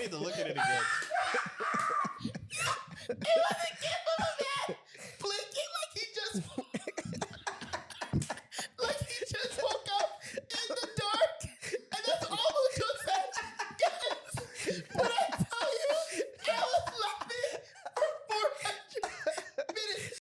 need to look at it again. It was a gif of a man blinking like he just woke up in the dark, and that's all Mucho said. Guys, when I tell you, I was laughing for 400 minutes.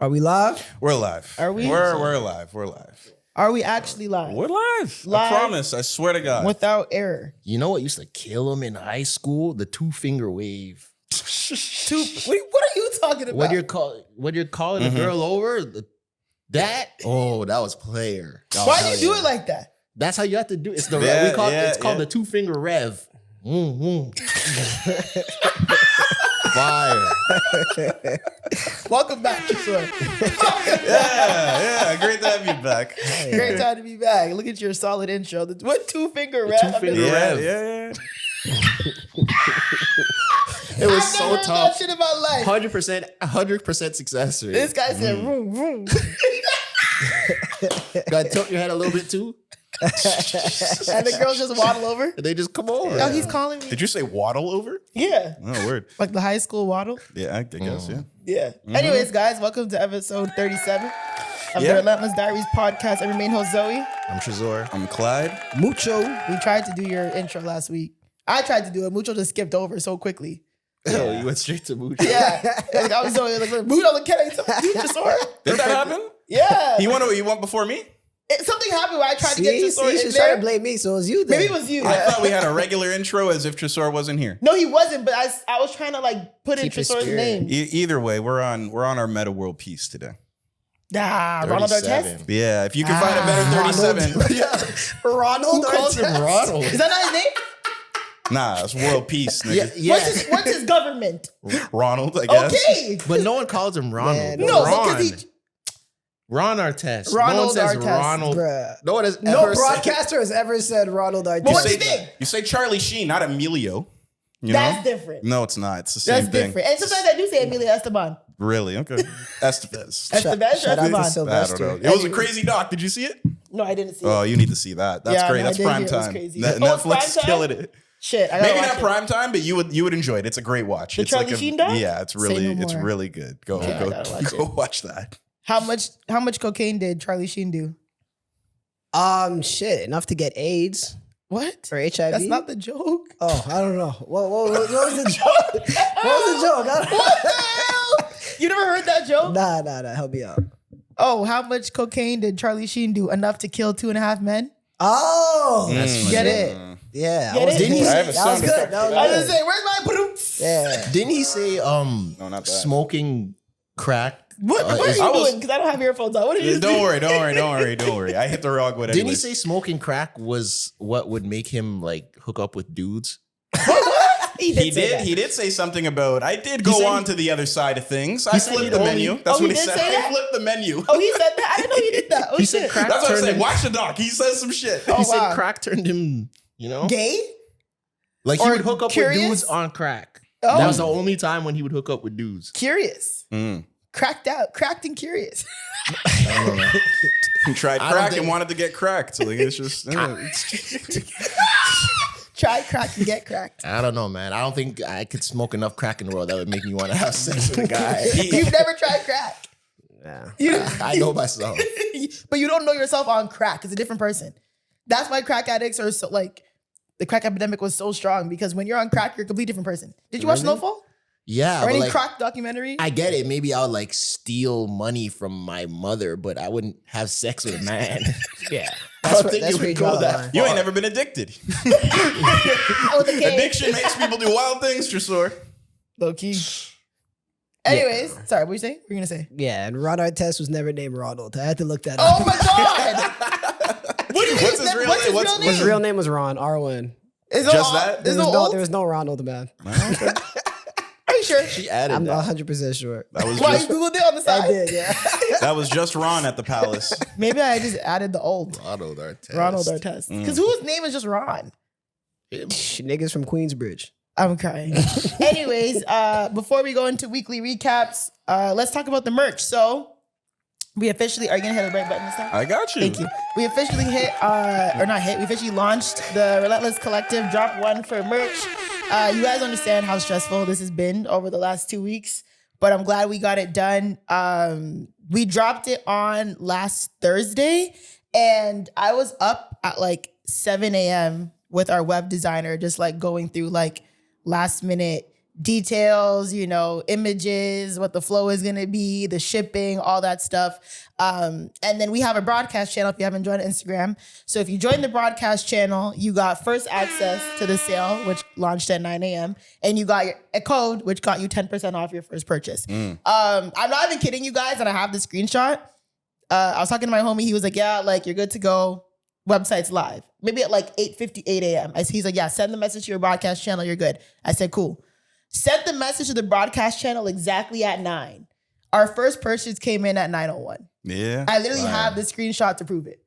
Are we live? We're live. Are we? We're live. We're live. Are we actually live? We're live. Live. I promise. I swear to God. Without error. You know what used to kill him in high school? The 2-finger wave. What are you talking about? When you're calling a girl over, that was player. Why do you do it like that? That's how you have to do it. It's the Yeah, it's called the 2-finger rev. Fire. Welcome back, Tresor. yeah. Great to have you back. Great time to be back. Look at your solid intro. What 2-finger rev? 2-finger rev. Yeah. It was I've so never heard tough. that shit in my life. 100% success rate. This guy said, vroom, vroom. Gotta tilt your head a little bit too. And the girls just waddle over. And they just come over. Oh, he's calling me. Did you say waddle over? Yeah. Oh, word. Like the high school waddle. Yeah, I guess, yeah. Yeah. Anyways, guys, welcome to episode 37 of Yeah. the Relentless Diaries podcast. I'm your main host, Zoe. I'm Tresor. I'm Clyde. Mucho. We tried to do your intro last week. I tried to do it. Mucho just skipped over so quickly. Yo, you went straight to Mucho. Yeah. Like, I was so like, Mucho, look at it. Tresor. Did that happen? Yeah. You went before me? Something happened where I tried to get Tresor in she's there. trying to blame me, so it was you then. Maybe it was you. I thought we had a regular intro as if Tresor wasn't here. No, he wasn't, but I was trying to like put in Keep his Tresor's spirit. name. Either way, we're on our Meta World piece today. Ronald Artest? Yeah, if you can find a better 37. Ronald Who calls him Artest? Ronald? Is that not his name? Nah, it's world peace, nigga. What's his government? Ronald, I guess. Okay. But no one calls him Ronald. Man, No, Ron. because Ron Artest. Ronald no one says Artest, Ronald. Bruh. No one has No ever said. broadcaster has ever said Ronald But Artest. what do you think? You say Charlie Sheen, not Emilio. You That's know? different. No, it's not. It's the same That's thing. different. And sometimes I do say Emilio Esteban. Really? Okay. Estevez. Estevez or Shout out to Esteban? I don't Sylvester. know. It was a crazy doc. Did you see it? No, I didn't see Oh, it. you need to see that. That's Yeah, great. no, I That's did prime hear it was time. crazy. Netflix Oh, it's prime is time? killing it. Shit, I gotta Maybe watch not it. prime time, but you would enjoy it. It's a great watch. The It's Charlie like Sheen doc? Yeah, it's Say really no it's more. really good. Go Yeah, I gotta watch go it. watch that. How much cocaine did Charlie Sheen do? Shit, enough to get AIDS What? or HIV. That's not the joke. Oh, I don't know. What was the joke? What was the joke? I don't What the hell? You never heard that joke? Nah. Help me out. Oh, how much cocaine did Charlie Sheen do? Enough to kill 2.5 men? Oh, Get it? yeah. Get it? Didn't he I say, have a that was sound good. effect That for I was was good. gonna say, where's my boom? Yeah. Didn't he say No, not that. smoking crack? What are you I was- doing? Because I don't have earphones on. What are you Don't doing? worry. I hit the wrong one. Didn't he anyways. say smoking crack was what would make him like hook up with dudes? He say that. did say something about. I did go said on he- to the other side of things. I said flipped he'd the only- menu. That's Oh, what he he did said. say that? I flipped the menu. Oh, he said that? I didn't know he did that. Oh, He shit. said crack That's what I'm turned saying. him. Watch the doc. He says some shit. Oh, He said wow. crack turned him. You know, Gay? like he Or would hook up curious? with dudes on crack. Oh. That was the only time when he would hook up with dudes. Curious. Mm. Cracked and curious. I don't know. He tried I don't crack think- and wanted to get cracked. So like, it's just. Try crack and get cracked. I don't know, man. I don't think I could smoke enough crack in the world that would make me want to have sex with a guy. You've never tried crack. Yeah. You, I know myself. but you don't know yourself on crack. It's a different person. That's why crack addicts are so like, the crack epidemic was so strong because when you're on crack, you're a completely different person. Did you watch Really? Snowfall? Yeah, Or but any like, crack documentary? I get it. Maybe I would like steal money from my mother, but I wouldn't have sex with a man. Yeah. I That's don't think where it you would draw go the that line. You ain't far. never been addicted. Oh, the K. Addiction makes people do wild things, Tresor. Low key. Anyways, sorry, what were you saying? What were you gonna say? Yeah, and Ron Artest was never named Ronald. I had to look that Oh up. my god! What do you mean? What's his real name? What's his What's- real name? His real name was Ron Arwen. Is Just it that? Is it old? There was no Ronald, man. Are you sure? She added I'm that. 100% sure. That was Why you just googled it on the side? I did, yeah. that was just Ron at the palace. Maybe I just added the old Ronald Artest. Ronald Artest because whose name is just Ron? Niggas from Queensbridge. I'm crying. Anyways, before we go into weekly recaps, let's talk about the merch. So We officially, are you gonna hit the right button this time? I got you. Thank you. We officially we officially launched the Relentless Collective Drop 1 for merch. You guys understand how stressful this has been over the last 2 weeks, but I'm glad we got it done. We dropped it on last Thursday, and I was up at like 7 a.m. with our web designer, just like going through like last minute details, you know, images, what the flow is going to be, the shipping, all that stuff. And then we have a broadcast channel if you haven't joined Instagram. So if you join the broadcast channel, you got first access to the sale, which launched at 9 a.m. And you got a code, which got you 10% off your first purchase. I'm not even kidding you guys, and I have the screenshot. I was talking to my homie. He was like, yeah, like you're good to go. Website's live. Maybe at like 8:58 a.m. He's like, yeah, send the message to your broadcast channel. You're good. I said, cool. Sent the message to the broadcast channel exactly at 9. Our first purchase came in at 9:01. Yeah. I literally have the screenshot to prove it.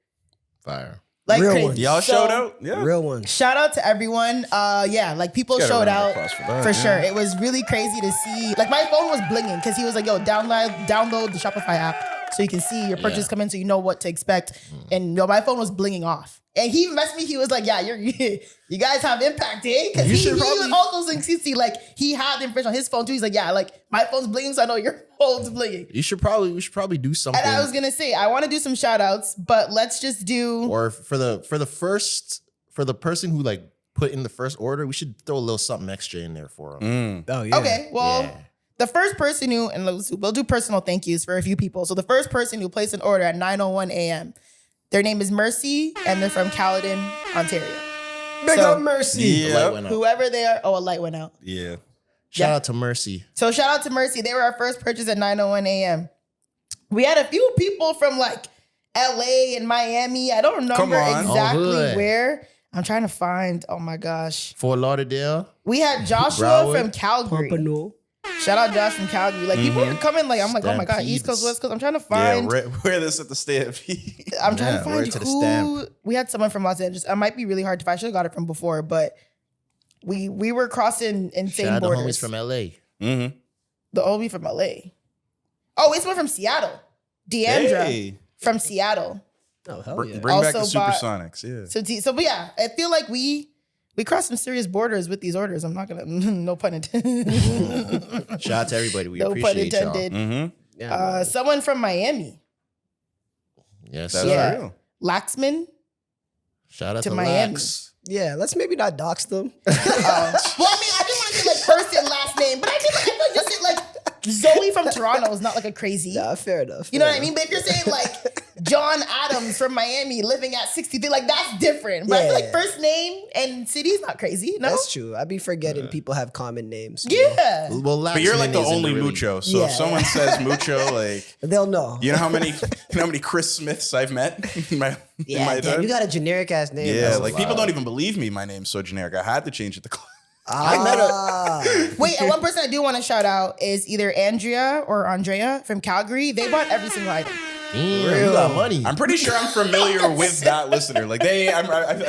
Fire. Like Real crazy. ones. Y'all So, showed out? Yeah. Real ones. Shout out to everyone. Yeah, like people Gotta showed round of out applause for that, for yeah. sure. It was really crazy to see. Like my phone was blinging because he was like, yo, download the Shopify app so you can see your purchase come in so you know what to expect. And yo, my phone was blinging off. And he messaged me. He was like, "Yeah, you guys have impact, eh?" Because he was also saying, "CC, like he had the information on his phone too." He's like, "Yeah, like my phone's blinging, so I know your phone's blinging." We should probably do something. And I was gonna say, I want to do some shout outs, but let's just do. Or for the person who like put in the first order, we should throw a little something extra in there for them. Oh yeah. Okay, well, Yeah. the first person who, and we'll do personal thank yous for a few people. So the first person who placed an order at 9:01 a.m. Their name is Mercy, and they're from Caledon, Ontario. Big So- up Mercy. The light Yeah. went out. Whoever they are, a light went out. Yeah. Shout Yeah. out to Mercy. So shout out to Mercy. They were our first purchase at 9:01 a.m. We had a few people from like LA and Miami. I don't remember Come on. exactly Oh, good. where. I'm trying to find. Oh my gosh. Fort Lauderdale. We had Joshua Broward. from Calgary. Pompano. Shout out Josh from Calgary. Like people were coming. Like I'm like, oh my god, East Coast, Stampedes. West Coast. I'm trying to Yeah. find. Wear this at the stampede. I'm trying Yeah, to word find to the who. stamp. We had someone from Los Angeles. I might be really hard to find. I should have got it from before, but we were crossing insane Shout out to borders. homies from LA. Mm-hmm. The OB from LA. Oh, it's one from Seattle. Deandra Hey. from Seattle. Oh hell Bring yeah. back the Also bought- Supersonics. Yeah. So but yeah, I feel like we crossed some serious borders with these orders. I'm not gonna, no pun intended. Shout out to everybody. We No pun appreciate y'all. intended. Mm-hmm. Yeah, Someone from Miami, Yes. That's sir. Yeah. real. Laxman. Shout out To to Miami. Lax. yeah, let's maybe not dox them. Well, I mean, I didn't want to say like first and last name, but I feel like just say like Zoe from Toronto is not like a crazy. Nah, fair enough. You know fair what I mean? But if you're saying like John Adams from Miami living at 63, like that's different. But I feel like Yeah. first name and city is not crazy. No? That's true. I'd be forgetting people have common names. you know? Yeah. Well, Lax But you're like the isn't only really- mucho. So Yeah. if someone says mucho, like They'll know. you know how many Chris Smiths I've met in my Damn, time? you got a generic ass name. Yeah, That's like people wild. don't even believe me. My name's so generic. I had to change it to. Wait, and one person I do want to shout out is either Andrea or Andrea from Calgary. They bought every single item. Damn, you got money. I'm pretty sure I'm familiar with that listener. Like I'm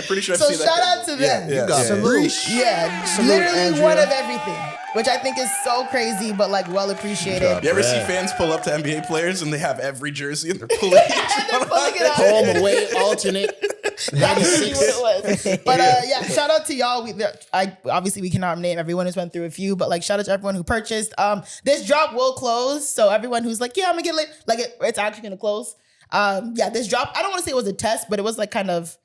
pretty sure I've So seen that. shout out to them. Yeah, You got Salute. Yeah, Salute, literally Andrea. one of everything, which I think is so crazy, but like well appreciated. You ever see Bruh. fans pull up to NBA players and they have every jersey and they're pulling each And they're one pulling it out. Home, away, alternate. That's really 96. what it was. But yeah, shout out to y'all. Obviously we cannot name everyone who's went through a few, but like shout out to everyone who purchased. This drop will close, so everyone who's like, yeah, I'm gonna get lit, like it's actually gonna close. Yeah, this drop, I don't want to say it was a test, but it was like kind of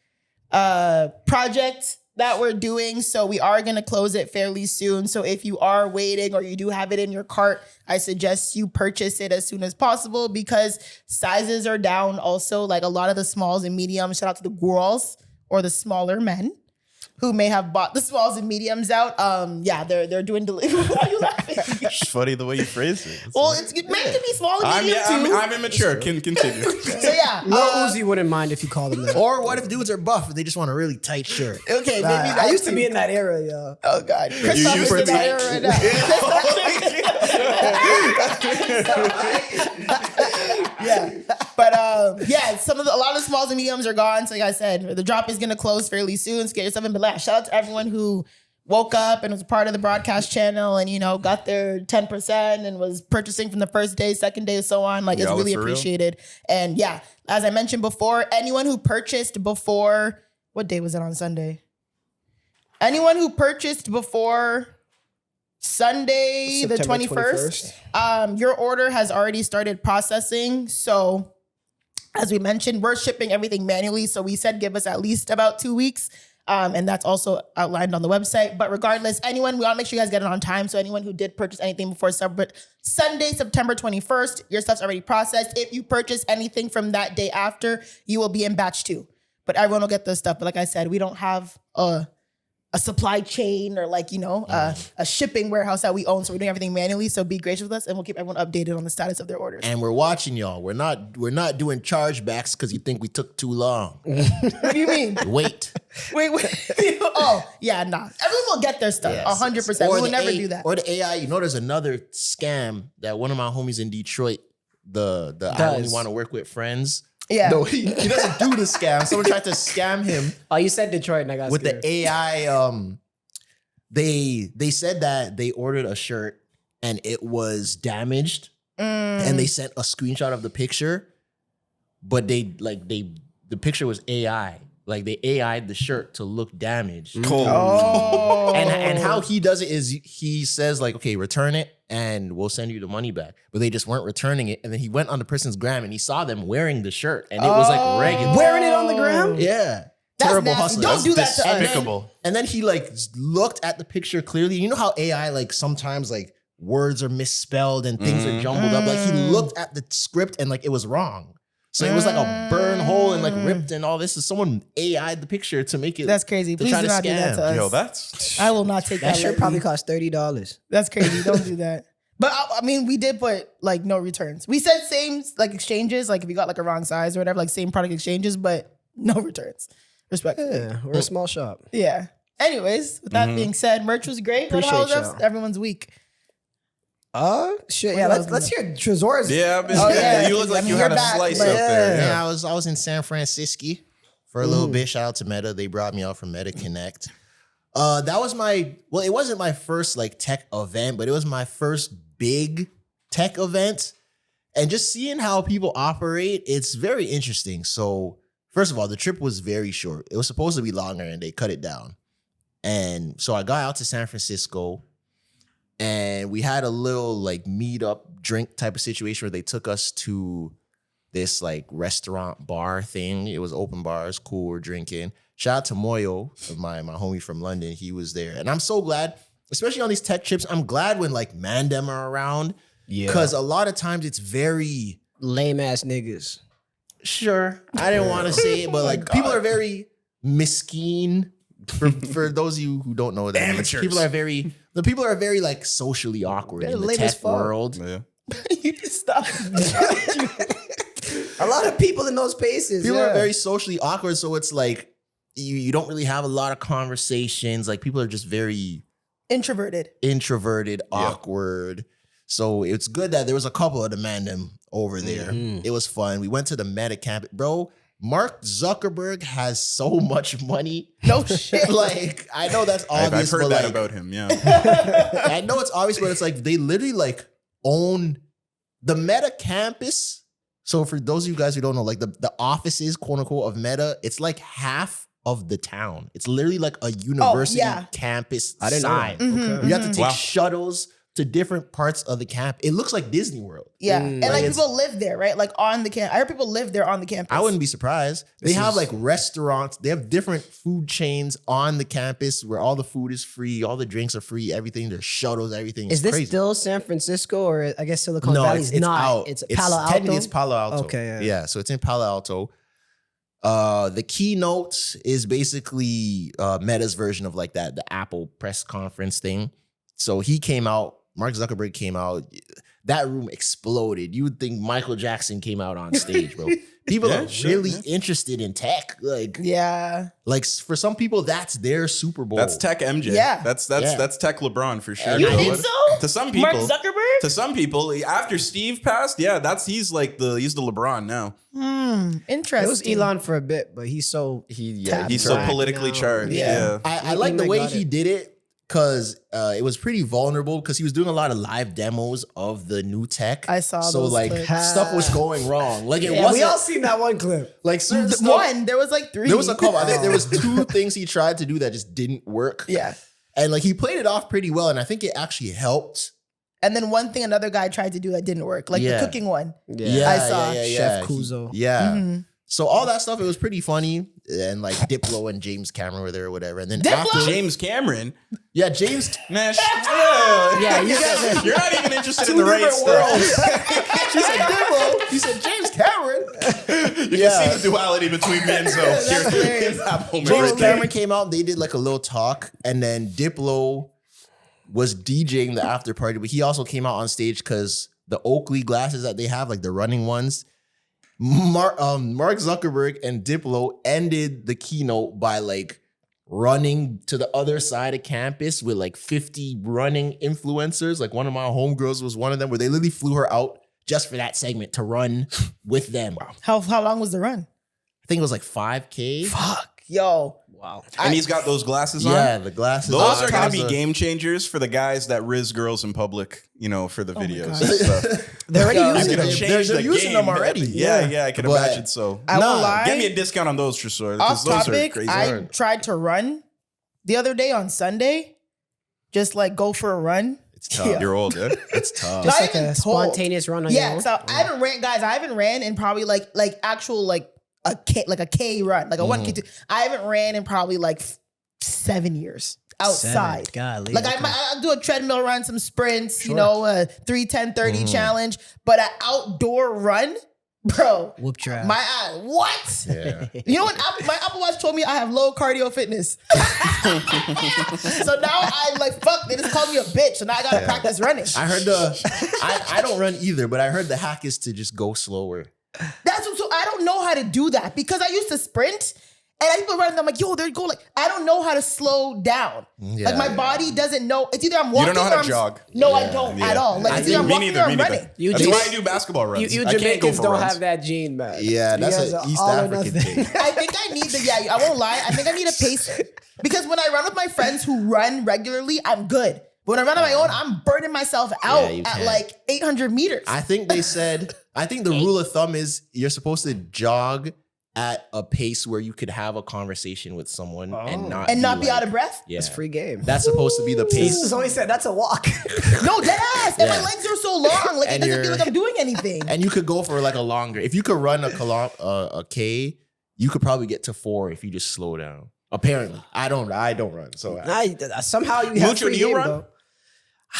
project that we're doing. So we are going to close it fairly soon. So if you are waiting or you do have it in your cart, I suggest you purchase it as soon as possible because sizes are down also. Like a lot of the smalls and mediums, shout out to the girls or the smaller men who may have bought the smalls and mediums out. Yeah, they're doing delivery. Why are you laughing? It's funny the way you phrase it. Well, it's meant to be small and medium too. I'm immature. Continue. So yeah. Lil Uzi wouldn't mind if you called him that. Or what if dudes are buff and they just want a really tight shirt? Okay, maybe Nah, that I used to too. be in that era, yo. Oh God, Chris You Thomas used in to that be- era right now. Yeah, but yeah, a lot of the smalls and mediums are gone. So like I said, the drop is gonna close fairly soon. So get yourself in. But shout out to everyone who woke up and was part of the broadcast channel and, got their 10% and was purchasing from the first day, second day, so on. Like, it's really appreciated. And yeah, as I mentioned before, anyone who purchased before, what day was it on Sunday? Anyone who purchased before Sunday, the 21st, your order has already started processing. So as we mentioned, we're shipping everything manually. So we said give us at least about 2 weeks. And that's also outlined on the website. But regardless, we want to make sure you guys get it on time. So anyone who did purchase anything before Sunday, September 21st, your stuff's already processed. If you purchase anything from that day after, you will be in batch 2. But everyone will get the stuff. But like I said, we don't have a supply chain or a shipping warehouse that we own. So we're doing everything manually. So be gracious with us and we'll keep everyone updated on the status of their orders. And we're watching y'all. We're not doing chargebacks because you think we took too long. What do you mean? Wait. Oh, yeah, nah. Everyone will get their stuff. 100%. We will never do that. Or the AI, there's another scam that one of my homies in Detroit, the I only want to work with friends. Yeah. No, he doesn't do the scam. Someone tried to scam him. Oh, you said Detroit and I got with scared. the AI. They said that they ordered a shirt and it was damaged, and they sent a screenshot of the picture, but the picture was AI. Like they AI'd the shirt to look damaged. Cool. Oh. And how he does it is he says like, okay, return it and we'll send you the money back. But they just weren't returning it. And then he went on the person's gram and he saw them wearing the shirt and it was like regular. Wearing it on the gram? Yeah. That's Terrible nasty. hustle. Don't do that to us. Despicable. And then he like looked at the picture clearly. You know how AI like sometimes like words are misspelled and things are jumbled up. Like he looked at the script and like it was wrong. So it was like a burn hole and like ripped and all this. So someone AI'd the picture to make it. That's crazy. Please do not do that to us. Yo, that's... I will not take that. That shirt probably cost $30. That's crazy. Don't do that. But I mean, we did put like no returns. We said same like exchanges, like if you got like a wrong size or whatever, like same product exchanges, but no returns. Respectfully. Yeah, we're a small shop. Yeah. Anyways, with that being said, merch was great. Appreciate How was y'all. everyone's week? Shit. Yeah, let's hear Tresor's. Yeah, yeah. you look like I mean, you you're had a back, slice but up there. Yeah, Yeah. I was in San Francisco for a little bit. Shout out to Meta. They brought me out from Meta Connect. That was it wasn't my first like tech event, but it was my first big tech event. And just seeing how people operate, it's very interesting. So first of all, the trip was very short. It was supposed to be longer and they cut it down. And so I got out to San Francisco and we had a little like meet up drink type of situation where they took us to this like restaurant bar thing. It was open bars, cool, we're drinking. Shout out to Moyo, my homie from London. He was there. And I'm so glad, especially on these tech trips, I'm glad when like Mandem are around. Yeah. Because a lot of times it's very lame ass niggas. Sure. I didn't want to say it, but like people are very mesquine. For those of you who don't know what that means, people are very like socially awkward in the tech world. Yeah. You just stop. A lot of people in those spaces. People are very socially awkward, so it's like you don't really have a lot of conversations. Like people are just very introverted, awkward. So it's good that there was a couple of the Mandem over there. It was fun. We went to the Meta campus, bro. Mark Zuckerberg has so much money. No shit. Like, I know that's obvious. I've heard that like, about him, yeah. I know it's obvious, but it's like they literally like own the Meta campus. So for those of you guys who don't know, like the offices, quote unquote, of Meta, it's like half of the town. It's literally like a university campus size. You have to take shuttles to different parts of the camp. It looks like Disney World. Yeah. And like people live there, right? Like on the camp. I heard people live there on the campus. I wouldn't be surprised. They have like restaurants. They have different food chains on the campus where all the food is free. All the drinks are free. Everything. There's shuttles. Everything. Is this crazy. still San Francisco or I guess Silicon No, Valley's it's not? out. It's Palo Alto? Technically, it's Palo Alto. Okay. Yeah. So it's in Palo Alto. The keynote is basically Meta's version of like that, the Apple press conference thing. So he came out. Mark Zuckerberg came out. That room exploded. You would think Michael Jackson came out on stage, bro. People are really interested in tech. Like for some people, that's their Super Bowl. That's tech MJ. Yeah. That's tech LeBron for sure. You think so? To some people. Mark Zuckerberg? To some people, after Steve passed, he's the LeBron now. Interesting. It was Elon for a bit, but he's so He's so politically charged. I like the way he did it. because it was pretty vulnerable because he was doing a lot of live demos of the new tech. I saw so those like clips. stuff was going wrong. Like it Yeah, wasn't we all seen that one clip. like certain stuff. There was like 3. There was a couple. I think there was 2 things he tried to do that just didn't work. Yeah. And like he played it off pretty well, and I think it actually helped. And then one thing another guy tried to do that didn't work, like Yeah. the cooking one. Yeah. I saw. Chef Kuzo. Yeah. Mhm. So all that stuff, it was pretty funny. And like Diplo and James Cameron were there or whatever. And then Diplo? after James Cameron. yeah, James Nah, Yeah, you guys are- You're not even interested in two the right different stuff. worlds. She said Diplo. He said James Cameron. You can see the duality between me and Zoe. That's hilarious. James Cameron came out, they did like a little talk, and then Diplo was DJing the after party, but he also came out on stage because the Oakley glasses that they have, like the running ones, Mark Zuckerberg and Diplo ended the keynote by like running to the other side of campus with like 50 running influencers. Like one of my homegirls was one of them, where they literally flew her out just for that segment to run with them. Wow. How long was the run? I think it was like 5K. Fuck, yo. Wow. And he's got those glasses on. Yeah, the glasses. Those are going to be Taza. game changers for the guys that riz girls in public, you know, for the my videos God. and stuff. They're already Yo, It's using gonna them. change They're the using game. them already. Yeah, I can But- imagine so. I Nah, won't lie. Get me a discount on those, Tresor. Off Those are topic, crazy. I tried to run the other day on Sunday. Just like go for a run. It's tough. Yeah. You're old, yeah? It's tough. Not Just like even a told. spontaneous run on your Yeah, own. so I haven't ran, guys. I haven't ran in probably like actual like a K run, like a 1K2. I haven't ran in probably like 7 years outside. Golly. Like I'll do a treadmill run, some sprints, you know, a 3, 10, 30 challenge, but an outdoor run, bro. Whoop trap. My what? Yeah. You know what? My Apple Watch told me I have low cardio fitness. So now I'm like, fuck, they just called me a bitch. So now I gotta practice running. I heard I don't run either, but I heard the hack is to just go slower. That's what, so I don't know how to do that because I used to sprint and I people running. I'm like, yo, they're going like I don't know how to slow down. Yeah, Like my yeah. body doesn't know. It's either I'm walking. don't know how to or I'm, jog. No, I don't at all. Like I it's either I'm me walking neither, or I'm me neither. running. You That's just- why I do basketball runs. You I can't go Jamaicans for don't runs. have that gene, man. Yeah, You that's guys an are East all or African nothing. thing. I think I need the I won't lie. I think I need a pacer because when I run with my friends who run regularly, I'm good. But when I run on my own, I'm burning myself out you at can. like 800 meters. I think they said I think the rule of thumb is you're supposed to jog at a pace where you could have a conversation with someone and not be out of breath. Yeah. It's free game. That's supposed to be the This pace. is always said that's a walk. No, dead ass. And my Yeah. legs are so long, like it And doesn't feel you're- like I'm doing anything. And you could go for like a longer. If you could run a K, you could probably get to 4 if you just slow down. Apparently, I don't run. So Somehow you have Mucho, free do you game, run? though.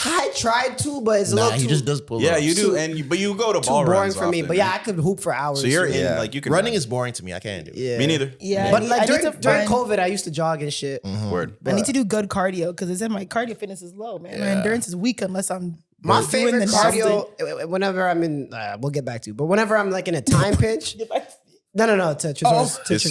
I tried to, but it's a nah, little he too, just does pull Yeah, ups. you do, but you go to too ball boring runs for me. often, But yeah, right? I could hoop for hours. So you're in, Yeah. like you can running run. is boring to me. I can't do it. Yeah. Me neither. Yeah, But I like need to during find- COVID, I used to jog and shit. Word. I need to do good cardio because it said my cardio fitness is low, man. My Yeah. endurance is weak unless I'm My doing favorite the cardio, whenever I'm in, we'll get back to, but whenever I'm like in a time pinch, no, to Tresor's His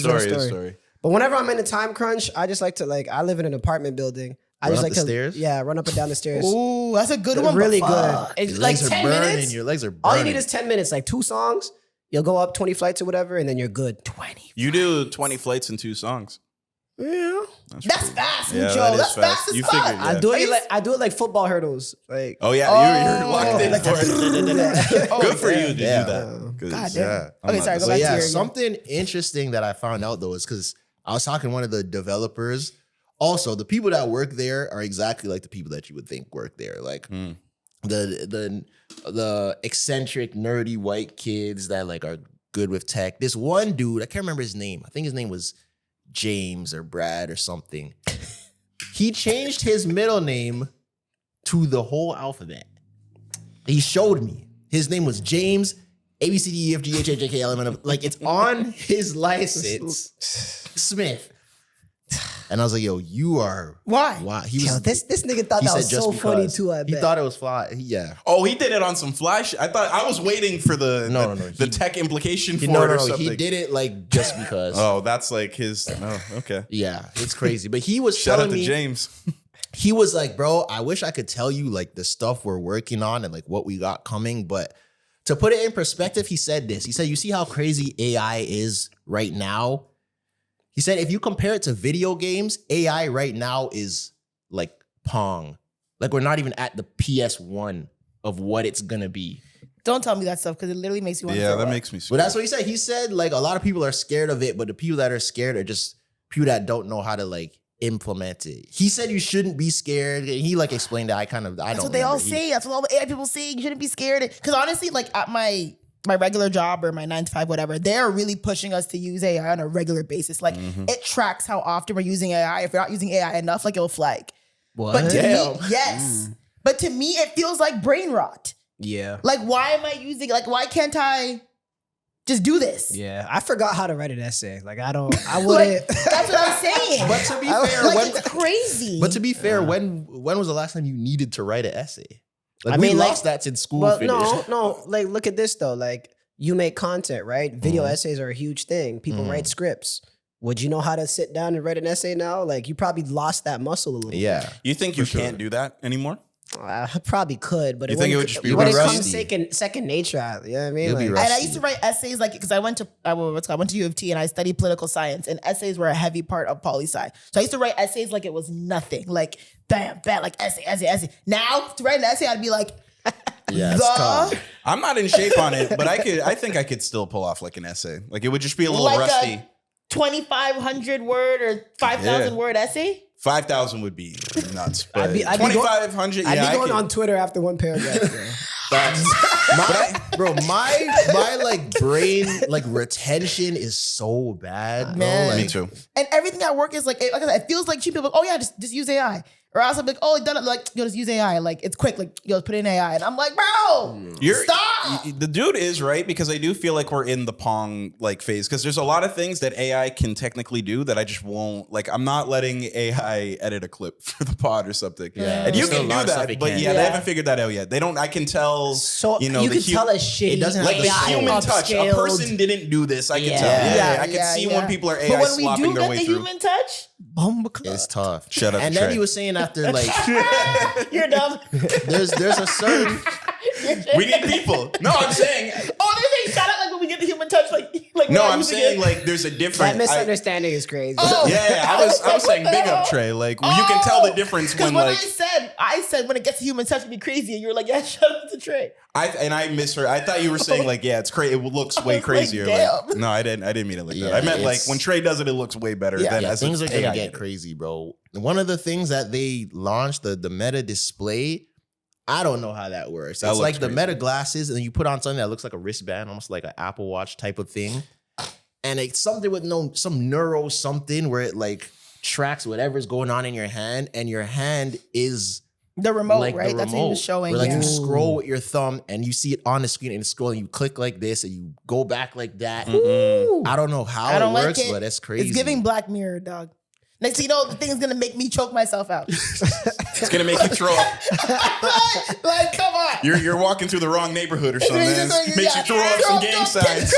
story. But whenever I'm in a time crunch, I just like to I live in an apartment building. I Run just up like the to stairs? yeah, run up and down the stairs. Ooh, that's a good They're one. but really good. fuck. It's Your like legs are 10 burning. minutes. Your legs are burning. All you need is 10 minutes, like 2 songs. You'll go up 20 flights or whatever, and then you're good. 20. You do 20 flights in 2 songs. Yeah. That's fast, Yeah, Mucho. that is That's fast. fast as You fuck. figured, yeah. I do it like football hurdles. Like Oh yeah, you're locked in like for it. Oh, Good for you to Yeah. do that. 'Cause- God damn. Yeah. I'm Okay, not sorry. the Go But back yeah, to your something interesting that I found out though is because I was talking to one of the developers. Also, the people that work there are exactly like the people that you would think work there. Like the eccentric, nerdy white kids that like are good with tech. This one dude, I can't remember his name. I think his name was James or Brad or something. He changed his middle name to the whole alphabet. He showed me. His name was James A B C D E F G H I J K L M N O. Like it's on his license, Smith. And I was like, "Yo, you are Why? He was. yo, this nigga thought he that said was just so funny because. too. I He bet. thought it was fly. Yeah. Oh, he did it on some fly shit. I thought I was waiting for the No. the He- tech implication for No, it no, or no. something. He did it like just because. Oh, that's like his. Oh, okay. Yeah, it's crazy. But he was Shout out telling to me, James. he was like, "Bro, I wish I could tell you like the stuff we're working on and like what we got coming, but." To put it in perspective, he said this. He said, "You see how crazy AI is right now?" He said, "If you compare it to video games, AI right now is like Pong. Like we're not even at the PS1 of what it's gonna be. Don't tell me that stuff because it literally makes you want to Yeah, throw that up. makes me But scared. that's what he said. He said like a lot of people are scared of it, but the people that are scared are just people that don't know how to like implement it. He said you shouldn't be scared. He like explained that. I don't. That's what they all say. That's what all the AI people say. You shouldn't be scared. Because honestly, like at my regular job or my 9 to 5, whatever, they're really pushing us to use AI on a regular basis. Like it tracks how often we're using AI. If we're not using AI enough, like it'll flag. What? But to Damn. me, yes. But to me, it feels like brain rot. Yeah. Like, why am I using, like, why can't I just do this? Yeah. I forgot how to write an essay. Like, I wouldn't. Like, that's what I'm saying. But to be fair, Like, it's crazy. But to be fair, when was the last time you needed to write an essay? Like I we mean, like- lost that since school Well, finished. no. Like, look at this though. Like, you make content, right? Video essays are a huge thing. People write scripts. Would you know how to sit down and write an essay now? Like, you probably lost that muscle a little bit. Yeah. You think you For sure. can't do that anymore? I probably could, but You think it would just be when it rusty? comes second nature, you know what I mean? It'll be Like, rusty. And I used to write essays, like, because I went to U of T and I studied political science, and essays were a heavy part of poli sci. So I used to write essays like it was nothing. Like, bam, like essay. Now, to write an essay, I'd be like, Yeah, it's tough. I'm not in shape on it, but I think I could still pull off like an essay. Like it would just be a little like rusty. a 2,500 word or 5,000 word essay. 5,000 would be nuts. But I'd be go- 2,500, yeah, I'd be I going could. on Twitter after one paragraph. My like brain like retention is so bad, bro. Man. Like, Me too. And everything at work is like I said, it feels like cheap people. Oh yeah, just use AI. Or else I'm like, oh, done it. Like, yo, just use AI. Like, it's quick. Like, yo, put in AI. And I'm like, bro, stop. The dude is right because I do feel like we're in the Pong like phase because there's a lot of things that AI can technically do that I just won't like. I'm not letting AI edit a clip for the pod or something. Yeah, and you there's still can a do lot of stuff that, it but can. yeah, they Yeah. haven't figured that out yet. They don't. I can tell. So you know, you the can tell a shitty. it doesn't have like the AI human touch. A upscaled. person didn't do this. I can Yeah. tell. Yeah, I can Yeah, see yeah. when people are But AI when we slopping do their get way the through. human touch, bomb. it's tough. Shut up, And then Trey. he was saying after like You're dumb. there's a certain We need people. No, I'm saying. Oh, they say shout out like when we get the human touch, like No, we're I'm using saying it. like there's a That different. misunderstanding is crazy. Oh. Yeah, I was saying What the big up hell? Trey. Like you can tell the difference Because when when like I said when it gets to human touch, it'd be crazy, and you were like, yeah, shout out to Trey. I misheard. I thought you were saying like yeah, it's crazy. It looks I way was like, crazy. damn. No, I didn't mean it like that. Yeah, I meant like it's- when Trey does it, it looks way better Yeah. than yeah, as things are it's gonna AI. get crazy, bro. One of the things that they launched, the Meta display, I don't know how that works. That It's like looks the crazy. Meta glasses, and then you put on something that looks like a wristband, almost like an Apple Watch type of thing. And it's something with some neuro something where it like tracks whatever's going on in your hand, and your hand is The remote, like right? the That's what he remote. was showing. Where like yeah. you scroll with your thumb and you see it on the screen and it's scrolling. You click like this and you go back like that. Mm-mm. I don't know how I don't it like works, it. but it's crazy. It's giving Black Mirror, dog. Next thing you know, the thing's gonna make me choke myself out. It's gonna make you throw up. like, come on. You're walking through the wrong neighborhood or something. It's just like, Makes you throw up some gang signs.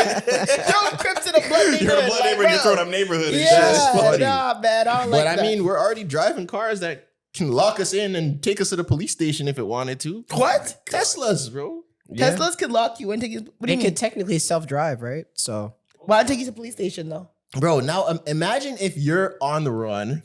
Throw Crips in a blood neighborhood. You're a blood like, neighborhood. You're bro. throwing up neighborhood. And Yeah, shit. funny. nah, man. I don't But like I that. mean, we're already driving cars that can lock us in and take us to the police station if it wanted to. What? Teslas, bro. Teslas could lock you and take you. What do you It mean? could technically self-drive, right? So Why not take you to the police station though? Bro, now imagine if you're on the run,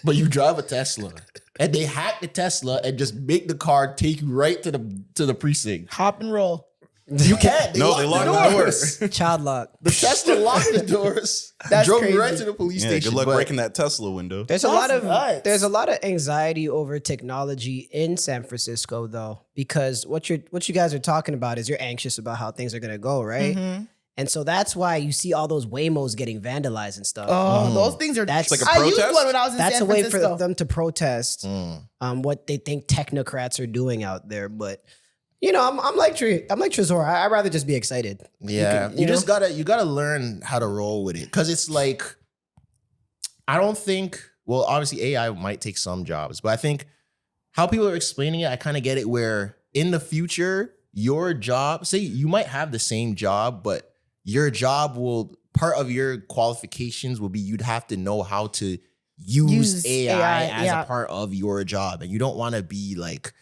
but you drive a Tesla and they hack the Tesla and just make the car take you right to the precinct. Hop and roll. You can't. No, they lock the doors. child lock. The Tesla locked the doors. That's drove me crazy. right to the police Yeah, station. good luck but- breaking that Tesla window. There's a That's lot of nuts. there's a lot of anxiety over technology in San Francisco though, because what you guys are talking about is you're anxious about how things are gonna go, right? Mhm. And so that's why you see all those Waymos getting vandalized and stuff. Oh, those things are. That's like a I used protest? one when I was in That's San a way Francisco. for them to protest Mm. what they think technocrats are doing out there. But you know, I'm like Tresor. I'd rather just be excited. Yeah, you just gotta learn how to roll with it because it's like I don't think. Well, obviously AI might take some jobs, but I think how people are explaining it, I kind of get it. Where in the future, your job, say you might have the same job, but your job will part of your qualifications will be you'd have to know how to use AI as yeah. a part of your job, and you don't want to be like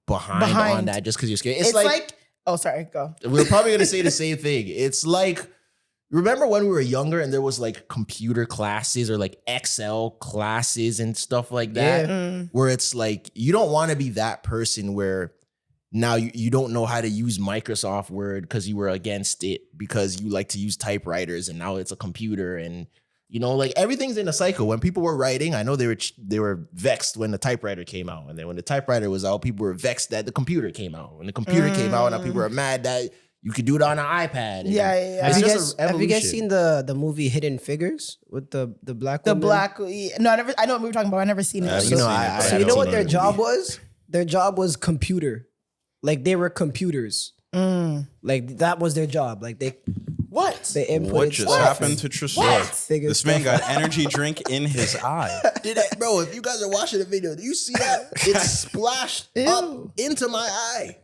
behind on that just because you're scared. It's like, oh, sorry, go. We're probably gonna say the same thing. It's like remember when we were younger and there was like computer classes or like Excel classes and stuff like that, where it's like, you don't want to be that person where now you don't know how to use Microsoft Word because you were against it because you like to use typewriters and now it's a computer. And, you know, like everything's in a cycle. When people were writing, I know they were vexed when the typewriter came out. And then when the typewriter was out, people were vexed that the computer came out. When the computer came out, now people were mad that you could do it on an iPad. Yeah. Have you guys seen the movie Hidden Figures with the black The woman? black, no, I know what we were talking about. I never seen it. You know, So you know what their job was? Their job was computer. Like they were computers. Like that was their job. Like they inputted What just stuff happened and to Tresor? figured This man stuff got energy drink in his eye. Bro, if you guys are watching the video, do you see that? It splashed up into my eye.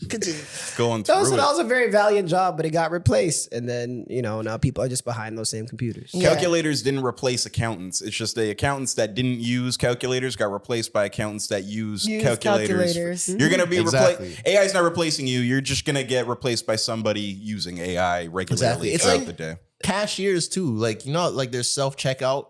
Continue. Going So through that it. was a very valiant job, but it got replaced. And then, you know, now people are just behind those same computers. Yeah. Calculators didn't replace accountants. It's just the accountants that didn't use calculators got replaced by accountants that use calculators. You're going to be replaced. AI is not replacing you. You're just going to get replaced by somebody using AI regularly It's throughout like the day. cashiers too. Like, you know, like there's self-checkout,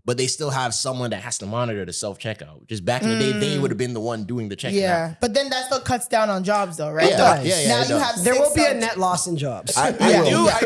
but they still have someone that has to monitor the self-checkout. Just back in the day, they would have been the one doing the checkout. Yeah, but then that still cuts down on jobs, though, right? Yeah, Now it you does. have There will be a six net loss in jobs. I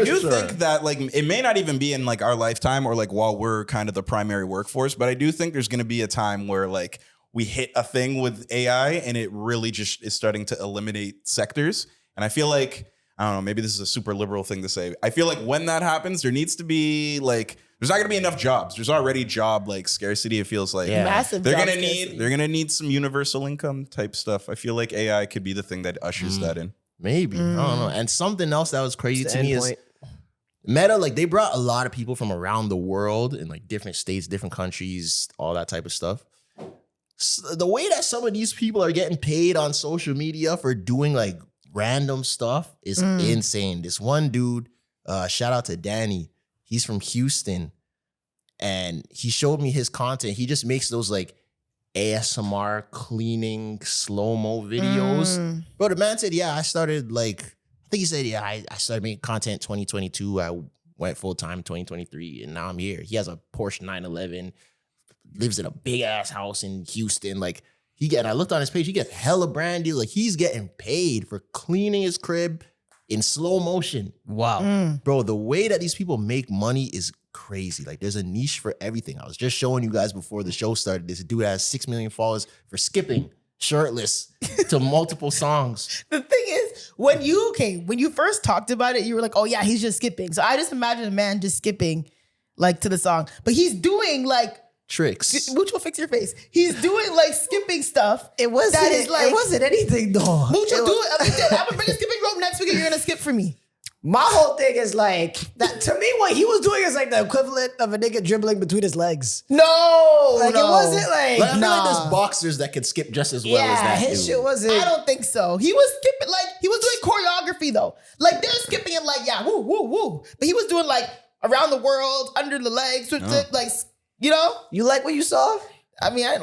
do Sure. think that like it may not even be in like our lifetime or like while we're kind of the primary workforce, but I do think there's going to be a time where like we hit a thing with AI and it really just is starting to eliminate sectors. And I feel like, I don't know, maybe this is a super liberal thing to say. I feel like when that happens, there needs to be like, there's not going to be enough jobs. There's already job like scarcity. It feels like massive. they're job going to scarcity. they're going to need some universal income type stuff. I feel like AI could be the thing that ushers that in. Maybe. I don't know. And something else that was crazy It's to the me end is point. Meta, like they brought a lot of people from around the world in like different states, different countries, all that type of stuff. The way that some of these people are getting paid on social media for doing like random stuff is insane. This one dude, shout out to Danny, he's from Houston, and he showed me his content. He just makes those like ASMR cleaning slow-mo videos. Bro, the man said, yeah, I started like, I think he said, yeah, I started making content 2022. I went full-time 2023, and now I'm here. He has a Porsche 911, lives in a big-ass house in Houston. Like, I looked on his page, he gets hella brand deals. Like, he's getting paid for cleaning his crib in slow motion. Wow. Bro, the way that these people make money is crazy. Like, there's a niche for everything. I was just showing you guys before the show started. This dude has 6 million followers for skipping shirtless to multiple songs. The thing is, when you first talked about it, you were like, oh yeah, he's just skipping. So I just imagine a man just skipping like to the song. But he's doing like Tricks. Mucho, fix your face. He's doing like skipping stuff. It wasn't anything though. Mucho, do it. I'm gonna bring a skipping rope next week and you're gonna skip for me. My whole thing is like that. To me, what he was doing is like the equivalent of a nigga dribbling between his legs. No, Like no. it wasn't like Like, I feel Nah. like there's boxers that can skip just as well as yeah, that his dude. shit wasn't. I don't think so. He was skipping like he was doing choreography though. Like they're skipping it like yeah, woo, woo, woo. But he was doing like around the world, under the legs, like you know. You like what you saw? I mean, I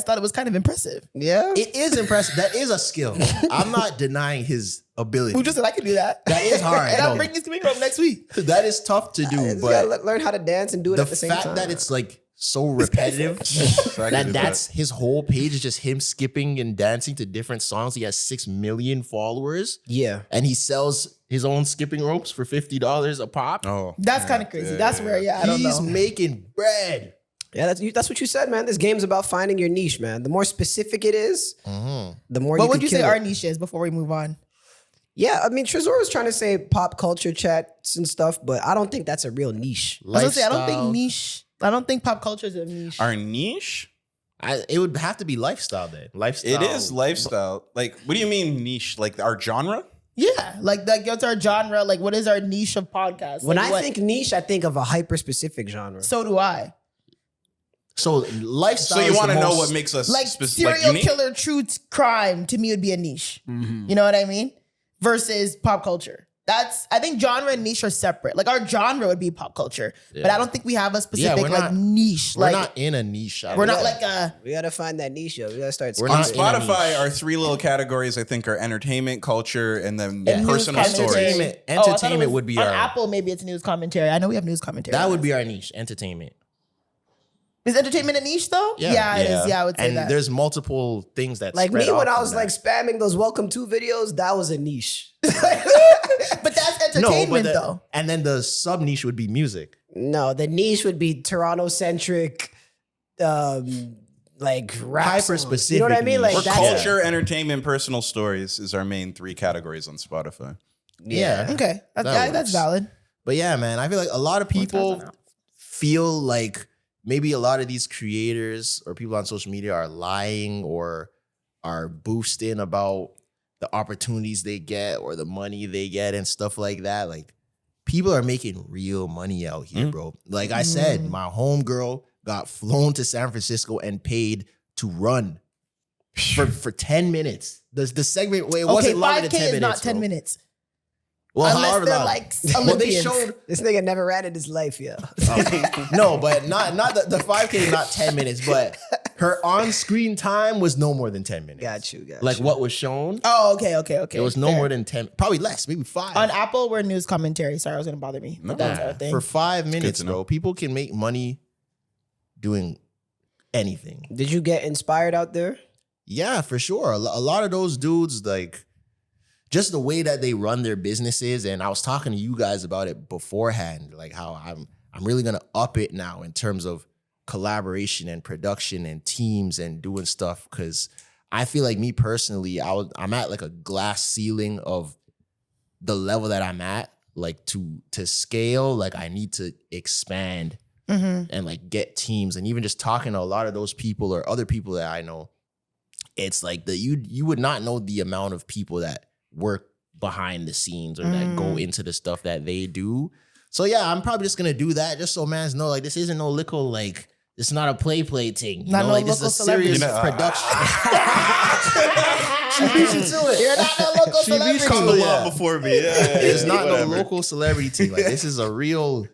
thought it was kind of impressive. Yeah. It is impressive. That is a skill. I'm not denying his ability. Who just said I could do that? That is hard. and I'm No. bringing skipping rope next week. That is tough to do, You but gotta learn how to dance and do it the at the same fact time. that it's like so repetitive that's his whole page is just him skipping and dancing to different songs. He has 6 million followers, yeah. and he sells his own skipping ropes for $50 a pop. Oh, That's kind of crazy. That's where I don't He's know. making bread. Yeah, that's what you said, man. This game's about finding your niche, man. The more specific it is, the more What you would can you say kill our it. niche is before we move on? Yeah, I mean, Tresor was trying to say pop culture chats and stuff, but I don't think that's a real niche. I was gonna say I don't Lifestyle. think niche. I don't think pop culture is a niche. our niche. It would have to be lifestyle then. Lifestyle. It is lifestyle. Like, what do you mean niche? Like our genre? Yeah, like what's our genre? Like, what is our niche of podcasts? When Like, I what- think niche, I think of a hyper specific genre. so do I. So lifestyle. So you is want to the know most- what makes us Like specific, serial unique? killer, true crime to me would be a niche. You know what I mean? Versus pop culture. I think genre and niche are separate. Like our genre would be pop culture, but Yeah. I don't think we have a specific we're not- niche. We're Like not in a niche. we're not like a. We gotta find that niche, yo. We gotta start. We're On not in a Spotify, niche. our three little categories, I think, are entertainment, culture, and then And news personal commentary. stories. Entertainment- Oh, I thought it entertainment was- would be on our- Apple. Maybe it's news commentary. I know we have news commentary. That would be our niche, entertainment. Is entertainment a niche though? Yeah. It is. Yeah, I would say And that. there's multiple things that Like spread me when off I from was that. like spamming those welcome to videos, that was a niche. But that's entertainment though. And then the sub niche would be music. No, the niche would be Toronto centric, like rap Hyper-specific You know what I mean? niche. Like We're that's culture, entertainment, personal stories is our main three categories on Spotify. Yeah. Okay, That that's works. valid. But yeah, man, I feel like a lot of people feel like maybe a lot of these creators or people on social media are lying or are boosting about the opportunities they get or the money they get and stuff like that. Like people are making real money out here, bro. Like I said, my homegirl got flown to San Francisco and paid to run for 10 minutes. The segment, it Okay, wasn't longer 5K than 10 is minutes. not 10 bro. minutes. Well, Unless however they're long. like Well, they Olympians. showed This nigga never ran in his life, yo. no, but not the 5K, not 10 minutes, but her on-screen time was no more than 10 minutes. Got you. Like what was shown, Oh, okay. it was no Fair. more than 10, probably less, maybe 5. On Apple, we're news commentary. Sorry, I was gonna bother me. But that's our thing. For 5 minutes, to know. bro. People can make money doing anything. Did you get inspired out there? Yeah, for sure. A lot of those dudes, like, just the way that they run their businesses, and I was talking to you guys about it beforehand, like how I'm really gonna up it now in terms of collaboration and production and teams and doing stuff, because I feel like me personally, I'm at like a glass ceiling of the level that I'm at. Like to scale, like I need to expand and like get teams, and even just talking to a lot of those people or other people that I know, it's like you would not know the amount of people that work behind the scenes or that go into the stuff that they do. So yeah, I'm probably just gonna do that just so mans know, like, this isn't no little, like, it's not a play thing. You Not know, no like this is a local celebrity. serious production. She beat you to it. You're not a local She beat celebrity. you Come to it. along before me. Yeah, It's not whatever. no local celebrity team. Like, this is a real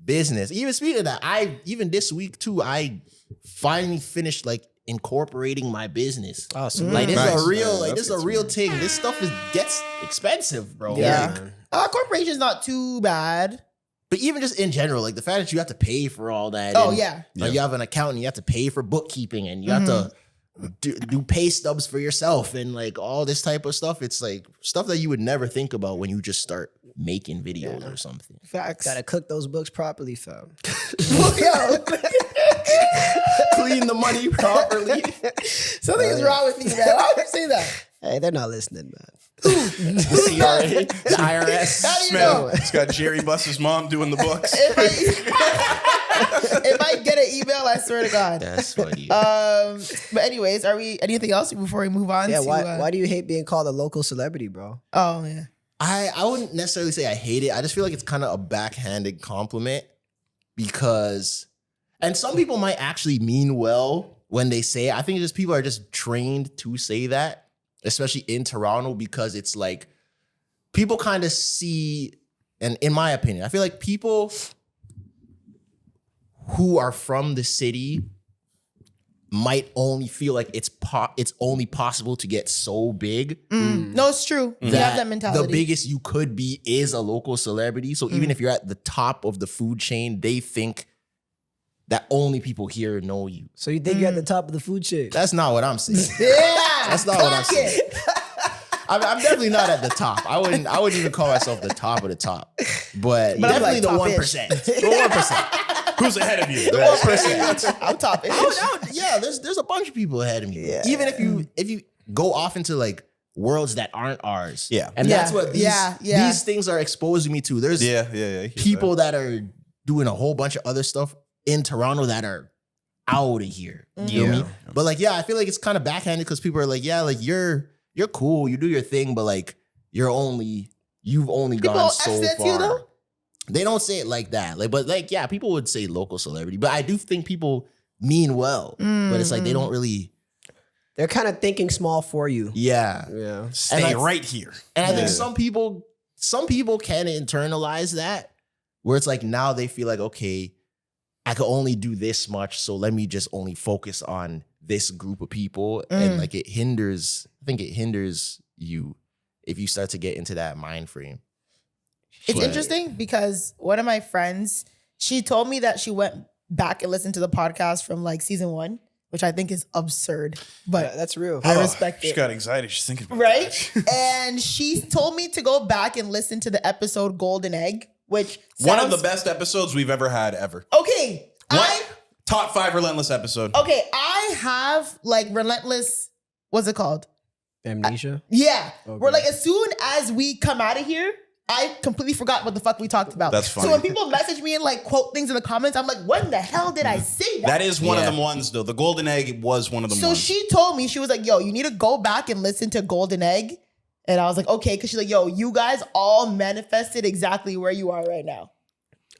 business. Even speaking of that, even this week too, I finally finished like incorporating my business. Awesome. Like, this Nice. is a real, Yeah, like, that's this is a good real to thing. This stuff gets expensive, bro. Yeah. Like, Corporation's not too bad. but even just in general, like the fact that you have to pay for all that. Oh, and, yeah. like, you have an accountant, you have to pay for bookkeeping, and you have to do pay stubs for yourself, and like all this type of stuff. It's like stuff that you would never think about when you just start making videos or something. Facts. Gotta cook those books properly, fam. Yo, Clean the money properly. something is wrong with you, man. Why would you say that? Hey, they're not listening, man. The CRA, the IRS. How do you Man, know? it's got Jerry Buss's mom doing the books. If I get an email, I swear to God. That's funny. But anyways, are we anything else before we move on? Yeah, to, why do you hate being called a local celebrity, bro? Oh yeah. I wouldn't necessarily say I hate it. I just feel like it's kind of a backhanded compliment because, and some people might actually mean well when they say it. I think just people are just trained to say that, especially in Toronto, because it's like people kind of see, and in my opinion, I feel like people who are from the city might only feel like it's only possible to get so big No, it's true. You have that mentality. the biggest you could be is a local celebrity. So even if you're at the top of the food chain, they think that only people here know you. So you think you're at the top of the food chain? That's not what I'm saying. Yeah. That's not what I'm Clock saying. it. I'm definitely not at the top. I wouldn't even call myself the top of the top. But But I'm definitely like the top-ish. 1%. The 1%. Who's ahead of you? The 1%. I'm top. Yeah, there's a bunch of people ahead of me. Yeah. Even if you go off into like worlds that aren't ours. Yeah. And that's what these things are exposing me to. There's Yeah. I hear people that are doing a whole bunch of other stuff in Toronto that are out of here. You know what I mean? But like, yeah, I feel like it's kind of backhanded because people are like, yeah, like you're cool, you do your thing, but like you've only People gone so accent far. you though? They don't say it like that. Like, but like, yeah, people would say local celebrity, but I do think people mean well. But it's like they don't really. They're kind of thinking small for you. Yeah. Yeah. Stay And right here. And I think some people some people can internalize that, where it's like now they feel like, okay, I could only do this much, so let me just only focus on this group of people. And like I think it hinders you if you start to get into that mind frame. It's interesting because one of my friends, she told me that she went back and listened to the podcast from like season 1, which I think is absurd, but That's real. I respect She it. got anxiety. She's thinking about Right? And she told me to go back and listen to the episode Golden Egg, which one of sounds- the best episodes we've ever had ever. Okay. Top 5 Relentless episode. Okay, I have like Relentless, what's it called? Amnesia. Yeah. Okay. We're like, as soon as we come out of here, I completely forgot what the fuck we talked about. That's funny. So when people message me and like quote things in the comments, I'm like, when the hell did I say that? That is one of them ones, though. The Golden Egg was one of them So ones. she told me, she was like, yo, you need to go back and listen to Golden Egg. And I was like, okay, because she's like, yo, you guys all manifested exactly where you are right now.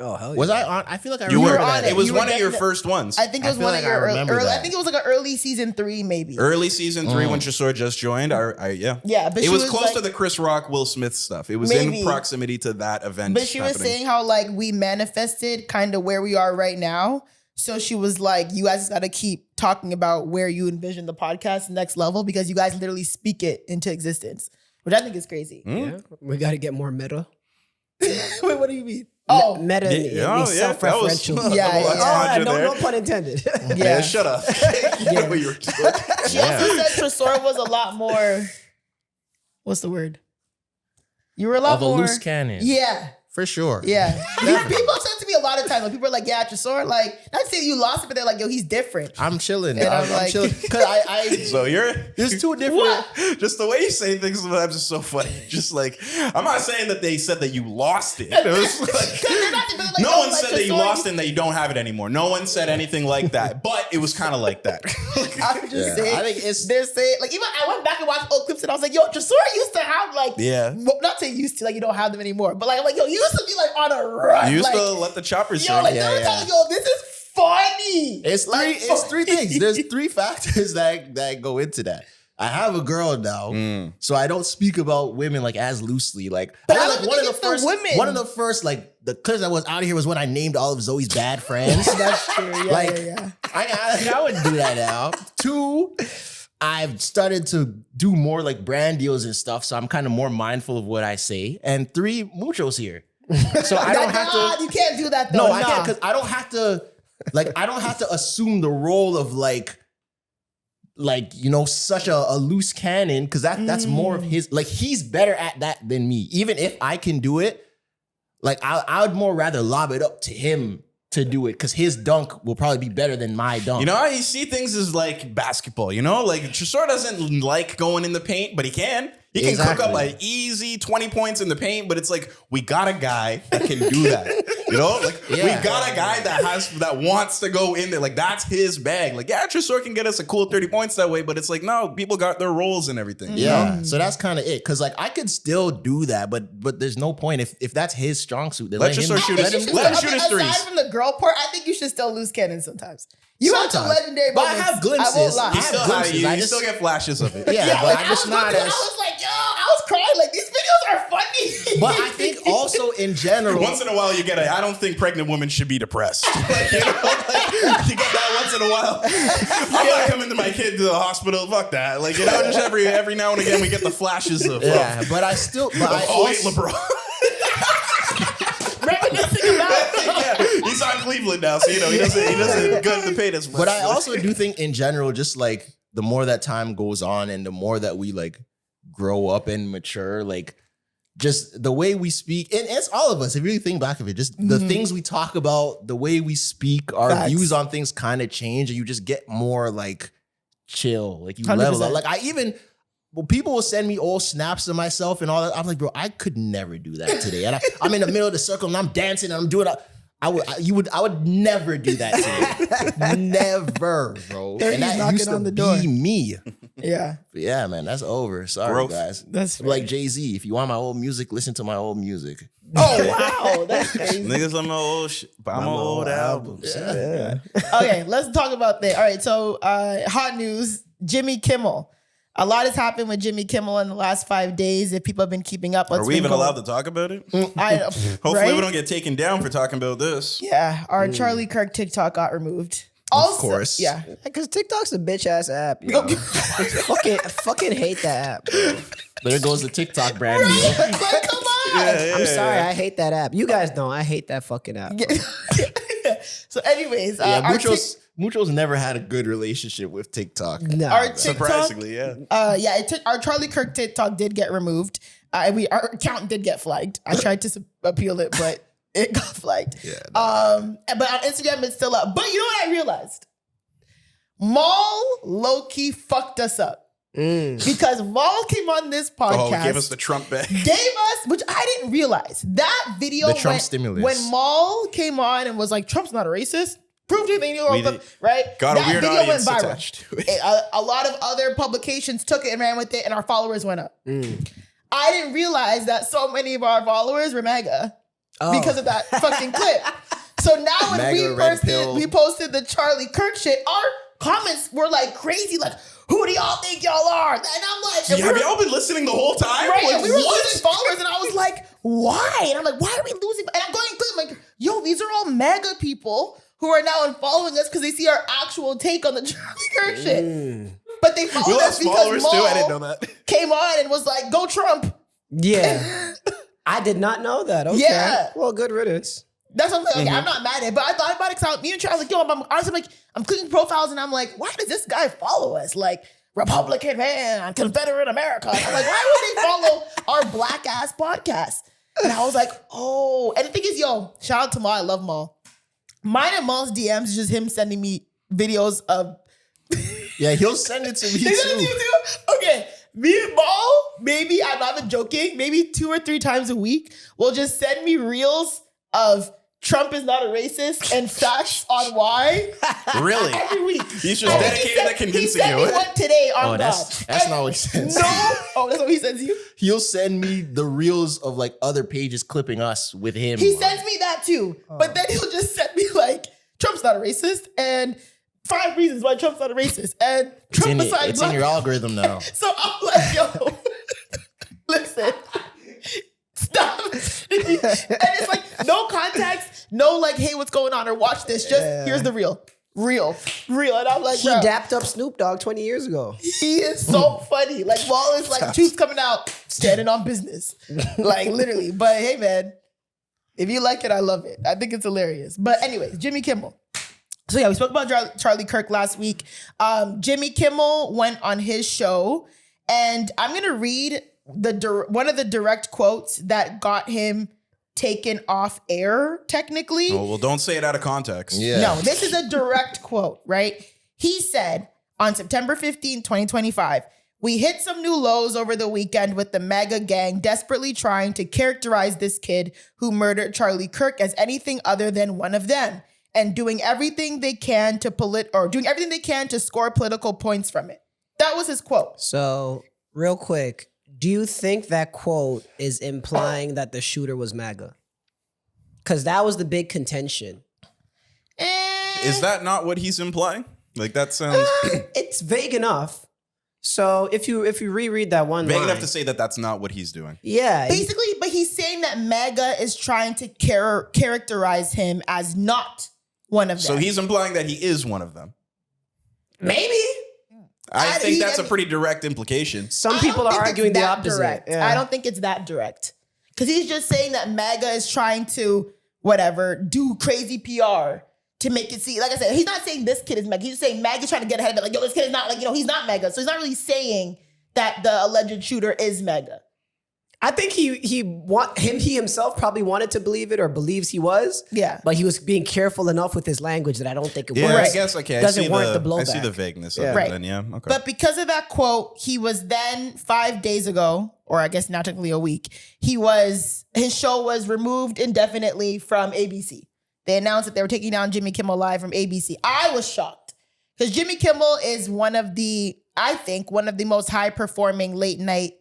Oh hell yeah. Was I on? I feel like I You remember were on that. it was You were one of your definitely- first ones. I think it I was feel one like of I your remember early, I that. think it was like an early season 3, maybe. Early season 3 when Tresor just joined. Yeah. Yeah, but it she was was close like- to the Chris Rock, Will Smith stuff. It was Maybe. in proximity to that event. But she was happening. saying how like we manifested kind of where we are right now. So she was like, you guys got to keep talking about where you envision the podcast next level because you guys literally speak it into existence, which I think is crazy. Yeah. We got to get more meta. Wait, what do you mean? Oh, Meta Yeah, means self-referential. Yeah, Double yeah. entendre no, there. no pun intended. Yeah, shut up. You know what you were doing. She also said Tresor was a lot more. What's the word? You were a lot Of a more loose cannon. Yeah, For sure. yeah. People said to me a lot of times when people are like, "Yeah, Tresor, like not saying you lost it, but they're like, yo, he's different." I'm chilling. And I'm I'm like- chilling. Because I So you're there's two different. just the way you say things sometimes is so funny. Just like I'm not saying that they said that you lost it. It was like, no one said that you lost it and that you don't have it anymore. No one said anything like that. But it was kind of like that. I'm just Yeah, saying. I think it's- they're saying like even I went back and watched old clips and I was like, yo, Tresor used to have like well, not say used to like you don't have them anymore, but like I'm like yo, you used to be like on a run. You used like, to let the choppers yo, sing. like Yeah, they were yeah. telling yo, this is funny. It's three things. There's 3 factors that go into that. I have a girl now, so I don't speak about women like as loosely. Like, But I I like don't one of think the it's the first, women. one of the first like the clips that was out of here was when I named all of Zoe's bad friends. That's true. Yeah, Like, yeah. I wouldn't do that now. 2, I've started to do more like brand deals and stuff, so I'm kind of more mindful of what I say. And 3, Mucho's here, so I don't have to. You can't do that though. No, I can't because I don't have to. Like, I don't have to assume the role of like you know, such a loose cannon because that's more of his. Like, he's better at that than me. Even if I can do it, like I would more rather lob it up to him to do it because his dunk will probably be better than my dunk. You know how you see things as like basketball, you know? Like Tresor doesn't like going in the paint, but he can. He can cook up Exactly. like easy 20 points in the paint, but it's like we got a guy that can do that. You know? Like we Yeah. got a guy that wants to go in there. Like that's his bag. Like yeah, Tresor can get us a cool 30 points that way, but it's like no, people got their roles and everything. Yeah, so that's kind of it. Cause like I could still do that, but there's no point if that's his strong suit. Then Let let him Tresor shoot I Let think him- you let him should- shoot his aside threes. from the girl part, I think you should still lose cannon sometimes. You have some Sometimes. legendary But I moments. have glimpses. I won't lie. I You have still, glimpses. you I just- still get flashes of it. Yeah, but like, I'm just I was not looking, as. I was like, yo, I was crying. Like these videos are funny. But I think also in general, Once in a while, you get I don't think pregnant women should be depressed. Like, you know, like, you get that once in a while. I'm not coming to my kid to the hospital. Fuck that. Like, you know, just every now and again, we get the flashes of, yeah, but I still, but I oh, wait, also, LeBron. Reminiscing about Yeah, he's on Cleveland now, so, you know, he doesn't go to the pay this much. but I also do think in general, just like the more that time goes on and the more that we like grow up and mature, like just the way we speak, and it's all of us. If you really think back of it, just the things we talk about, the way we speak, our Facts. views on things kind of change, and you just get more like chill, like you level 100%. up. Like I even. Well, people will send me old snaps of myself and all that. I'm like, bro, I could never do that today. And I'm in the middle of the circle and I'm dancing and I'm doing. I would never do that today. Never, bro. There And he's that knocking used to on the door. be me. Yeah, But yeah, man, that's over. Sorry, Growth. guys. that's Like Jay-Z. If you want my old music, listen to my old music. oh wow, that's crazy. Niggas on my old my old albums. Yeah. Okay, let's talk about that. All right, so hot news: Jimmy Kimmel. A lot has happened with Jimmy Kimmel in the last 5 days. If people have been keeping up, Are we even allowed to talk about it? Hopefully we don't get taken down for talking about this. Yeah, our Charlie Kirk TikTok got removed. Also, of course. Yeah. Because TikTok's a bitch ass app. Yo. fucking hate that app. Bro. There goes the TikTok brand. Like, come on. I'm sorry, I hate that app. You guys don't. I hate that fucking app. So, anyways, Mucho's never had a good relationship with TikTok. No, our TikTok, Surprisingly, yeah. Our Charlie Kirk TikTok did get removed. Our account did get flagged. I tried to appeal it, but it got flagged. Yeah. But on Instagram, it's still up. But you know what I realized? Maul low-key fucked us up. Because Maul came on this podcast. Oh, gave us the Trump back. Gave us, which I didn't realize. That video, The Trump stimulus. When Maul came on and was like, Trump's not a racist. Proved anything you know, right? Got that a weird video audience went viral. attached to it. A lot of other publications took it and ran with it, and our followers went up. I didn't realize that so many of our followers were MAGA because of that fucking clip. So now when we posted the Charlie Kirk shit, our comments were like crazy, like, who do y'all think y'all are? And I'm like, have y'all been listening the whole time? Right, Like, and we were losing followers, and I was like, why? And I'm like, why are we losing? And I'm going through, I'm like, yo, these are all MAGA people who are now unfollowing us because they see our actual take on the Charlie Kirk shit. But they followed us because Maul I didn't know that. came on and was like, go Trump. Yeah. I did not know that. Okay. Yeah. Well, good riddance. That's what I'm like, okay, I'm not mad at it, but I thought about it because me and Charles like, yo, I'm clicking profiles and I'm like, why does this guy follow us? Like, Republican man, Confederate America. And I'm like, why would they follow our black ass podcast? And I was like, oh. And the thing is, yo, shout out to Maul. I love Maul. Mine and Maul's DMs is just him sending me videos of. Yeah, he'll send it to me too. Okay. Me and Maul, maybe, I'm not even joking, maybe 2 or 3 times a week, will just send me reels of Trump is not a racist and facts on why. Really? Every week. He's just dedicated to convincing he sent you. me one today on God. That's not what he sends. No. Oh, that's what he sends you? He'll send me the reels of like other pages clipping us with him. He sends me that too. But then he'll just send me like, Trump's not a racist and 5 reasons why Trump's not a racist. And Trump it's in your algorithm now. So I'm like, yo, listen. Stop. And it's like no context, no like, hey, what's going on? Or watch this. Just here's the real. And I'm like, He bro, dapped up Snoop Dogg 20 years ago. he is so funny. Like Wall is like, truth coming out, standing on business. Like literally. But hey, man, if you like it, I love it. I think it's hilarious. But anyways, Jimmy Kimmel. So yeah, we spoke about Charlie Kirk last week. Jimmy Kimmel went on his show, and I'm gonna read one of the direct quotes that got him taken off air, technically. Oh, well, don't say it out of context. Yeah. No, this is a direct quote, right? He said on September 15, 2025, we hit some new lows over the weekend with the MAGA gang desperately trying to characterize this kid who murdered Charlie Kirk as anything other than one of them, and doing everything they can to score political points from it. That was his quote. So, real quick, do you think that quote is implying that the shooter was MAGA? Because that was the big contention. Is that not what he's implying? Like that sounds It's vague enough. So if you reread that one vague line, enough to say that that's not what he's doing. yeah, Basically, but he's saying that MAGA is trying to characterize him as not one of them. So he's implying that he is one of them. maybe. I think that's a pretty direct implication. some people are arguing the opposite. Direct. Yeah. I don't think it's that direct. Because he's just saying that MAGA is trying to, whatever, do crazy PR to make it seem, like I said, he's not saying this kid is MAGA. He's just saying MAGA's trying to get ahead of it. Like, yo, this kid is not, like, he's not MAGA. So he's not really saying that the alleged shooter is MAGA. I think he himself probably wanted to believe it or believes he was. Yeah. But he was being careful enough with his language that I don't think it Yeah, works. I guess okay. Doesn't warrant the blowback. I see the vagueness of Yeah. it. Right. Then yeah, okay. But because of that quote, he was then 5 days ago, or I guess now technically a week, his show was removed indefinitely from ABC. They announced that they were taking down Jimmy Kimmel Live from ABC. I was shocked because Jimmy Kimmel is one of the most high performing late night,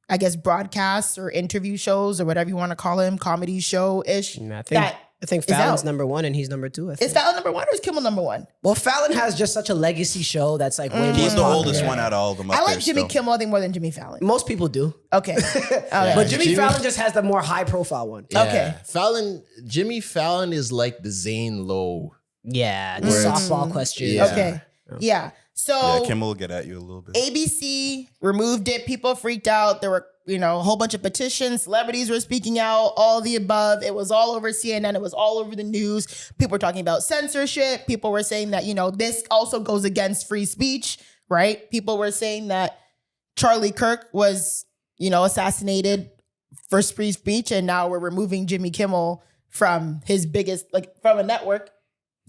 I guess, broadcasts or interview shows or whatever you want to call him, comedy show-ish. I think I think Is Fallon's out. number 1 and he's number 2. I think. Is Fallon number 1 or is Kimmel number 1? Well, Fallon has just such a legacy show that's like way more He's the popular. oldest one out of all of them. Up I like there Jimmy still. Kimmel, I think, more than Jimmy Fallon. Most people do. Okay. Okay. But Jimmy Jimmy- Fallon just has the more high profile one. Yeah. Okay. Jimmy Fallon is like the Zane Lowe. Yeah, the Where it's- softball questions. Yeah. Okay. Yeah. So Yeah, Kimmel will get at you a little bit. ABC removed it. People freaked out. There were, a whole bunch of petitions. Celebrities were speaking out, all the above. It was all over CNN. It was all over the news. People were talking about censorship. People were saying that, this also goes against free speech, right? People were saying that Charlie Kirk was, assassinated for free speech. And now we're removing Jimmy Kimmel from his biggest, from a network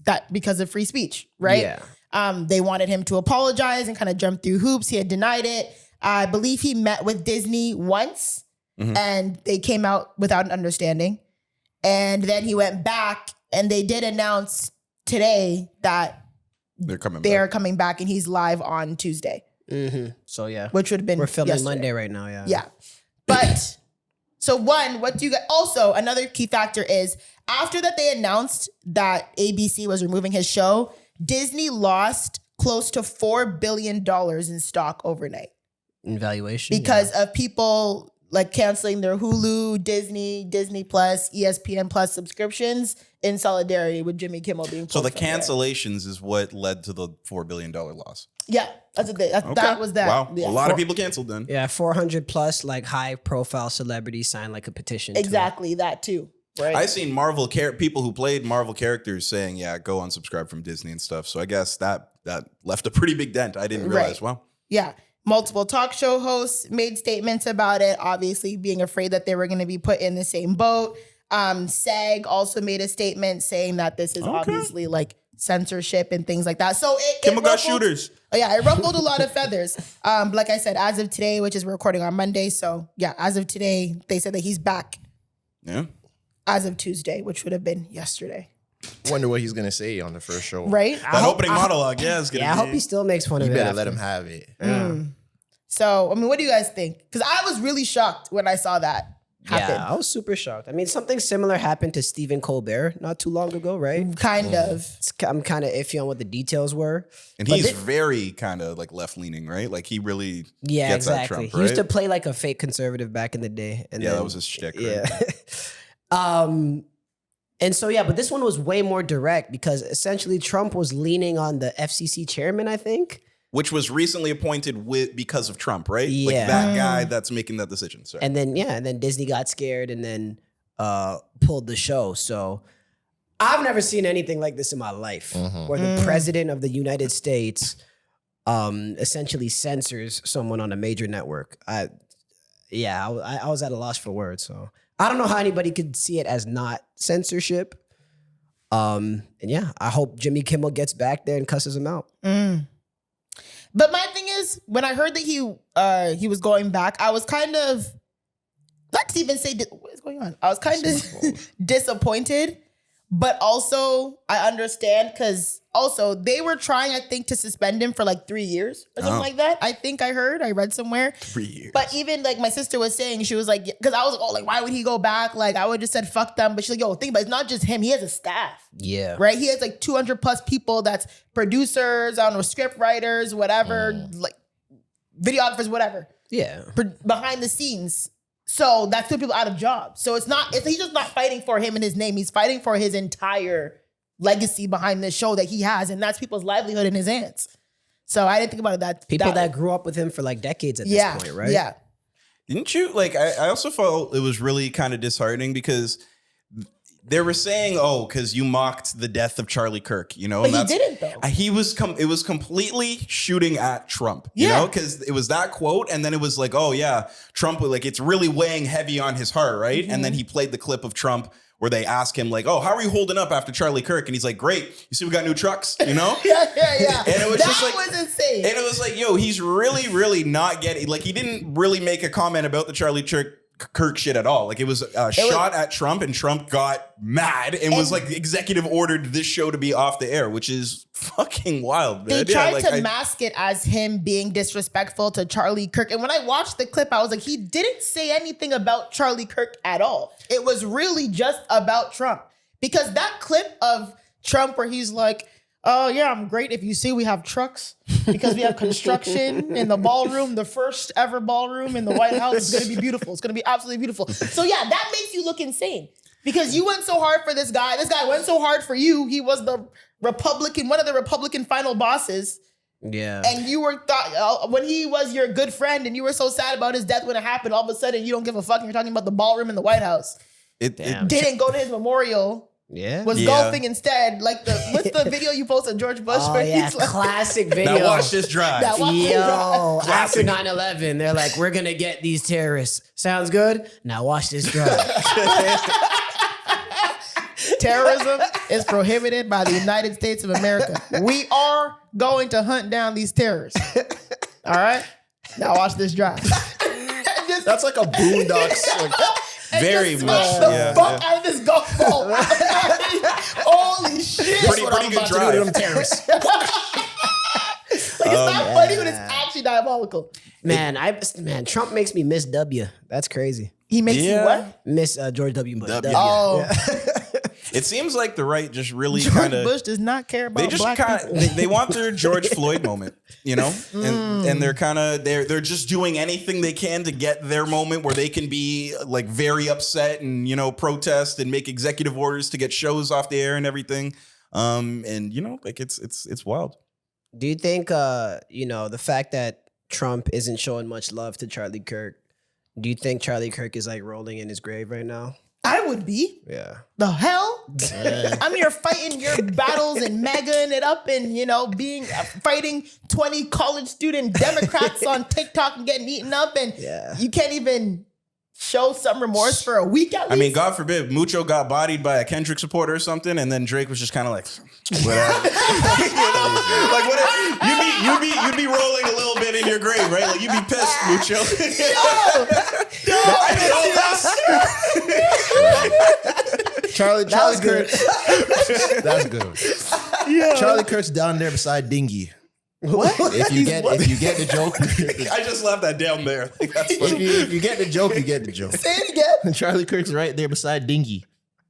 that because of free speech, right? Yeah. They wanted him to apologize and kind of jump through hoops. He had denied it. I believe he met with Disney once and they came out without an understanding. And then he went back and they did announce today that They're coming they're back. coming back and he's live on Tuesday, So yeah, which would have been we're filming yesterday. Monday right now. Yeah. Yeah. But so what do you guys, also another key factor is after that they announced that ABC was removing his show, Disney lost close to $4 billion in stock overnight In valuation. because of people canceling their Hulu, Disney Plus, ESPN Plus subscriptions in solidarity with Jimmy Kimmel being So pulled the from there. cancellations is what led to the $4 billion loss. Yeah, that's what Okay. that was that. Wow. Yeah. A lot of people canceled then. Yeah, 400 plus high profile celebrities signed a petition. to it. Exactly that too. Right. I seen people who played Marvel characters saying, "Yeah, go unsubscribe from Disney and stuff." So I guess that left a pretty big dent. I didn't realize. Right. Wow. Yeah. Multiple talk show hosts made statements about it, obviously being afraid that they were going to be put in the same boat. SAG also made a statement saying that this is obviously censorship and things like that. So Kimmel got ruffled- shooters. Oh, yeah, it ruffled a lot of feathers. Like I said, as of today, which is we're recording on Monday. So yeah, as of today, they said that he's back Yeah. as of Tuesday, which would have been yesterday. Wonder what he's gonna say on the first show. Right? That opening monologue, is gonna Yeah, I be. hope he still makes fun You of it. better after. let him have it. So, I mean, what do you guys think? Because I was really shocked when I saw that happen. Yeah, I was super shocked. I mean, something similar happened to Stephen Colbert not too long ago, right? Kind of. I'm kind of iffy on what the details were. And But he's very kind of left leaning, right? Like he really Yeah, gets at exactly. Trump, He used to right? play like a fake conservative back in the day. And Yeah, then- that was his shtick. Right? Yeah. And so, yeah, but this one was way more direct because essentially Trump was leaning on the FCC chairman, I think. Which was recently appointed because of Trump, right? Like Yeah. that guy that's making that decision. Sorry. And then Disney got scared and then pulled the show. So I've never seen anything like this in my life where the president of the United States essentially censors someone on a major network. I was at a loss for words. So I don't know how anybody could see it as not censorship. And yeah, I hope Jimmy Kimmel gets back there and cusses him out. But my thing is, when I heard that he was going back, I was kind of, not to even say, what's going on? I was kind of disappointed, but also I understand because also they were trying, I think, to suspend him for 3 years or something like that. I think I read somewhere. 3 years. But even my sister was saying, she was like, because I was why would he go back? I would just said, fuck them. But she's like, yo, think about it, it's not just him. He has a staff. Yeah. Right? He has 200 plus people that's producers, I don't know, script writers, whatever, videographers, whatever, Yeah. behind the scenes. So that's two people out of jobs. So he's just not fighting for him and his name. He's fighting for his entire legacy behind this show that he has. And that's people's livelihood in his hands. So I didn't think about it People that grew up with him for decades at yeah, this point, right? Yeah. Didn't you I also felt it was really kind of disheartening because they were saying, because you mocked the death of Charlie Kirk, But he didn't though. He was it was completely shooting at Trump, Yeah. because it was that quote, and then it was Trump it's really weighing heavy on his heart, right? And then he played the clip of Trump where they ask him how are you holding up after Charlie Kirk? And he's like, great, you see we got new trucks, yeah. And it was that was insane. And it was he's really, really not getting, he didn't really make a comment about the Charlie Kirk shit at all. It was a shot at Trump, and Trump got mad and was executive ordered this show to be off the air, which is fucking wild, man. They tried to mask it as him being disrespectful to Charlie Kirk. And when I watched the clip, I was like, he didn't say anything about Charlie Kirk at all. It was really just about Trump. Because that clip of Trump where he's like, oh yeah, I'm great. If you see, we have trucks because we have construction in the ballroom, the first ever ballroom in the White House. It's going to be beautiful. It's going to be absolutely beautiful. So yeah, that makes you look insane because you went so hard for this guy. This guy went so hard for you. He was the Republican, one of the Republican final bosses. Yeah. And you were when he was your good friend and you were so sad about his death when it happened, all of a sudden you don't give a fuck and you're talking about the ballroom in the White House. Didn't go to his memorial. Yeah. Was golfing instead. Like what's the video you posted, George Bush? Oh, where yeah, he's like, classic video. Now watch this drive. Yo, after 9/11, they're like, we're going to get these terrorists. Sounds good? Now watch this drive. Terrorism is prohibited by the United States of America. We are going to hunt down these terrorists. All right? Now watch this drive. That's like a Boondocks. Like, Very much. The fuck out of this golf ball. Holy shit. Pretty good drive. to them terrorists. It's not funny when it's actually diabolical. Man, Trump makes me miss W. That's crazy. He makes you what? Miss George W. Bush. W. Oh. It seems like the right just really George kind of Bush does not care about they just black kind people. they want their George Floyd moment, you know, and they're kind of they're just doing anything they can to get their moment where they can be like very upset and protest and make executive orders to get shows off the air and everything, and like it's wild. Do you think the fact that Trump isn't showing much love to Charlie Kirk? Do you think Charlie Kirk is like rolling in his grave right now? I would be. Yeah. The hell? I'm here fighting your battles and megging it up and, fighting 20 college student Democrats on TikTok and getting eaten up. And you can't even show some remorse for a week at least. I mean, God forbid, Mucho got bodied by a Kendrick supporter or something, and then Drake was just kind of like, whatever. Like what? You'd be rolling a little bit in your grave, right? Like you'd be pissed, Mucho. Charlie Kirk. That's good. Yeah. Charlie Kirk's down there beside Dingy. What? If you get the joke, I just left that down there. Like, that's funny. if you get the joke, you get the joke. Say it again. Charlie Kirk's right there beside Dingy.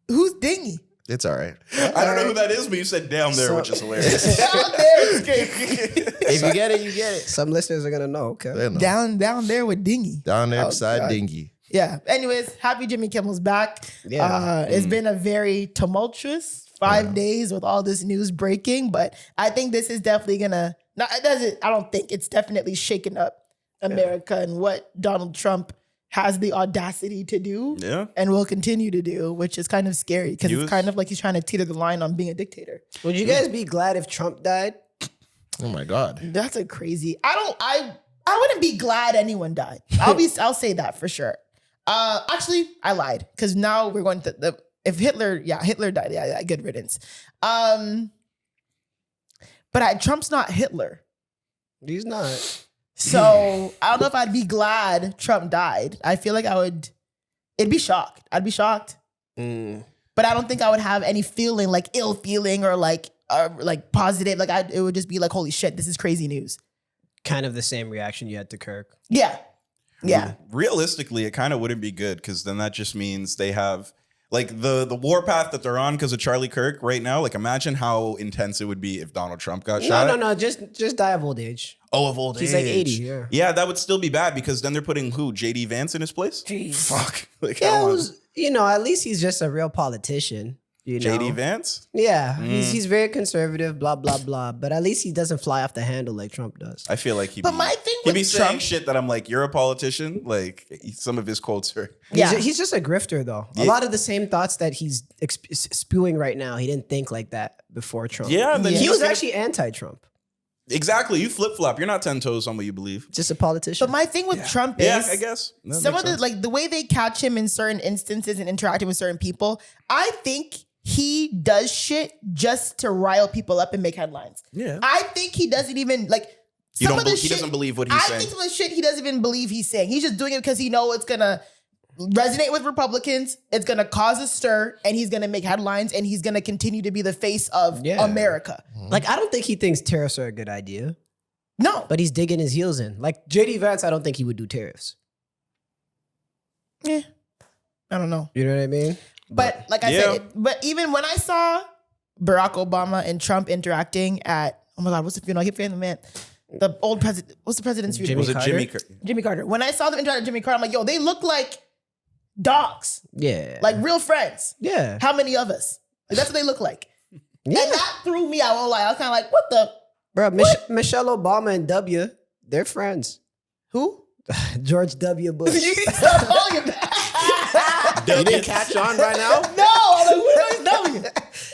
Who's Dingy? It's all right. I don't know who that is, but you said down there, which is hilarious. Down there is crazy. If you get it, you get it. Some listeners are gonna know. Okay. They know. Down there with Dingy. Down there Oh, beside God. Dingy. Yeah. Anyways, happy Jimmy Kimmel's back. Yeah. It's been a very tumultuous 5 days with all this news breaking, but I think this is definitely gonna. I don't think it's definitely shaken up America and what Donald Trump has the audacity to do and will continue to do, which is kind of scary because it's kind of like he's trying to teeter the line on being a dictator. Would you guys be glad if Trump died? Oh my God. That's a crazy. I wouldn't be glad anyone died. I'll say that for sure. Actually, I lied because now we're going to if Hitler died, yeah, good riddance. But Trump's not Hitler. He's not. So I don't know if I'd be glad Trump died. I feel like I'd be shocked. I'd be shocked. But I don't think I would have any feeling like ill feeling or like positive. Like it would just be like, holy shit, this is crazy news. Kind of the same reaction you had to Kirk. Yeah. Yeah. Realistically, it kind of wouldn't be good because then that just means they have like the warpath that they're on because of Charlie Kirk right now. Like imagine how intense it would be if Donald Trump got shot. No, just die of old age. Oh, of old age. He's like 80. Yeah. Yeah, that would still be bad because then they're putting who? JD Vance in his place? Jeez. Fuck. Like, Yeah, it was, at least he's just a real politician. JD Vance? Yeah, he's very conservative, blah, blah, blah. But at least he doesn't fly off the handle like Trump does. I feel like he'd my thing be with saying Trump, shit that I'm like, you're a politician. Like some of his quotes are. He's just a grifter, though. A lot of the same thoughts that he's spewing right now, he didn't think like that before Trump. Yeah, and then He was actually anti-Trump. Exactly. You flip flop. You're not 10 toes on what you believe. Just a politician. but my thing with Trump is, Yeah, I guess. That some makes of the sense. the way they catch him in certain instances and interacting with certain people, I think he does shit just to rile people up and make headlines. Yeah. I think he doesn't even He doesn't believe what he's I saying. think some of the shit he doesn't even believe he's saying. He's just doing it because he knows it's gonna resonate with Republicans. It's gonna cause a stir, and he's gonna make headlines, and he's gonna continue to be the face of America. I don't think he thinks tariffs are a good idea, No, but he's digging his heels in. Like JD Vance, I don't think he would do tariffs. I don't know. You know what I mean? But like I said, but even when I saw Barack Obama and Trump interacting at, oh my God, what's the funeral? I keep forgetting the man. The old president, what's the president's funeral? Jimmy Carter. When I saw them interact with Jimmy Carter, I'm like, yo, they look like dogs. Yeah. Like real friends. Yeah. How many of us? Like, that's what they look like. Yeah. And that threw me out. I won't lie. I was kind of like, what the? Bro, Michelle Obama and W, they're friends. Who? George W. Bush. You need to stop calling him that. You didn't catch on by now? No. I'm like, who is W?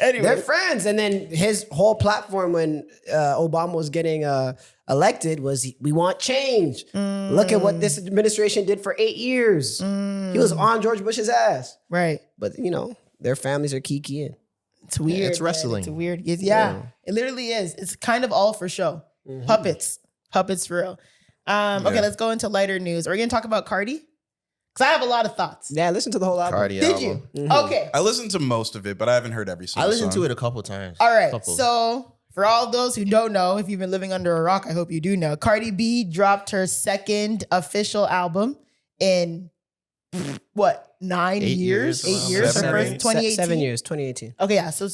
Anyway. They're friends. And then his whole platform when Obama was getting elected was we want change. Look at what this administration did for 8 years. He was on George Bush's ass. Right. But, you know, their families are kikiing. It's weird. Yeah, it's wrestling. It's weird. Yeah, it literally is. It's kind of all for show. Puppets for real. Okay, let's go into lighter news. Are we gonna talk about Cardi? Because I have a lot of thoughts. Yeah, listen to the whole album. Cardi Did album. you? Okay. I listened to most of it, but I haven't heard every single I listened song. to it a couple times. All right. So for all those who don't know, if you've been living under a rock, I hope you do know. Cardi B dropped her second official album in what? 9 years? 8 years? Her first 2018. 7 years, 2018. Okay, yeah. So,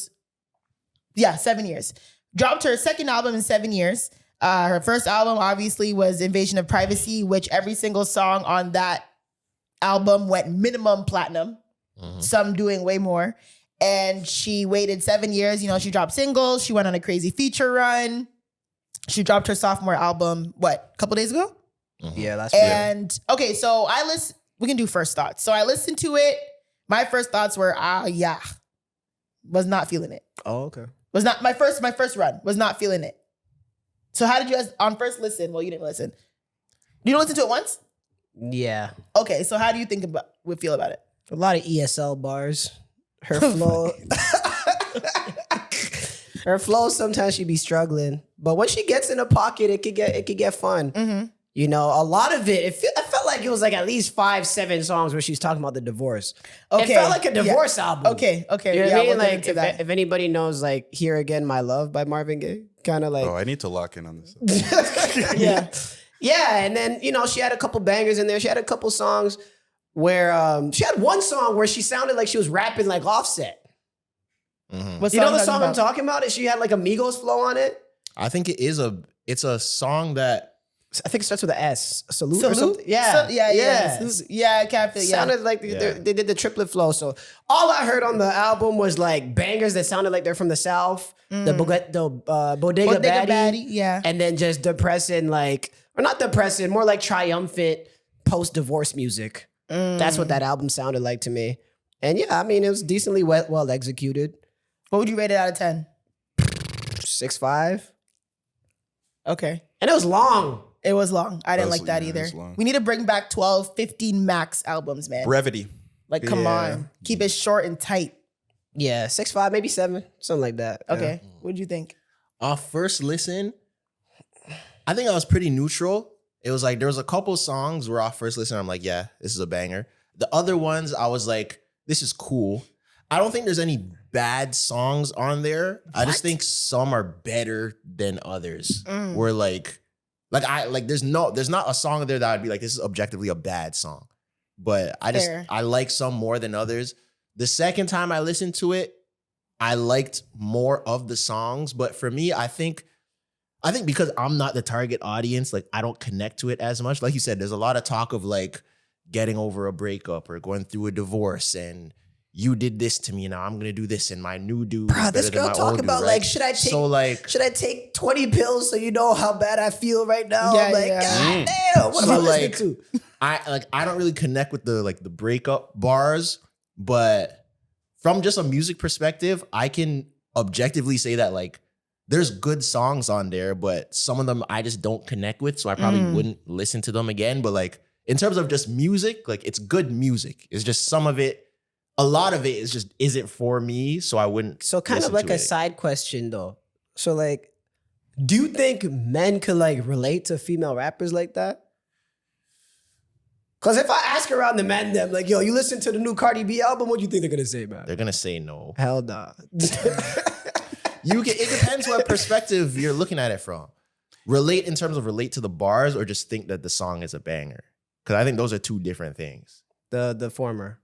yeah, 7 years. Dropped her second album in 7 years. Her first album, obviously, was Invasion of Privacy, which every single song on that album went minimum platinum. Some doing way more. And she waited 7 years. You know, she dropped singles. She went on a crazy feature run. She dropped her sophomore album, what, a couple days ago? Yeah, last year. And, okay, so we can do first thoughts. So I listened to it. My first thoughts were, was not feeling it. Oh, okay. Was not my first run. Was not feeling it. So how did you guys on first listen? Well, you didn't listen. You don't listen to it once? Yeah. Okay, so how do you feel about it? A lot of ESL bars. Her flow. Her flow, sometimes she be struggling. But when she gets in a pocket, it could get fun. You know, a lot of it, I felt like it was like at least 5-7 songs where she's talking about the divorce. Okay. It felt like a divorce album. Okay. You know what I mean? we'll get Like, into that. if anybody knows, like, Here Again, My Love by Marvin Gaye, kind of like. Oh, I need to lock in on this. Yeah. Yeah, and then, you know, she had a couple bangers in there. She had a couple songs where, she had one song where she sounded like she was rapping like Offset. What You know the song song I'm talking about? She had like a Migos flow on it. I think it's a song that I think it starts with an S. Salute or something. Yeah. Yeah. Yeah, Captain. Yeah. Sounded like they did the triplet flow. So all I heard on the album was like bangers that sounded like they're from the South. The Bodega Baddie. Yeah. And then just depressing, like, or not depressing, more like triumphant post-divorce music. That's what that album sounded like to me. And yeah, I mean, it was decently well executed. What would you rate it out of 10? 6.5. Okay. And it was long. It was long. I didn't like that Yeah, it either. was long. We need to bring back 12, 15 max albums, man. Brevity. Like, come Yeah. on. Keep it short and tight. Yeah, 6.5, maybe 7, something like that. Okay. What'd you think? off first listen, I think I was pretty neutral. It was like there was a couple songs where off first listen, I'm like, yeah, this is a banger. The other ones, I was like, this is cool. I don't think there's any bad songs on there. I just think some are better than others. Where there's not a song there that I'd be like, this is objectively a bad song. But I like some more than others. The second time I listened to it, I liked more of the songs. But for me, I think because I'm not the target audience, like I don't connect to it as much. Like you said, there's a lot of talk of like getting over a breakup or going through a divorce and you did this to me, now I'm gonna do this, and my new dude. Bro, this girl talk about like, should I take 20 pills so you know how bad I feel right now? Yeah, I'm like, God damn, what am I listening to? I don't really connect with the breakup bars, but from just a music perspective, I can objectively say that like there's good songs on there, but some of them I just don't connect with, so I probably wouldn't listen to them again. But like in terms of just music, like it's good music. It's just some of it. A lot of it is just isn't for me, so I wouldn't. So kind of like a side question though. So like, do you think men could like relate to female rappers like that? Because if I ask around the men, them like, yo, you listen to the new Cardi B album, what do you think they're gonna say, man? They're gonna say no. Hell nah. It depends what perspective you're looking at it from. Relate in terms of relate to the bars, or just think that the song is a banger. Because I think those are two different things. The former.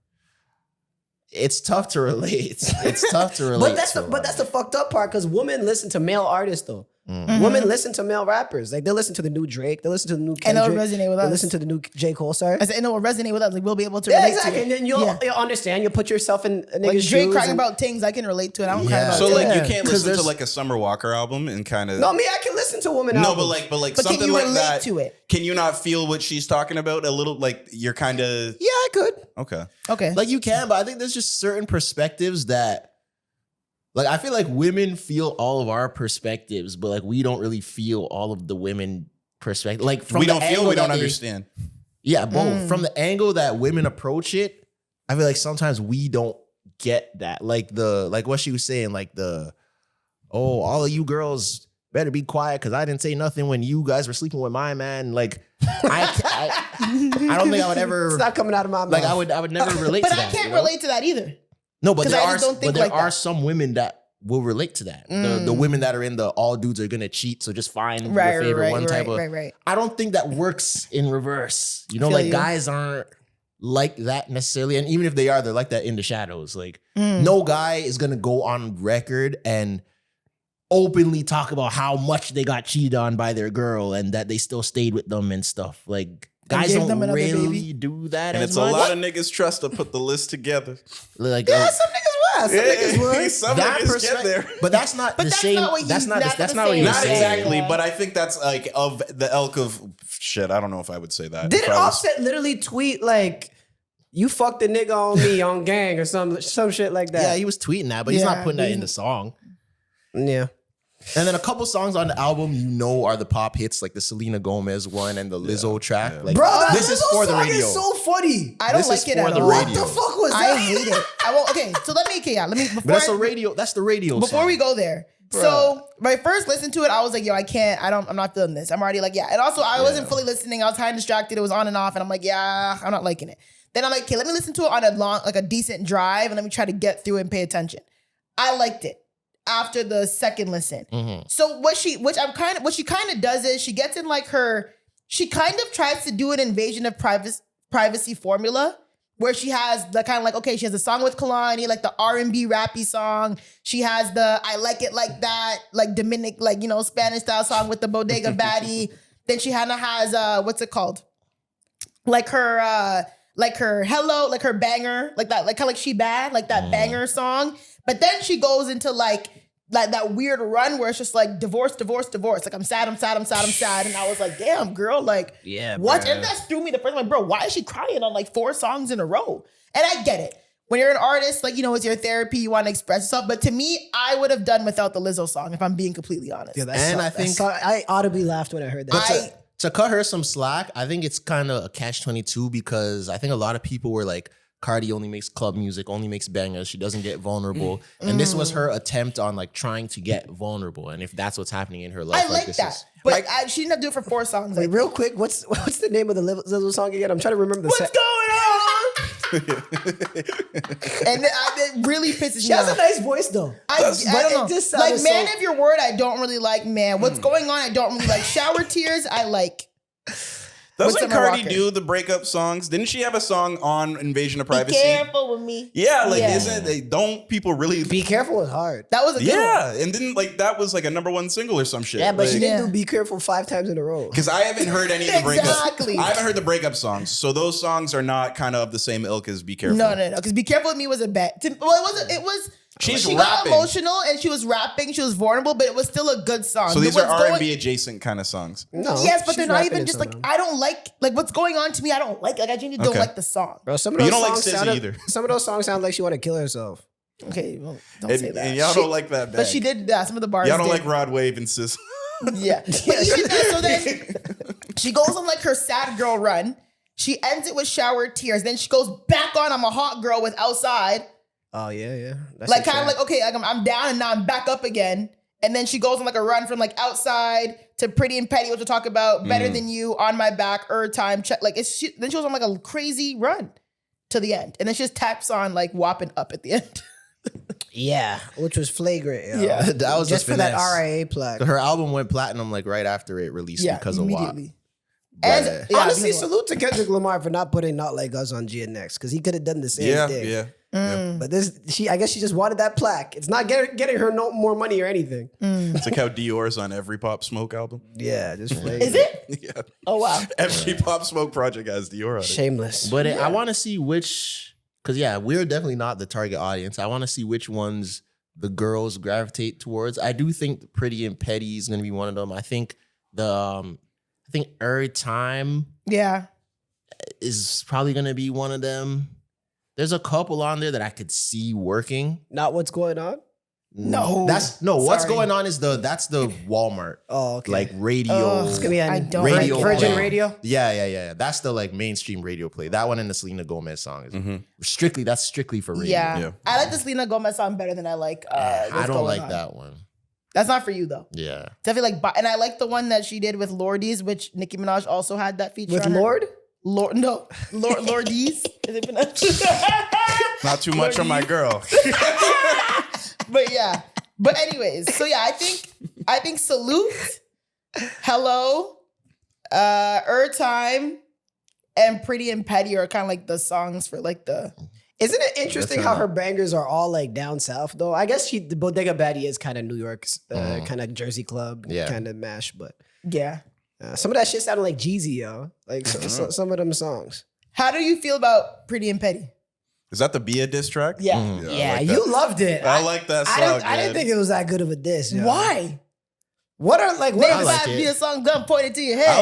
It's tough to relate. It's tough to relate. But that's the fucked up part because women listen to male artists though. Mm-hmm. Women listen to male rappers. Like they listen to the new Drake. They listen to the new Kendrick. And it'll resonate with us. They listen to the new J. Cole. Sorry. I said, and it will resonate with us. Like we'll be able to Yeah, relate exactly. to it. And then you'll understand. You'll put yourself in a Like nigga's Drake shoes. crying and- about things, I can relate to it. I don't cry Yeah. about So it. like you Yeah. can't 'Cause listen to there's- like a Summer Walker album and kind of No, me, I can listen to women. no, albums. but like But can something you like relate that. to it? Can you not feel what she's talking about a little? Like you're kind of yeah, I could. okay. Okay. Like you can, but I think there's just certain perspectives that, like, I feel like women feel all of our perspectives, but like we don't really feel all of the women perspective. Like from We the don't feel, angle we don't that they- understand. Yeah, both. From the angle that women approach it, I feel like sometimes we don't get that. Like what she was saying, like all of you girls better be quiet because I didn't say nothing when you guys were sleeping with my man. Like I don't think I would ever. It's not coming out of my mouth. Like I would never relate but to I that. can't you know? relate to that either. No, but 'Cause there I are just don't think but there like are that. some women that will relate to that. The women that are in the all dudes are gonna cheat, so just find your favorite one type of. Right. I don't think that works in reverse. You know, Feel like you. guys aren't like that necessarily, and even if they are, they're like that in the shadows. Like no guy is gonna go on record and openly talk about how much they got cheated on by their girl and that they still stayed with them and stuff. Like guys gave them don't another really baby. do that. And as it's a much. lot of niggas trust to put the list together. Like yeah, some niggas was. Some niggas was. Some that niggas get perspective, there. but that's not But the that's same. not what you- That's not. that's That's the not what same. you're Not saying. exactly, Yeah. but I think that's like of the elk of shit. I don't know if I would say that. Didn't If I was- Offset literally tweet like, "You fucked a nigga on me on gang" or some shit like Yeah, that? he was tweeting that, but he's Yeah, not putting that he's- in the song. Yeah. And then a couple songs on the album, are the pop hits, like the Selena Gomez one and the Lizzo track. Yeah. Like, Bro, that this is Lizzo for the song radio. is so funny. I don't This like is it for at the all. radio. What the fuck was I that? hate it. Okay, so let me before But that's I- a radio. That's the radio. Before song. we go there, so when I first listened to it, I was like, yo, I'm not feeling this. I'm already like, yeah. And also, I wasn't fully listening. I was kind of distracted. It was on and off. And I'm like, yeah, I'm not liking it. Then I'm like, okay, let me listen to it on a decent drive and let me try to get through it and pay attention. I liked it after the second listen. So what she kind of does is she gets in like she kind of tries to do an invasion of privacy formula, where she has the kind of like, okay, she has a song with Kalani, like the R&B rappy song. She has the I Like It Like That, like Dominic, like, you know, Spanish style song with the Bodega Baddie. Then she kind of has, what's it called? Like her hello, like her banger, like that, like kind of like She Bad, like that banger song. But then she goes into like that weird run where it's just like divorce. Like I'm sad. And I was like, damn, girl, like, Yeah, what? bruh. And that threw me the first time, like, bro, why is she crying on like 4 songs in a row? And I get it. When you're an artist, like, you know, it's your therapy, you want to express yourself. But to me, I would have done without the Lizzo song, if I'm being completely honest. Yeah, And I think- I audibly laughed when I heard that. But to cut her some slack, I think it's kind of a catch-22 because I think a lot of people were like, Cardi only makes club music, only makes bangers. She doesn't get vulnerable. And this was her attempt on like trying to get vulnerable. And if that's what's happening in her life, I like this that. is But she didn't have to do it for 4 songs. Wait, Like, real quick, what's the name of the Lizzo song again? I'm trying to remember the what's going on? And it really pisses She me has off. a nice voice though. I don't know. it just Like, sounded Man so- of Your Word, I don't really like. Man, What's Going On, I don't really like. Shower Tears, I like. Doesn't Summer Cardi Walker? do the breakup songs? Didn't she have a song on Invasion of Privacy? Be careful with me. Yeah, like Yeah. isn't they don't people really Be careful is hard. That was a good one. Yeah, and then like that was like a #1 single or some shit. Yeah, but she like, didn't Yeah. do Be Careful 5 times in a row. because I haven't heard any of the breakup. Exactly. I haven't heard the breakup songs, so those songs are not kind of the same ilk as Be Careful. No. Because Be Careful with Me was a bet. Well, it wasn't. It was. She's she got rapping. emotional and she was rapping. She was vulnerable, but it was still a good song. So these What's are going- R&B adjacent kind of songs. No, Yes, but she's they're not rapping even in just some like of them. I don't like what's going on to me. I don't like I genuinely don't Okay. like the song. Bro, some of But you those don't like songs SZA sounded, either. Some of those songs sound like she want to kill herself. Okay, well, don't say that. And y'all She- don't like that bag. But she did. Yeah, some of the bars. Y'all don't did. like Rod Wave and Sis. Yeah. But even that, so then she goes on like her sad girl run. She ends it with Shower Tears. Then she goes back on I'm a hot girl with Outside. Oh yeah. That's Like a kind of track. like, okay, like I'm down and now I'm back up again. And then she goes on like a run from like Outside to Pretty and Petty, which we'll talk about, Better Than You, On My Back, Time, check. Like then she goes on like a crazy run to the end. And then she just taps on like Whopping Up at the end. Yeah, which was flagrant. Yo. Yeah. that was just the for that finesse. RIA plug. Her album went platinum like right after it released because of WAP. immediately. And Yeah. yeah, Honestly, because of WAP. salute to Kendrick Lamar for not putting Not Like Us on GNX because he could have done the same Yeah, thing. yeah. But I guess she just wanted that plaque. It's not getting her no more money or anything. It's like how Dior's on every Pop Smoke album. Yeah, just Is it? Yeah. Oh wow. Every Pop Smoke project has Dior on it. Shameless. But I want to see which, because we're definitely not the target audience. I want to see which ones the girls gravitate towards. I do think Pretty and Petty is going to be one of them. I think Every Time is probably going to be one of them. There's a couple on there that I could see working. Not What's Going On? No. What's going on is that's the Walmart. Oh, okay. Like radio. It's gonna be on I don't radio Virgin play. Radio. Yeah. That's the like mainstream radio play. That one and the Selena Gomez song is strictly for radio. Yeah. I like the Selena Gomez song better than I like. I What's don't Going like On. that one. That's not for you though. Yeah. Definitely like, and I like the one that she did with Lordies, which Nicki Minaj also had that feature With on her. Lordies? Is it pronounced? Not too much on my girl. But yeah. But anyways, so yeah, I think Salute, Hello, Time, and Pretty and Petty are kind of like the songs for like the. Isn't it interesting how her bangers are all like down south though? I guess the Bodega Baddie is kind of New York's kind of Jersey club kind of mash, but Yeah. some of that shit sounded like Jeezy, yo. Like some of them songs. How do you feel about Pretty and Petty? Is that the Bia diss track? Yeah. Yeah, I like you that. loved it. I like that song. I didn't think it was that good of a diss. Yo. Why? What are like? What Name are like that it. be a song gun pointed to your head. I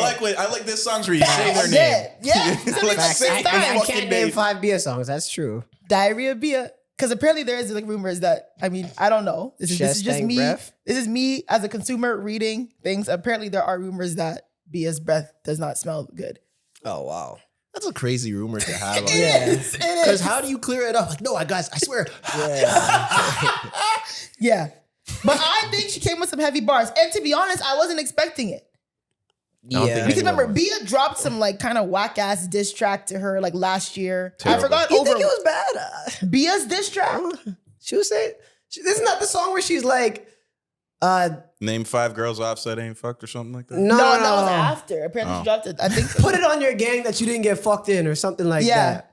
like this songs where you say their Yeah. name. Yeah. It's Like, like say six their times. I fucking can't name name. 5 Bia songs. That's true. Diarrhea Bia. Because apparently there is like rumors that, I mean, I don't know. This is just Chest me. breath? This is me as a consumer reading things. Apparently there are rumors that Bia's breath does not smell good. Oh wow. That's a crazy rumor to have. Yeah. Because how do you clear it up? Like, no, guys, I swear. Yeah. But I think she came with some heavy bars. And to be honest, I wasn't expecting it. don't think Because anyone remember, was. Bia dropped some like kind of whack ass diss track to her like last year. Terrible. I forgot You over think it was bad? Bia's diss track. She was saying, this is not the song where she's like, Name 5 girls Offset ain't fucked or something like that. No, that was after. Apparently she dropped it. I think Put it on your gang that you didn't get fucked in or something like that.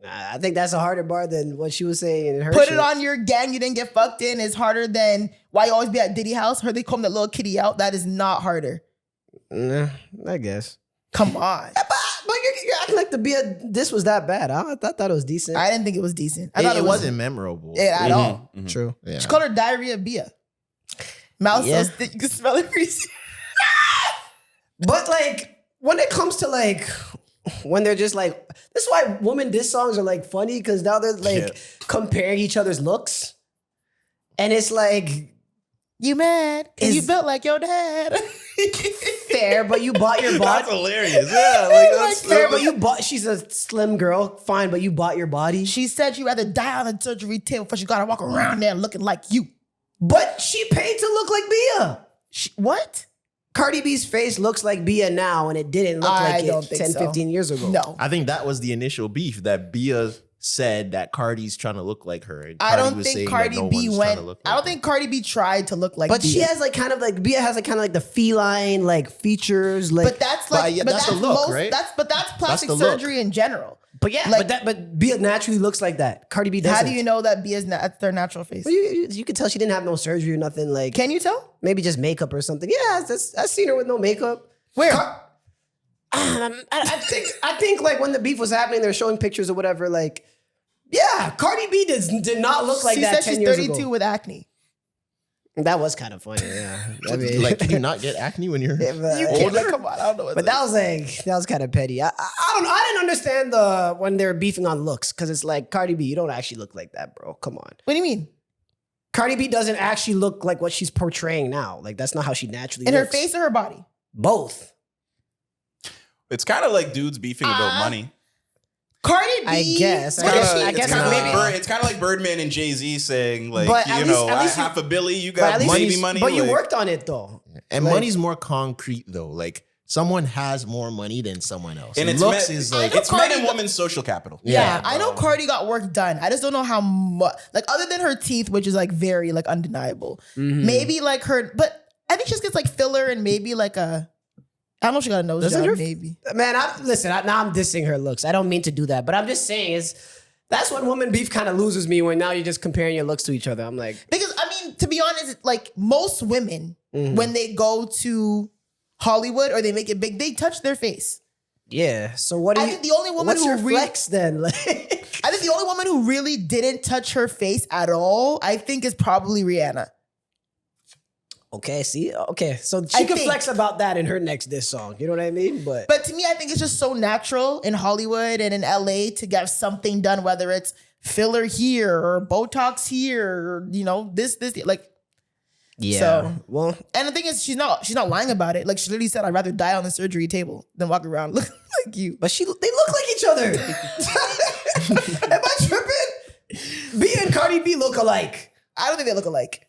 I think that's a harder bar than what she was saying in her Put shit. it on your gang, you didn't get fucked in is harder than why you always be at Diddy house. Heard they call him that little kitty out. That is not harder. Nah, I guess. Come on. But you're acting like the Bia this was that bad. I thought it was decent. I didn't think it was decent. I thought It wasn't memorable. at all. True. Yeah. She called her diarrhea Bia. Mouth Yeah. so thick you can smell it pretty soon. But like when it comes to like when they're just like this is why women diss songs are like funny because now they're like comparing each other's looks. And it's like You mad? And you Is- built like your dad. fair, but you bought your body. That's hilarious. Yeah, like that's Fair, but you bought. She's a slim girl, fine, but you bought your body. She said she'd rather die on the surgery table before she gotta walk around there looking like you. But she paid to look like Bia. What? Cardi B's face looks like Bia now, and it didn't look I like don't it think 10, so. 15 years ago. No. I think that was the initial beef that Bia said that Cardi's trying to look like her. And I Cardi don't was think saying that Cardi no B one's went. trying to look I like don't her. think Cardi B tried to look like But Bia. she has like kind of like Bia has like kind of like the feline like features. Like, But that's like, yeah, but that's that's the look, most, right? That's plastic the look. surgery in general. but yeah, like- but Bia naturally looks like that. Cardi B doesn't. How do you know that Bia's that's their natural face? Well, you could tell she didn't have no surgery or nothing. Like Can you tell? maybe just makeup or something. Yeah, I've seen her with no makeup. Where? I think like when the beef was happening, they were showing pictures or whatever. Like, yeah, Cardi B did not look like she that said 10 she's years 32 ago. with acne. That was kind of funny. Yeah, I mean, Like, can you not get acne when you're but, You can't, like, come on, I don't know. What but that was kind of petty. I don't know. I didn't understand when they were beefing on looks because it's like Cardi B, you don't actually look like that, bro. Come on. What do you mean? Cardi B doesn't actually look like what she's portraying now. Like that's not how she naturally In her looks. face or her body? Both. It's kind of like dudes beefing about money. Cardi B. I guess. What is she? I guess It's maybe. kind of like Birdman and Jay-Z saying like, But at you know, least you- half a billy, you But at got least maybe you- money. But you like- worked on it though. And Like- money's more concrete though. Like someone has more money than someone else. And it's looks men, is I like know it's men Cardi- and women's social capital. Yeah, I know Cardi got work done. I just don't know how much. Like other than her teeth, which is like very like undeniable. Maybe like her, but I think she just gets like filler and maybe like a. I don't know if she got a nose Doesn't job. her- Maybe. Man, now I'm dissing her looks. I don't mean to do that, but I'm just saying is That's when woman beef kind of loses me, when now you're just comparing your looks to each other. I'm like, Because I mean, to be honest, like most women, when they go to Hollywood or they make it big, they touch their face. yeah. So what do I you? think the only woman what's who your really, flex then? Like, I think the only woman who really didn't touch her face at all, I think, is probably Rihanna. okay, see, okay, so I she can think- flex about that in her next diss song. You know what I mean? But But to me, I think it's just so natural in Hollywood and in LA to get something done, whether it's filler here or Botox here, or this, like. yeah, So- well, And the thing is, she's not lying about it. Like she literally said, "I'd rather die on the surgery table than walk around looking like you." but they look like each other. Am I tripping? B and Cardi B look alike. I don't think they look alike.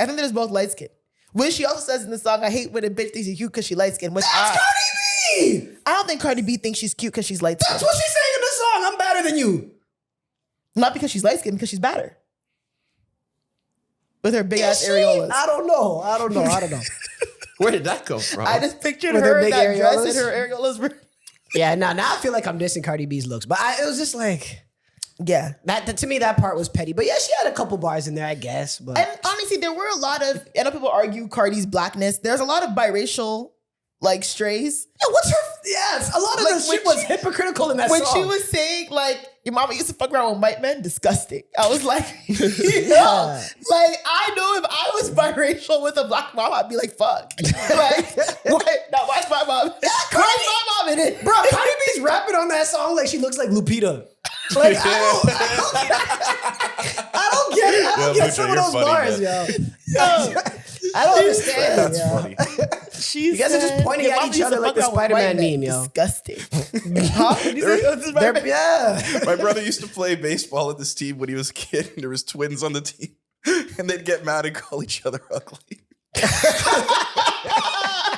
I think they're just both light skinned. Which she also says in the song, "I hate when a bitch thinks she's cute because she light skinned." Which That's Cardi B. I don't think Cardi B thinks she's cute because she's light That's skinned. what she's saying in the song. I'm better than you. Not because she's light skinned, because she's badder. With her big ass Is she? areolas. I don't know. Where did that come from? I just pictured With her her in big that dress areolas? and her areolas were. Yeah, now I feel like I'm dissing Cardi B's looks, but it was just like Yeah. that. To me, that part was petty. But yeah, she had a couple bars in there, I guess. But And honestly, there were a lot of, I know people argue Cardi's blackness. There's a lot of biracial like strays. yeah, what's her? Yes, a lot of Like, the shit was hypocritical in that When song. she was saying like your mama used to fuck around with white men, disgusting. I was like, Yeah. like I know if I was biracial with a black mom, I'd be like, fuck. Like, why's my mom? Why's my mom in it? Bro, Cardi B's rapping on that song like she looks like Lupita. Like I don't get it. I don't Yo, get some of Lucha, those you're funny, bars, man. yo. I don't understand. That's yo. funny. You guys are just pointing at each other like the Spider-Man meme, yo. Disgusting. Huh? Did you say what's this They're- Spider-Man? yeah. My brother used to play baseball at this team when he was a kid, and there was twins on the team, and they'd get mad and call each other ugly.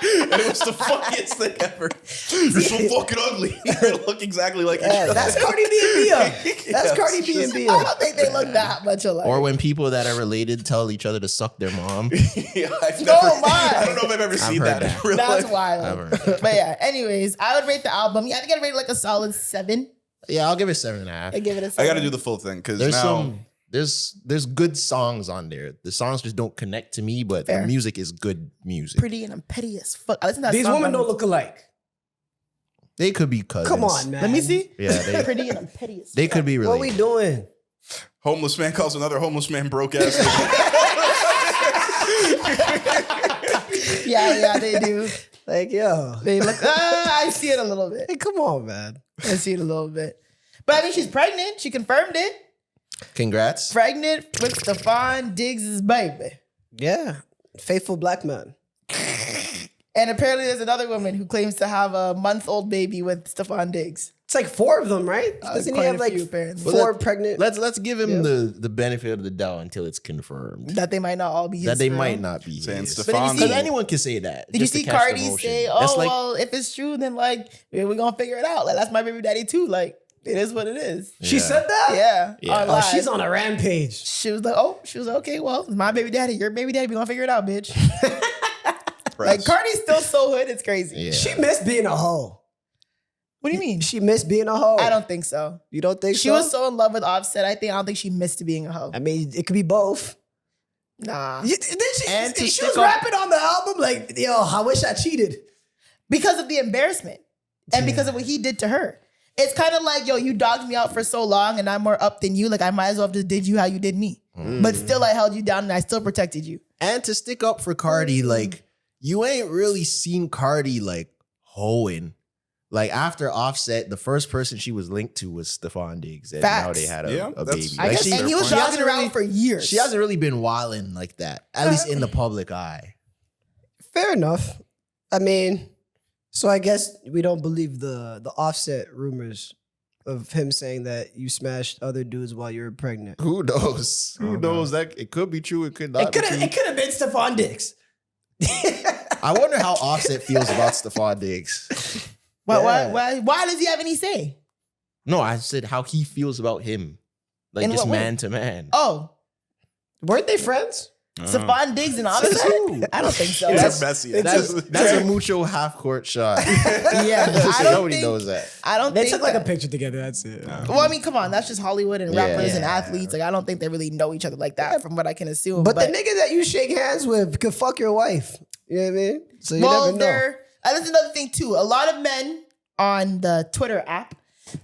And it was the funniest thing ever. You're so fucking ugly. You look exactly like each other. That's Cardi B and Bia. That's Yes. Cardi B and I Bia. don't think they look that much alike. Or when people that are related tell each other to suck their mom. Yeah, I've No, never, my. I don't know if I've ever seen heard that. in that. real That's life. wild. I've heard But yeah, anyways, I would rate the album. Yeah, I think I'd rate it like a solid 7. Yeah, I'll give it 7.5. I give it a 7. I got to do the full thing because There's now there's good songs on there. The songs just don't connect to me, but Fair. the music is good music. Pretty and I'm petty as fuck. I listen to that These song women on- don't look alike. They could be cousins. Come on, man. Let me see. Yeah, they, Pretty and I'm petty as they fuck. could be What we related. doing? homeless man calls another homeless man broke ass. Yeah, they do. Like, yo. They look. I see it a little bit. Hey, come on, man. I see it a little bit. But I mean, she's pregnant. She confirmed it. Congrats. Pregnant with Stephon Diggs' baby. Yeah. Faithful black man. And apparently there's another woman who claims to have a month-old baby with Stephon Diggs. It's like 4 of them, right? Doesn't he quite have a like few, apparently. 4 pregnant? Let's give him Yeah. the benefit of the doubt until it's confirmed. That they might not all be his. That they for might real. not be Saying his. Stephon- But did you Because see- anyone can say that. Did you just to see catch the Cardi motion. say, That's "Oh like, well, if it's true, then like we're gonna figure it out. Like that's my baby daddy too. Like it is what it is." She Yeah. said that? Yeah. Yeah. on Oh, live. she's on a rampage. She was like, okay, well, it's my baby daddy, your baby daddy. We gonna figure it out, bitch. Like Cardi's still so hood, it's crazy. yeah. She missed being a hoe. What do you mean? She missed being a hoe. I don't think so. You don't think She so? was so in love with Offset. I don't think she missed being a hoe. I mean, it could be both. Nah. Then And to she stick was up- rapping on the album like, yo, I wish I cheated. Because of the embarrassment and because of what he did to her. It's kind of like, yo, you dogged me out for so long and I'm more up than you. Like, I might as well have just did you how you did me. But still, I held you down and I still protected you. And to stick up for Cardi, like, you ain't really seen Cardi like hoeing. Like after Offset, the first person she was linked to was Stephon Diggs. And now Facts. they had Yeah, a that's- baby. I Like, guess she, And he was She jogging hasn't around really- for years. she hasn't really been wilding like that, at least in the public eye. Fair enough. I mean, so I guess we don't believe the Offset rumors of him saying that you smashed other dudes while you were pregnant. Who knows? Who knows? That it could be true. It could not It be could true. have been Stephon Diggs. I wonder how Offset feels about Stephon Diggs. Why does he have any say? No, I said how he feels about him, like In just what way? man to man. Oh, Weren't they friends? Stephon Diggs and Offset? I don't think so. It's a messy. That's a mucho half court shot. Yeah, I don't Nobody think, knows that. I don't They think took like a that- picture together. That's it. Well, I mean, come on, that's just Hollywood and rappers and Yeah. athletes. Like, I don't think they really know each other like that, from what I can assume. But the nigga that you shake hands with could fuck your wife. You know what I mean? So you well, never know. that's another thing too. A lot of men on the Twitter app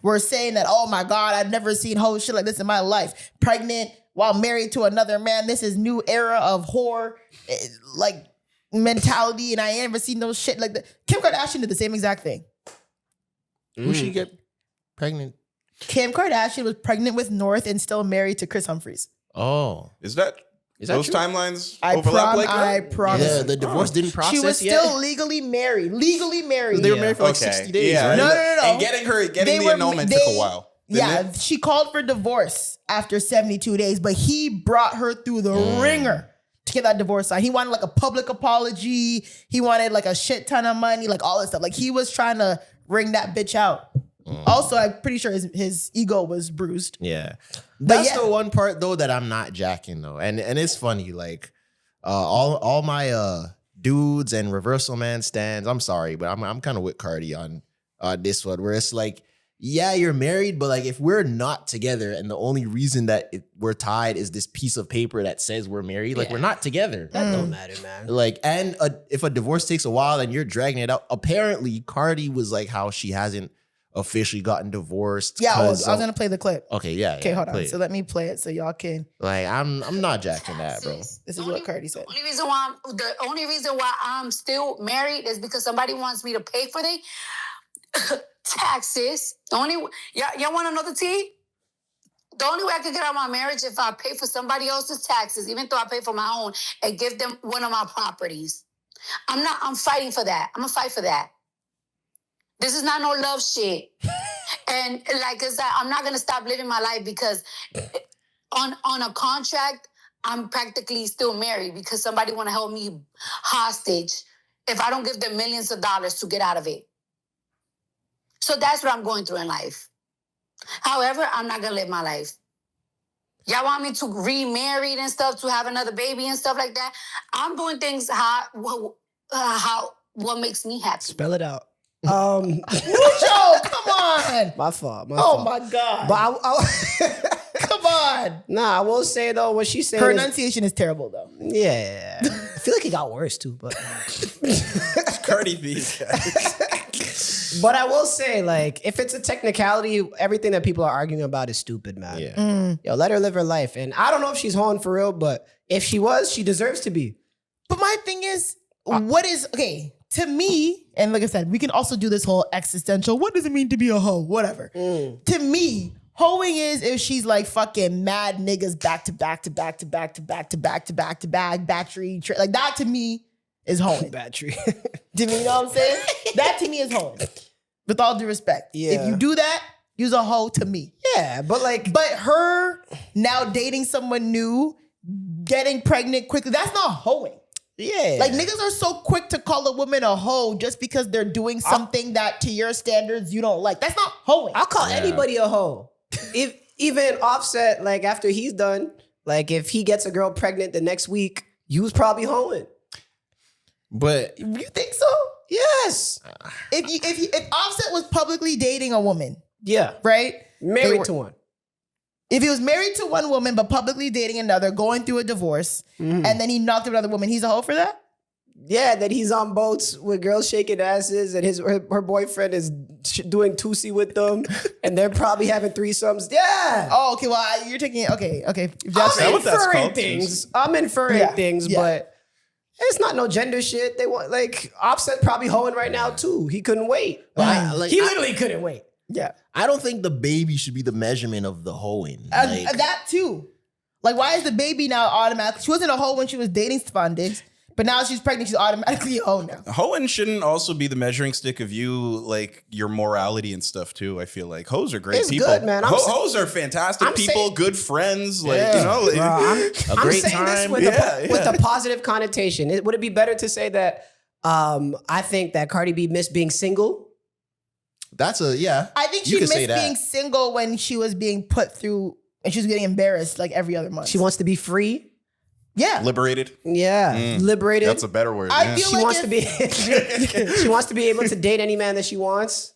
were saying that, oh my God, I've never seen whole shit like this in my life. Pregnant while married to another man. This is new era of whore like mentality, and I ain't never seen no shit like that. Kim Kardashian did the same exact thing. Who she get pregnant? Kim Kardashian was pregnant with North and still married to Chris Humphries. Oh. Is that those true? timelines I overlap like I that? promise. Yeah, the divorce didn't process She was yet. still legally married. Legally married. They were married for like Okay. 60 days, Yeah. right? No. And getting They the were- annulment they- took a while. didn't Yeah, it? she called for divorce after 72 days, but he brought her through the ringer to get that divorce signed. He wanted like a public apology. He wanted like a shit ton of money, like all this stuff. Like he was trying to wring that bitch out. Also, I'm pretty sure his ego was bruised. Yeah. But That's yeah. the one part though that I'm not jacking though. And it's funny, like all my dudes and reversal man stands. I'm sorry, but I'm kind of with Cardi on this one, where it's like, yeah, you're married, but like if we're not together and the only reason that we're tied is this piece of paper that says we're married, like we're not together. That don't matter, man. Like, and if a divorce takes a while and you're dragging it out, apparently Cardi was like how she hasn't officially gotten divorced. Yeah, I was 'cause gonna play the clip. Okay, yeah. Okay, hold on. play it. So let me play it so y'all can. Like I'm not jacking that, bro. This is what Cardi said. The only reason why I'm still married is because somebody wants me to pay for the taxes. Y'all want to know the tea? The only way I can get out of my marriage if I pay for somebody else's taxes, even though I pay for my own, and give them one of my properties. I'm fighting for that. I'm gonna fight for that. This is not no love shit. And like I said, I'm not gonna stop living my life because on a contract, I'm practically still married because somebody want to hold me hostage if I don't give them millions of dollars to get out of it. So that's what I'm going through in life. However, I'm not gonna live my life. Y'all want me to remarry and stuff, to have another baby and stuff like that? I'm doing things what makes me happy. Spell it out. Mucho, come on. My fault. Oh my God. But Come on. nah, I will say though, what she's saying Her is, enunciation is terrible though. yeah. I feel like it got worse too, but Cardi B. but I will say, like, if it's a technicality, everything that people are arguing about is stupid, man. Yeah. Yo, let her live her life. And I don't know if she's hoeing for real, but if she was, she deserves to be. But my thing is, what is, okay, to me, and like I said, we can also do this whole existential, what does it mean to be a hoe? Whatever. To me, hoeing is if she's like fucking mad niggas back to back to back to back to back to back to back to back, battery, like that to me is hoeing. Battery. Do you know what I'm saying? That to me is hoeing. With all due respect. Yeah. If you do that, you's a hoe to me. Yeah, but like, But her now dating someone new, getting pregnant quickly, that's not hoeing. yeah. Like niggas are so quick to call a woman a hoe just because they're doing something that to your standards you don't like. That's not hoeing. I'll call anybody a hoe. If even Offset, like after he's done, like if he gets a girl pregnant the next week, you was probably hoeing. But You think so? Yes. If Offset was publicly dating a woman, Yeah. right? Married to one. If he was married to one woman but publicly dating another, going through a divorce, and then he knocked up another woman, he's a hoe for that? Yeah, that he's on boats with girls shaking asses, and her boyfriend is doing Tusi with them, and they're probably having threesomes. Yeah. Oh, okay. Well, you're taking it. Okay. If that that's what that's inferring called? things. I'm inferring Yeah, things, yeah. but it's not no gender shit. They want like Offset probably hoeing right now too. He couldn't wait. He literally couldn't wait. yeah. I don't think the baby should be the measurement of the hoeing. Like, That too. Like, why is the baby now automatically? She wasn't a hoe when she was dating Stephon Diggs, but now she's pregnant. She's automatically a hoe now. Hoeing shouldn't also be the measuring stick of you, like your morality and stuff too. I feel like hoes are great It's people. good, man. Hoes are fantastic I'm people, saying- good friends. Like Yeah. you know, like, I'm great saying this time. with, Yeah, with yeah. a positive connotation. Would it be better to say that I think that Cardi B missed being single? that's a I think You she could say missed that. being single when she was being put through and she was getting embarrassed like every other month. She wants to be free. Yeah. Liberated. Yeah, liberated. That's a better word. I yeah. feel She like wants to be. She wants to be able to date any man that she wants.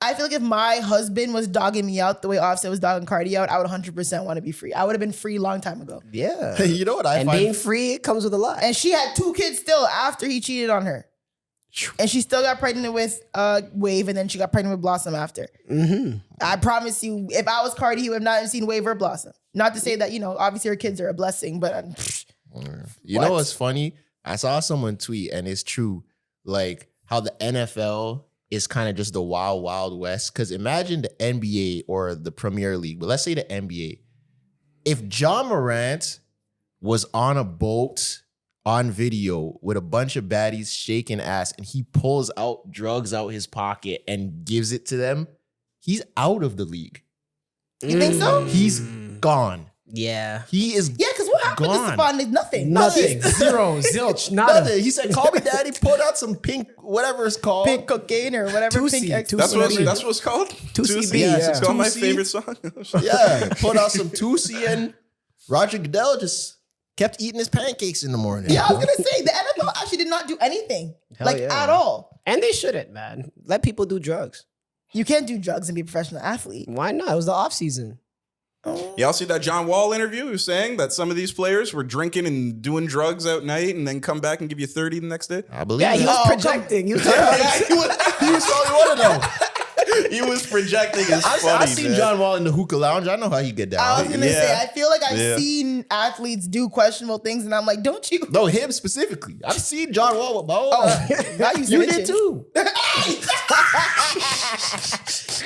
I feel like if my husband was dogging me out the way Offset was dogging Cardi out, I would 100% want to be free. I would have been free a long time ago. Yeah, You know what I and find? being free it comes with a lot. And she had 2 kids still after he cheated on her. And she still got pregnant with Wave, and then she got pregnant with Blossom after. I promise you, if I was Cardi, he would not have seen Wave or Blossom. Not to say that, obviously her kids are a blessing, but You know what's funny? I saw someone tweet, and it's true, like how the NFL is kind of just the wild, wild west. Because imagine the NBA or the Premier League, but let's say the NBA. If John Morant was on a boat on video with a bunch of baddies shaking ass, and he pulls out drugs out his pocket and gives it to them, he's out of the league. you think so? He's gone. Yeah, He is Yeah, because what happened gone. to Stephon? Nothing. nothing. Zero, zilch, nada. Nothing. He said, "Call me daddy." Pulled out some pink, whatever it's called. Pink cocaine or whatever. Tusi, Pink X. Tusi. That's whatever. what it's called. 2CB, yeah. It's called my 2C. favorite song. Yeah, pulled out some Tusi, and Roger Goodell just kept eating his pancakes in the morning. Yeah, I was gonna say the NFL actually did not do anything yeah. at all. And they shouldn't, man. Let people do drugs. You can't do drugs and be a professional athlete. Why not? It was the off season. Y'all see that John Wall interview? He was saying that some of these players were drinking and doing drugs at night and then come back and give you 30 the next day. I believe. Yeah, he it. was projecting. He was talking about He was probably one of them. He was projecting his funny, I've seen man. John Wall in the hookah lounge. I know how he get down. I was gonna Yeah. say, I feel like I've Yeah. seen athletes do questionable things, and I'm like, don't you? No, him specifically. I've seen John Wall with my own eyes. Now You snitching. did too.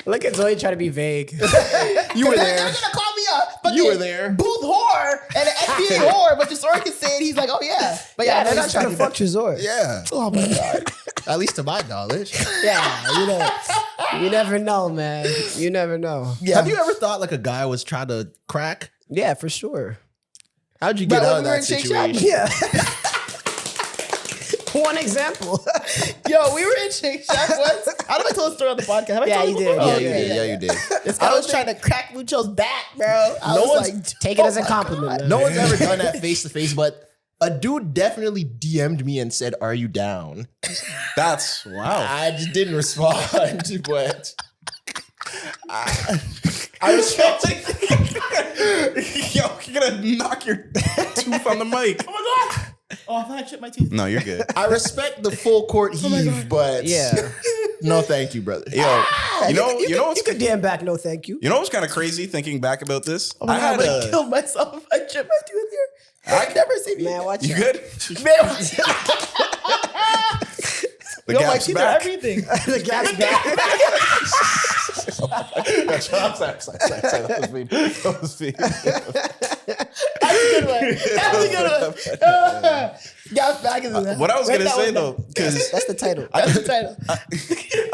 Look at Zoe trying to be vague. You were They're there. gonna call me a fucking You were there. booth whore and an NBA whore, but Tresor can say it. He's like, oh yeah, but Yeah, yeah, they're no, not he's trying to fuck Tresor. Yeah. Oh my god. At least to my knowledge. Yeah, you never know, man. You never know. Yeah. Have you ever thought like a guy was trying to crack? Yeah, for sure. How'd you get But out when of we were that in Shake Shack, situation? Yeah. One example. Yo, we were in Shake Shack once. I don't know if I told the story on the podcast. Have I Yeah, told you it did. before? Yeah, Oh, you did. Yeah, you did. This guy was trying to crack Mucho's back, bro. I No was one's like, Take it oh as a my compliment. God. Man. No one's ever done that face to face, but a dude definitely DM'd me and said, "Are you down?" That's wow. I just didn't respond, but I respect it. Yo, you're gonna knock your tooth on the mic. Oh my god. Oh, I thought I chipped my tooth. No, you're good. I respect the full court heave, but Yeah. no, thank you, brother. Yo, you know what's You could damn back, no thank you. you know what's kind of crazy thinking back about this? Oh my I god, I'm had gonna a kill myself if I chip my tooth here. I never see me. Man, watch you out. good? Man, watch The Yo, my gap's teeth are back. everything. The gap's back. Sorry, that was me. That was me. That's a good one. That's a good one. Gap's back is the What I was Write gonna that say one though, down. because That's the title. That's the title.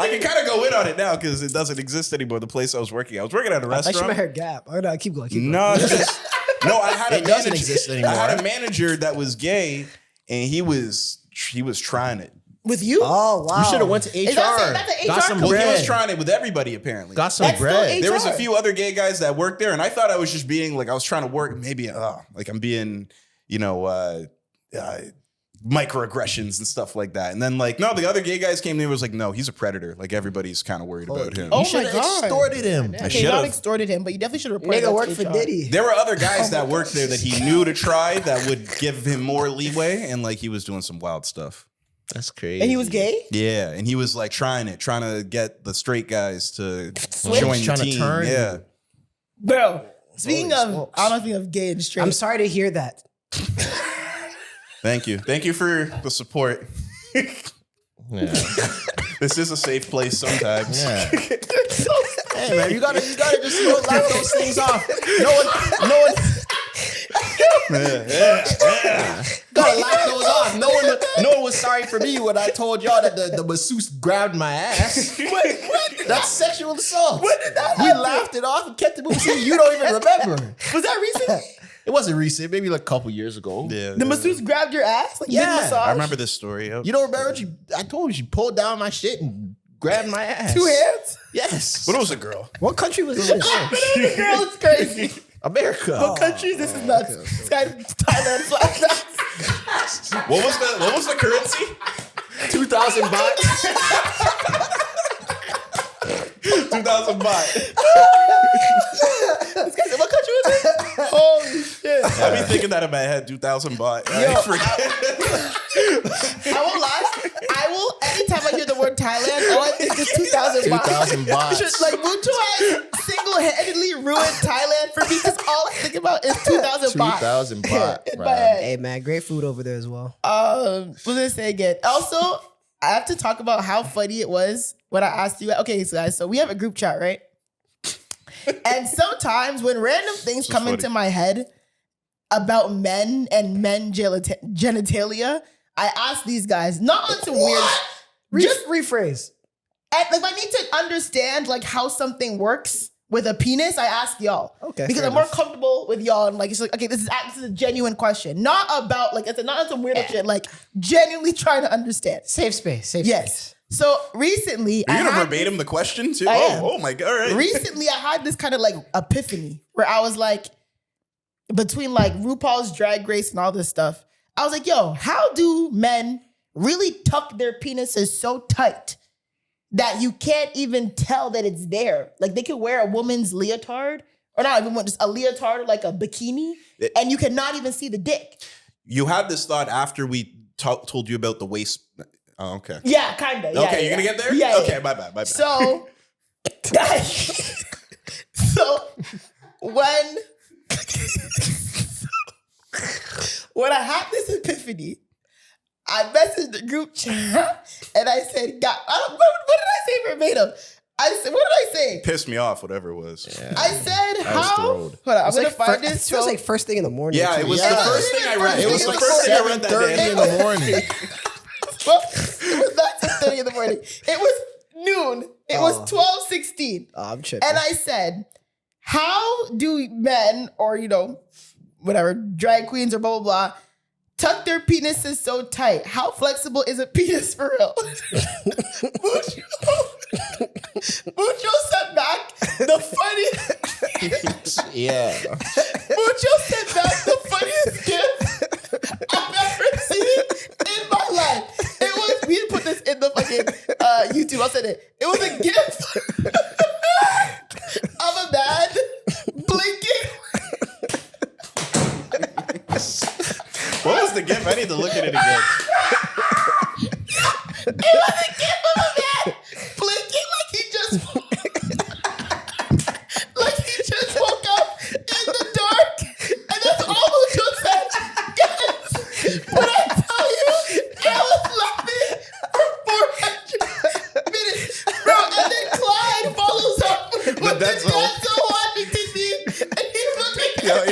I can kind of go in on it now because it doesn't exist anymore. The place I was working at a I thought you restaurant. meant her gap. Oh, no, keep going. Keep going. No, it's just, no. I had a It doesn't manager. exist I anymore. had a manager that was gay, and he was trying it. With you? Oh, wow. You should have went to HR. that's an Got HR some Well, he was bread. trying it with everybody apparently. Got some That's still bread. There was a HR. few other gay guys that worked there, and I thought I was just being like I was trying to work. Maybe like I'm being, microaggressions and stuff like that. And then like no, the other gay guys came in and was like, no, he's a predator. Like everybody's kind of worried about him. Oh You my should have God. extorted him. I Okay, should've. not extorted him, but you definitely should have reported Nigga that worked to for HR. Diddy. There were other guys that worked there that he knew to try that would give him more leeway, and like he was doing some wild stuff. That's crazy. And he was gay? Yeah, and he was like trying to get the straight guys to Switch. join the Trying to team. turn. Yeah, Bro, speaking Holy of, smokes. I don't think of gay and straight. I'm sorry to hear that. thank you for the support. Yeah. This is a safe place sometimes. Yeah. Hey man, you gotta just laugh those things off. No one gotta laugh those off. No one was sorry for me when I told y'all that the masseuse grabbed my ass. That's sexual assault. When did that We happen? laughed it off and kept it moving. See, you don't even remember. Was that recent? It wasn't recent, maybe like a couple years ago. Yeah, The masseuse grabbed your ass? Like, Yeah. mid-massage? I remember this story. Yep. You don't remember? I told you she pulled down my shit and grabbed my ass. 2 hands? Yes. But it was a girl. What country was this? Girl, it's crazy. America. What country? This is nuts. This guy, Thailand, flashbacks. What was the currency? 2,000 baht. 2,000 baht. What country was it? Holy shit. I be thinking that in my head, 2,000 baht. I forget. I won't lie. Anytime I hear the word Thailand, all I think is 2,000 baht. 2,000 baht. Just like Mucho has single-handedly ruined Thailand for me because all I think about is 2,000 baht. 2,000 baht. In my head. Hey man, great food over there as well. What was I say again? Also, I have to talk about how funny it was when I asked you. Okay, so guys, so we have a group chat, right? And sometimes when random things come into my head about men and men genitalia, I ask these guys, not on some weird. Just rephrase. Like if I need to understand like how something works with a penis, I ask y'all. Okay, because fair I'm more enough. comfortable with y'all. And like it's like, okay, this is a genuine question, not about like it's not some weird shit. Like genuinely trying to understand. Safe space. Safe Yes. space. So recently, You're gonna verbatim the question too? I am. Oh my god! All right. Recently, I had this kind of like epiphany where I was like, between like RuPaul's Drag Race and all this stuff, I was like, yo, how do men really tuck their penises so tight that you can't even tell that it's there? Like they could wear a woman's leotard, or not even just a leotard or like a bikini, and you cannot even see the dick. You had this thought after we told you about the waist. Oh, okay. Yeah, kind of. Okay, you're gonna get there? Yeah. Okay, my bad. So, when I had this epiphany, I messaged the group chat and I said, God, what did I say verbatim? I said, what did I say? Pissed me off, whatever it was. Yeah. I said, I was how? thrilled. Hold on, I'm It's gonna like find it this. feels like first thing in the morning. Yeah, too. it was Yeah. the first thing I read. It was the Like first thing I read that 7:30 day. in the morning. Well, it was not 6:30 in the morning. It was noon. It was 12:16. Oh, I'm tripping. And I said, how do men or, whatever, drag queens or blah, blah, blah, tuck their penises so tight? How flexible is a penis for real? Mucho sent back the funniest. Yeah. Mucho sent back the funniest gift I've ever seen in my life. It was, we didn't put this in the fucking YouTube. I'll send it. It was a gift of a man blinking. What was the gift? I need to look at it again. It was a gift of a man blinking like he just woke up in the dark. And that's all Mucho said. Guys, when I tell you, I was laughing for 400 minutes. Bro, and then Clyde follows up with the Denzel. Denzel Washington meme. And he's looking Yo, at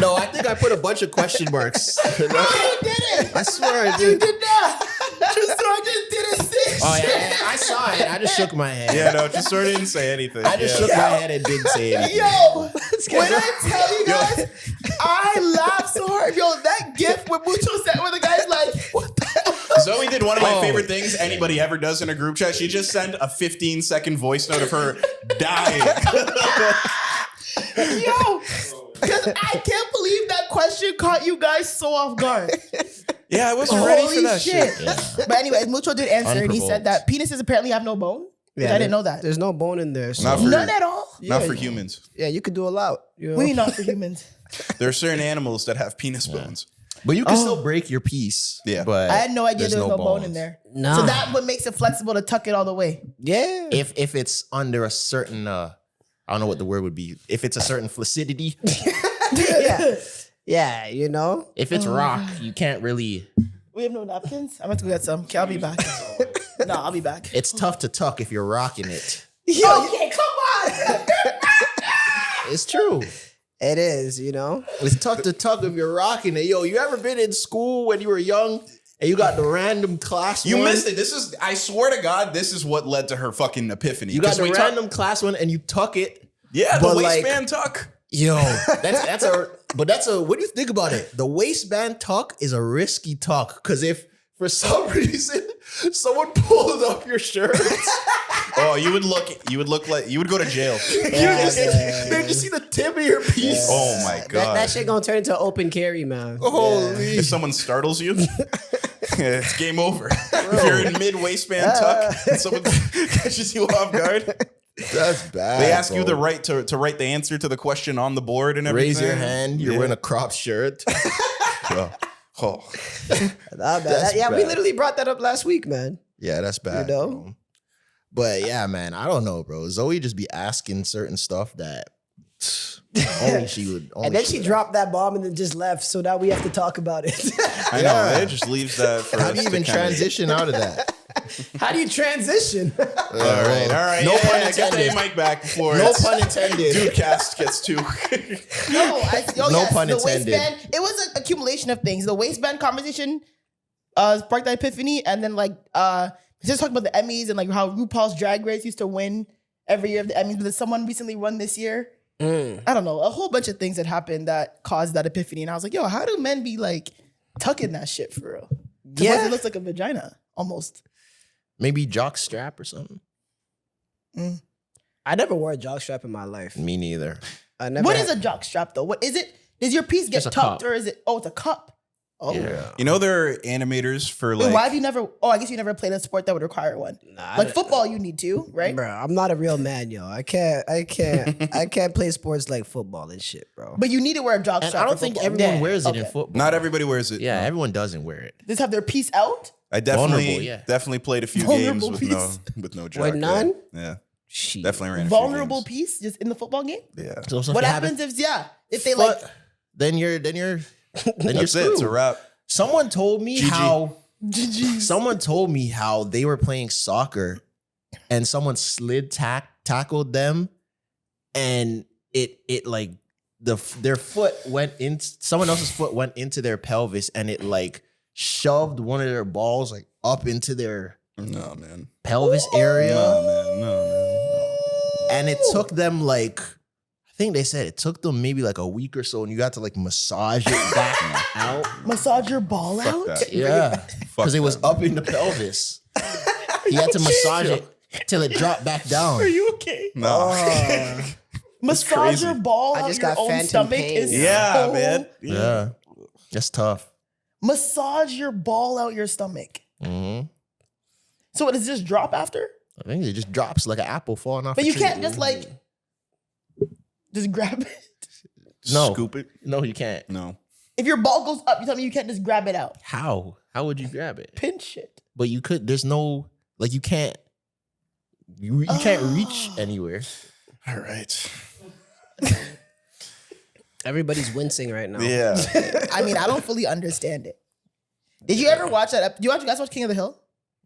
No, I think I put a bunch of question marks. No, you didn't. I swear I You did. did not. Just didn't say Oh, shit. yeah, I saw it. I just shook my head. Yeah, no, just sort of didn't say anything. I just shook my head and didn't say anything. Yo, when I tell you guys, I laughed so hard. Yo, that gift with Mucho said where the guy's like, what the hell? Zoe did one of my Oh. favorite things anybody ever does in a group chat. She just sent a 15-second voice note of her dying. Yo, because I can't believe that question caught you guys so off guard. Yeah, I wasn't ready for Holy that shit. shit. But anyways, Mucho did answer and he said that penises apparently have no bone. Yeah, I didn't know that. There's no bone in there. So. Not for, None at all. not for humans. Yeah, you could do a lot. You know? We not for humans. There are certain animals that have penis bones. But you can still break your piece. Yeah. But I had no idea there's there was no bone bones. in there. Nah. So that what makes it flexible to tuck it all the way. Yeah. If it's under a certain I don't know what the word would be. If it's a certain flaccidity, yeah. Yeah, you know? if it's rock, you can't really. We have no napkins. I'm going to go get some. Okay, I'll be back. No, I'll be back. It's tough to tuck if you're rocking it. Yo, okay, come on. It's true. It is, you know? It's tough to tuck if you're rocking it. Yo, you ever been in school when you were young and you got the random class You one? missed it. I swear to God, this is what led to her fucking epiphany. You got 'Cause the we random class one and you tuck it. Yeah, the but like- waistband tuck. Yo, that's a what do you think about it? The waistband tuck is a risky tuck because if for some reason someone pulls up your shirt Oh, you would look like you would go to jail. They just see the tip of your piece. Oh my god. That shit gonna turn into open carry, man. Holy. If someone startles you, it's game over. If you're in mid waistband tuck and someone catches you off guard, That's bad. they ask bro. you the right to write the answer to the question on the board and everything. Raise your hand. You're wearing a crop shirt. Oh. Nah, man. That's We bad. literally brought that up last week, man. Yeah, that's bad. You know? Bro. But yeah, man, I don't know, bro. Zoe just be asking certain stuff that only she would. Only And then she would. dropped that bomb and then just left. So now we have to talk about it. I know, right? It just leaves that for How us do you to even kinda- transition out of that? How do you transition? All right. No pun I got the intended. mic back before No it's- pun intended. Dude cast gets too. No, No pun the intended. waistband. It was an accumulation of things. The waistband conversation sparked that epiphany, and then just talking about the Emmys and like how RuPaul's Drag Race used to win every year of the Emmys, but then someone recently won this year. I don't know, a whole bunch of things that happened that caused that epiphany, and I was like, yo, how do men be like tucking that shit for real? Yeah. It looks like a vagina almost. Maybe jock strap or something. I never wore a jockstrap in my life. Me neither. I never. What is a jock strap though? What is it? Does your piece get Just a tucked cup. or is it? Oh, it's a cup. Oh. Yeah. You know, there are animators for Wait, like. why have you never? Oh, I guess you never played a sport that would require one. Nah, Like football, you need to, right? Bro, I'm not a real man, yo. I can't play sports like football and shit, bro. But you need to wear a jock And strap. I don't for think football. everyone Yeah. wears it in Okay. football. Not everybody wears it. Yeah, no. everyone doesn't wear it. Just have their piece out. I definitely, Vulnerable, yeah. definitely played a few Vulnerable games piece. with no jock. With yeah. none? Yeah, Shit. definitely ran. Vulnerable A few piece just in the football game. games. Yeah, So What happens if they like? then you're then you're that's it. It's a wrap. Someone told me GG. how GGs. someone told me how they were playing soccer and someone slid tackled them and it like their foot went in, someone else's foot went into their pelvis and it like shoved one of their balls like up into their No man. pelvis area. No man. No. And it took them like, I think they said it took them maybe like a week or so, and you got to like massage it back out. Massage your ball Fuck out. that. Yeah, Fuck because it was that. up in the pelvis. He had to massage it till it dropped back down. Are you okay? No. Massage crazy. your ball I out just your got own phantom stomach pain. is Yeah, so- man. Yeah, that's tough. Massage your ball out your stomach. hmm So does it just drop after? I think it just drops like an apple falling off. But a you tree. can't just like just grab it. No. Scoop it. No, you can't. No. If your ball goes up, you tell me you can't just grab it out. How? How would you grab it? Pinch it. But you could. There's no like you can't. You can't reach anywhere. All right. Everybody's wincing right now. Yeah. I mean, I don't fully understand it. Did you ever watch that? Do you guys watch King of the Hill?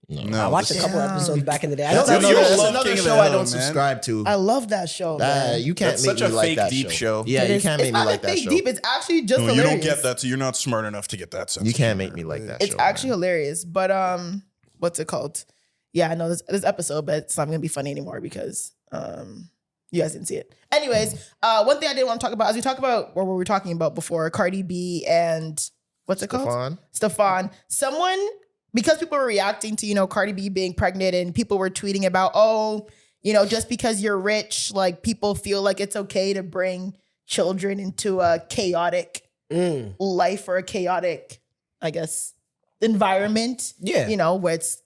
No. I watched a this- couple episodes back in the day. I That's don't you another, don't that's love another King of the show I Hill, don't man. subscribe to. I love that show. man. You can't That's make such me a like fake that deep show. Yeah, you It's can't make me not like that fake show. deep. It's actually just No, you hilarious. don't get that. So you're not smart enough to get that sense. You of can't humor. make me like that It's show. actually man. hilarious. But what's it called? Yeah, I know this episode, but it's not gonna be funny anymore because you guys didn't see it. Anyways, one thing I did want to talk about as we talk about what we were talking about before, Cardi B and what's it called? Stefan. Someone, because people were reacting to, Cardi B being pregnant and people were tweeting about, just because you're rich, like people feel like it's okay to bring children into a chaotic life or a chaotic, I guess, environment. Yeah. Where it's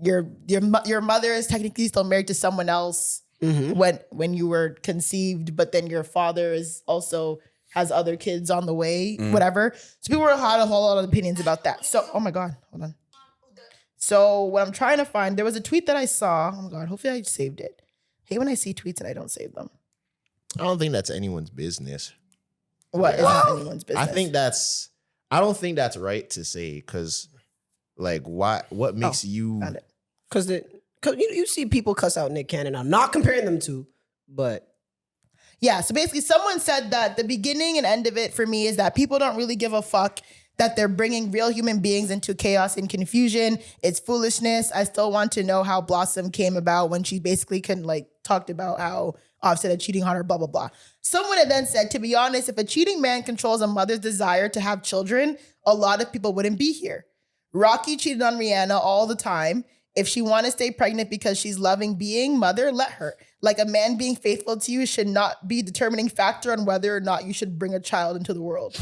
your mother is technically still married to someone else when you were conceived, but then your father is also has other kids on the way, whatever. So people had a whole lot of opinions about that. So, oh my God, hold on. So what I'm trying to find, there was a tweet that I saw. Oh my God, hopefully I saved it. I hate when I see tweets and I don't save them. I don't think that's anyone's business. What is not anyone's business? I don't think that's right to say because, like, what makes you? Found it. Because you see people cuss out Nick Cannon. I'm not comparing them to, but Yeah, so basically someone said that the beginning and end of it for me is that people don't really give a fuck that they're bringing real human beings into chaos and confusion. It's foolishness. I still want to know how Blossom came about when she basically talked about how Offset had cheating on her, blah, blah, blah. Someone had then said, to be honest, if a cheating man controls a mother's desire to have children, a lot of people wouldn't be here. Rocky cheated on Rihanna all the time. If she want to stay pregnant because she's loving being mother, let her. Like a man being faithful to you should not be a determining factor on whether or not you should bring a child into the world.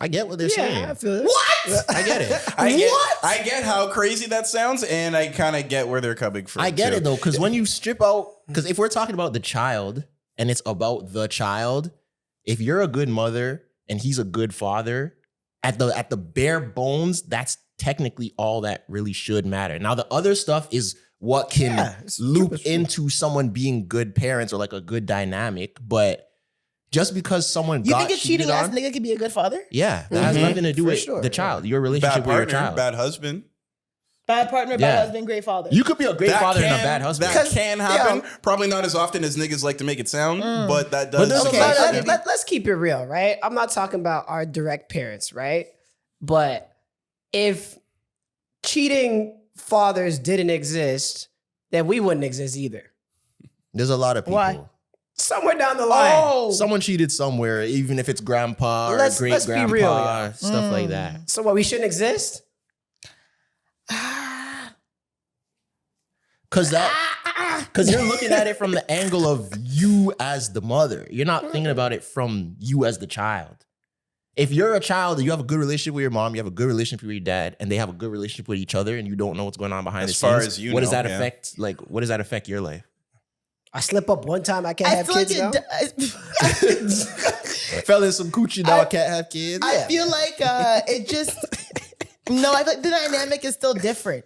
I get what they're saying. I feel it. What? I get it. I get how crazy that sounds, and I kind of get where they're coming from. I get too. it though, because when you strip out, because if we're talking about the child and it's about the child, if you're a good mother and he's a good father, at the bare bones, that's technically all that really should matter. Now the other stuff is what can loop into someone being good parents or like a good dynamic, but just because someone You got think a cheating cheated ass on, nigga could be a good father? Yeah, that has nothing to do with sure, the child, your relationship Bad with your partner, child. bad husband. Bad partner, bad husband, great father. You could be a great That father can, and a bad husband. That can happen. Probably not as often as niggas like to make it sound, but that does. there's a Okay, lot of- okay. Let's keep it real, right? I'm not talking about our direct parents, right? But if cheating fathers didn't exist, then we wouldn't exist either. There's a lot of people. Why? Somewhere down the line. Oh, Someone cheated somewhere, even if it's grandpa or Let's great be grandpa, real, y'all. stuff like that. So what, we shouldn't exist? Because you're looking at it from the angle of you as the mother. You're not thinking about it from you as the child. If you're a child and you have a good relationship with your mom, you have a good relationship with your dad, and they have a good relationship with each other, and you don't know what's going on behind the As far scenes, as you what does know, that yeah. affect? Like, what does that affect your life? I slip up one time, I can't I have feel kids like now. Fell in some coochie, now I can't have kids. I feel like it just no. I feel like the dynamic is still different.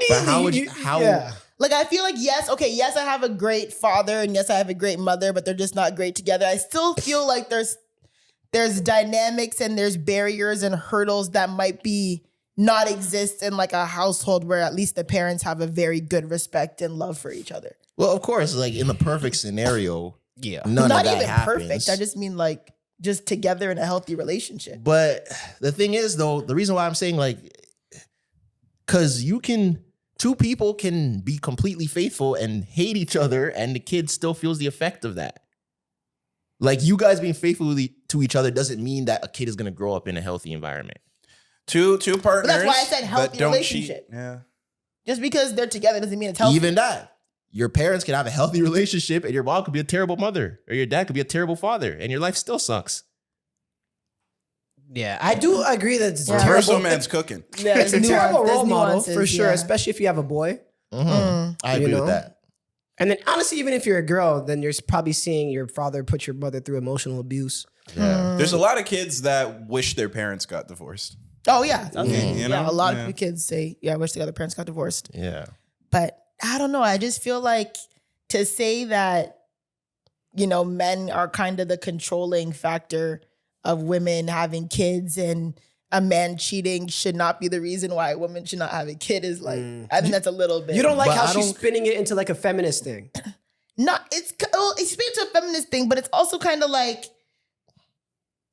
But how would you? How? Like I feel like yes, I have a great father and yes, I have a great mother, but they're just not great together. I still feel like there's dynamics and there's barriers and hurdles that might be not exist in like a household where at least the parents have a very good respect and love for each other. Well, of course, like in the perfect scenario, none Not of that even happens. perfect. I just mean like just together in a healthy relationship. But the thing is, though, the reason why I'm saying like, because two people can be completely faithful and hate each other, and the kid still feels the effect of that. Like you guys being faithful to each other doesn't mean that a kid is going to grow up in a healthy environment. Two partners. But that's why I said that healthy don't relationship. cheat. Yeah. Just because they're together doesn't mean it's healthy. Even that. Your parents can have a healthy relationship and your mom could be a terrible mother or your dad could be a terrible father and your life still sucks. Yeah, I do agree that it's Yeah. terrible. Verso man's cooking. Yeah, It's a there's terrible there's role model nuances, for sure, yeah. especially if you have a boy. I agree know? with that. And then honestly, even if you're a girl, then you're probably seeing your father put your mother through emotional abuse. Yeah. There's a lot of kids that wish their parents got divorced. Oh yeah, You know? a lot Yeah. of kids say, "Yeah, I wish the other parents got divorced." Yeah. But I don't know. I just feel like to say that, men are kind of the controlling factor of women having kids and a man cheating should not be the reason why a woman should not have a kid is like, I think that's a little bit. You don't like But how I she's don't- spinning it into like a feminist thing. it's speaks to a feminist thing, but it's also kind of like,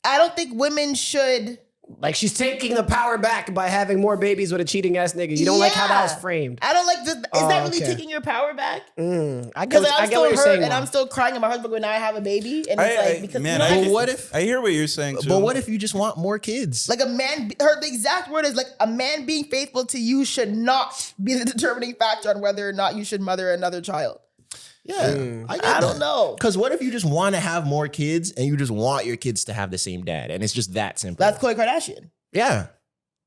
I don't think women should. Like she's taking the power back by having more babies with a cheating ass nigga. You don't like how that was Yeah. framed. I don't like this. Is that really okay. taking your power back? I Because get I'm what still you're hurt saying. and Mom. I'm still crying at my husband when now I have a baby. And it's like, because man, you know, But I what if- I hear what you're saying too. But what if you just want more kids? like a man, the exact word is like a man being faithful to you should not be the determining factor on whether or not you should mother another child. Yeah. I don't know. Because what if you just want to have more kids and you just want your kids to have the same dad and it's just that simple? That's Khloe Kardashian. Yeah.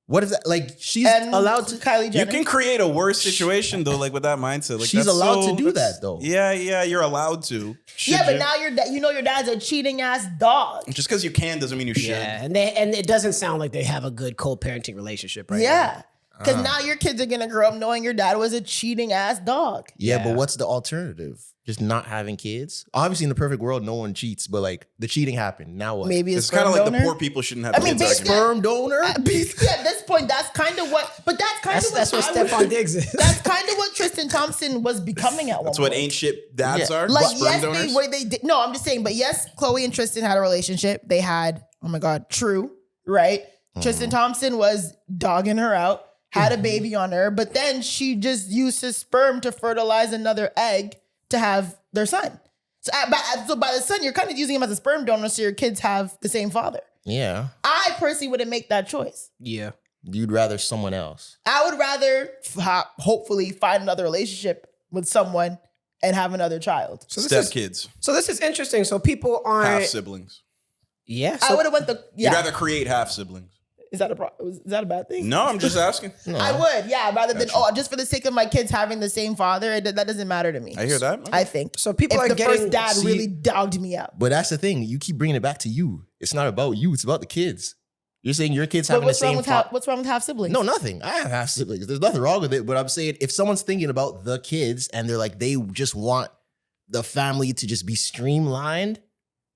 What if that, like, she's And allowed to, Kylie you Jenner. can create a worse situation though, like with that mindset. Like She's that's allowed so- to do that's- that, though. Yeah, you're allowed to. Should yeah, but you? now your dad's a cheating ass dog. Just because you can doesn't mean you should. Yeah, and it doesn't sound like they have a good co-parenting relationship right now. Yeah. Because now your kids are going to grow up knowing your dad was a cheating ass dog. Yeah, Yeah. but what's the alternative? Just not having kids? Obviously, in the perfect world, no one cheats, but like the cheating happened. Now what? Maybe It's kind of like the poor people shouldn't have I mean, kids basically- argument. Sperm donor? Basically, at this point, that's kind of what. But that's kind of That's what I would- Stephon Diggs is. That's kind of what Tristan Thompson was becoming at one That's what point. ain't shit dads Yeah. are. Like sperm yes, donors. they did. No, I'm just saying. But yes, Khloe and Tristan had a relationship. They had, oh my God, True, right? Tristan Thompson was dogging her out, had a baby on her, but then she just used his sperm to fertilize another egg to have their son. So by the son, you're kind of using him as a sperm donor, so your kids have the same father. Yeah. I personally wouldn't make that choice. Yeah. You'd rather someone else. I would rather hopefully find another relationship with someone and have another child. So Stepkids. So this is interesting. So people Half aren't. siblings. Yeah. I So would have went the You'd rather create half siblings. Is that is that a bad thing? No, I'm just asking. No. I would, yeah, rather than Gotcha. just for the sake of my kids having the same father. That doesn't matter to me. I hear that. I think So people if are the getting. first dad really dogged me out. But that's the thing. You keep bringing it back to you. It's not about you. It's about the kids. You're saying your kids But having the what's wrong same with father. what's wrong with half siblings? No, nothing. I have half siblings. There's nothing wrong with it. But I'm saying if someone's thinking about the kids and they're like, they just want the family to just be streamlined,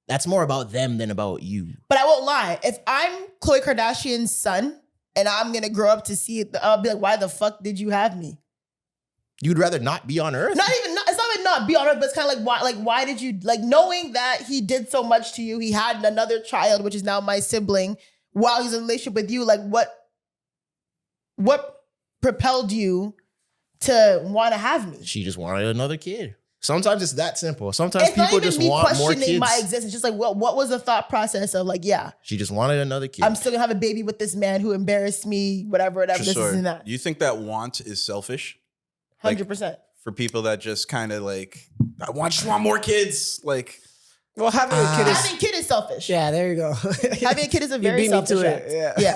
that's more about them than about you. But I won't lie. If I'm Khloe Kardashian's son and I'm gonna grow up to see it, I'll be like, why the fuck did you have me? You'd rather not be on Earth? It's not even not be on Earth, but it's kind of like why did you knowing that he did so much to you? He had another child, which is now my sibling, while he's in a relationship with you. Like what propelled you to want to have me? She just wanted another kid. Sometimes it's that simple. Sometimes It's not people even just me want more questioning kids. my existence. Just like what was the thought process of like, yeah, She just wanted another kid. I'm still gonna have a baby with this man who embarrassed me, whatever, this Tresor, and that. you think that want is selfish? Like, 100%. for people that just kind of like, just want more kids. Like, Well, having a kid is. Having a kid is selfish. Yeah, there you go. Having a kid is a You very beat me to selfish it, act. yeah.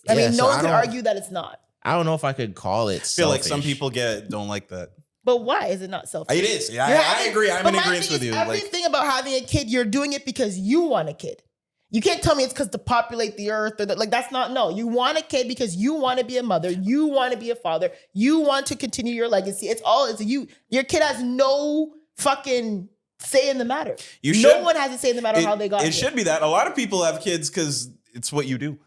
I Yeah, mean, so no I one can don't- argue that it's not. I don't know if I could call it I feel like some selfish. people don't like that. But why is it not selfish? It is. Yeah, You're I having- agree. I'm but in my agreement thing with is, you. Like, everything about having a kid, you're doing it because you want a kid. You can't tell me it's because to populate the earth or that's not, no. You want a kid because you want to be a mother. You want to be a father. You want to continue your legacy. It's you. Your kid has no fucking say in the matter. No one has a say in the matter how they got it here. should be that. A lot of people have kids because it's what you do.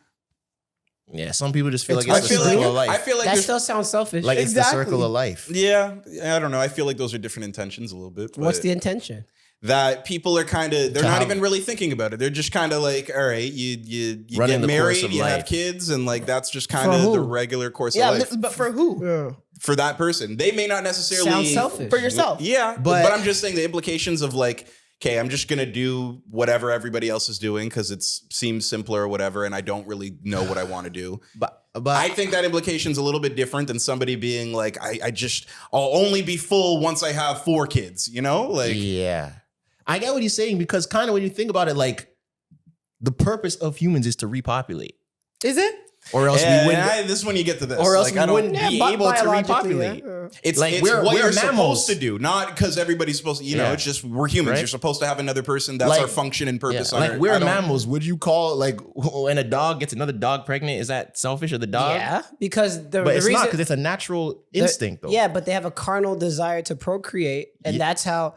Yeah, some people just feel It's like it's the I feel circle like of life. I feel like That there's- still sounds selfish. Like it's the Exactly. circle of life. yeah, I don't know. I feel like those are different intentions a little bit. What's but the intention? that people are kind of they're To not have- even really thinking about it. They're just kind of like, all right, you Running get the married, course of you have life. kids, and like that's just kind For of the who? regular course Yeah, of life but for who? for that person. They may not necessarily Sounds selfish. For yourself. Yeah, But- but I'm just saying the implications of like, okay, I'm just gonna do whatever everybody else is doing because it seems simpler or whatever, and I don't really know what I want to do. But I think that implication's a little bit different than somebody being like, I'll only be full once I have 4 kids, you know? Like, yeah. I get what he's saying because kind of when you think about it, like the purpose of humans is to repopulate. Is it? Or else yeah, we wouldn't this is when you get to this. or else Like, we I don't- wouldn't be able to repopulate. It's Like, it's we're what you're mammals. supposed to do, not because everybody's supposed to, you know, Yeah. it's just we're humans. Right? You're supposed to have another person. That's Like- our function and purpose. Yeah, on like Earth. we're I don't- mammals. Would you call like when a dog gets another dog pregnant? Is that selfish of the dog? Yeah, because the But it's reason, not because it's a natural instinct though. Yeah, but they have a carnal desire to procreate, and that's how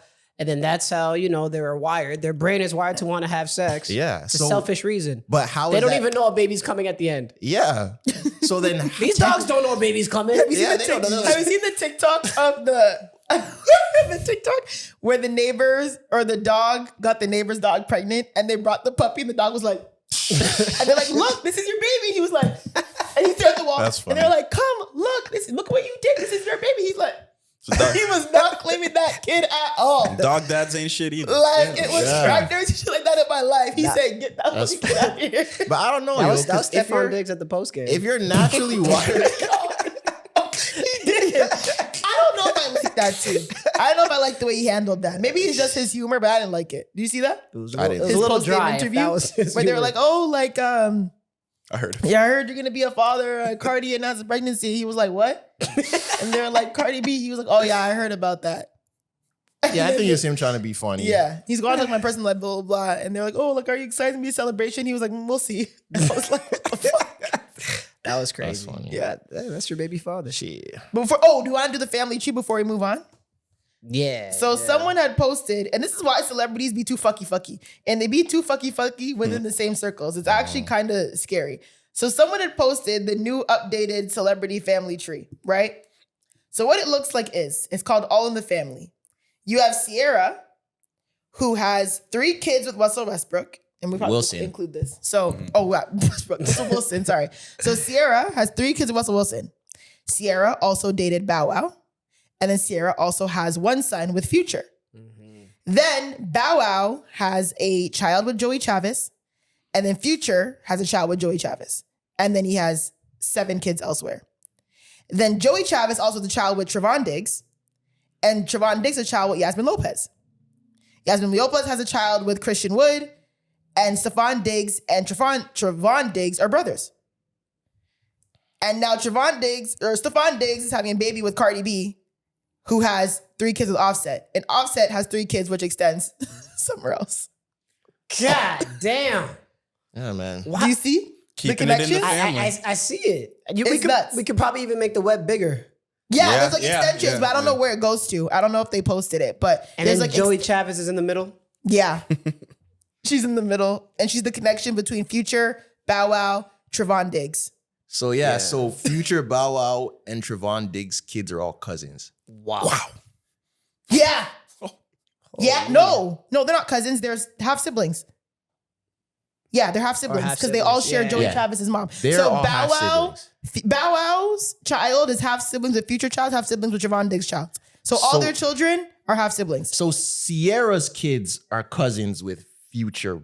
you know they were wired. Their brain is wired to want to have sex. Yeah. It's a So, selfish reason. but how They is don't that- even know a baby's coming at the end. Yeah. So then These dogs don't know a baby's coming. Have you seen Yeah, the they don't know. Have you seen the TikTok of the TikTok where the neighbors or the dog got the neighbor's dog pregnant and they brought the puppy and the dog was like, and they're like, look, this is your baby. He was like, and he threw at the wall. That's funny. And they're like, come, look what you did. This is your baby. He's like, So dog, he was not claiming that kid at all. dog dads ain't shit either. Like it was Yeah. tractors and shit like that in my life. He said, "Get that That's fucking out of here." But I don't know. That yo, was 'cause if Stephon you're- Diggs at the post game. if you're naturally wired, He did it. I don't know if I like that too. I don't know if I like the way he handled that. Maybe it's just his humor, but I didn't like it. Do you see that? it was I didn't. it was His a little post-game dry. if interview that was his where they were humor. like, "Oh, like I heard. yeah, I heard you're gonna be a father. Cardi announced a pregnancy." He was like, "What?" And they were like, "Cardi B." He was like, "Oh yeah, I heard about that." yeah, I think it's him trying to be funny. Yeah, he's going to talk my personal life, blah, blah, blah. And they're like, "Oh, like, are you excited to be a celebration?" He was like, "We'll see." I was like, "What the fuck?" that was crazy. That's funny. Yeah, that's your baby father. Shit. Do you want to do the family tree before we move on? Yeah. So someone had posted, and this is why celebrities be too fucky, and they be too fucky within the same circles. It's actually kind of scary. So someone had posted the new updated celebrity family tree, right? So what it looks like is, it's called All in the Family. You have Sierra, who has 3 kids with Russell Westbrook. And we probably Wilson. include this. So, Russell Wilson, sorry. So Sierra has 3 kids with Russell Wilson. Sierra also dated Bow Wow. And then Sierra also has 1 son with Future. Then Bow Wow has a child with Joey Chavez. And then Future has a child with Joey Chavez. And then he has 7 kids elsewhere. Then Joey Chavez also has a child with Trevon Diggs, and Trevon Diggs has a child with Yasmin Lopez. Yasmin Lopez has a child with Christian Wood, and Stephon Diggs and Trevon Diggs are brothers. And now Stephon Diggs is having a baby with Cardi B, who has 3 kids with Offset. And Offset has 3 kids, which extends somewhere else. God damn. Yeah, man. Do you see Keeping the it in connection? the family. I see it. It's nuts. We could probably even make the web bigger. Yeah, Yeah, there's like yeah, extensions, yeah, but I don't yeah. know where it goes to. I don't know if they posted it, but And there's then like Joey Chavez is in the middle. yeah. She's in the middle, and she's the connection between Future, Bow Wow, Trevon Diggs. So so Future, Bow Wow, and Trevon Diggs' kids are all cousins. Wow. Yeah. Yeah, no, they're not cousins. They're half siblings. Yeah, they're half siblings half because they all siblings, share yeah. Joey Yeah. Chavez's mom. They're all half siblings. Bow Wow's child is half siblings with Future child, half siblings with Trevon Diggs' child. So all So- their children are half siblings. So Sierra's kids are cousins with Future,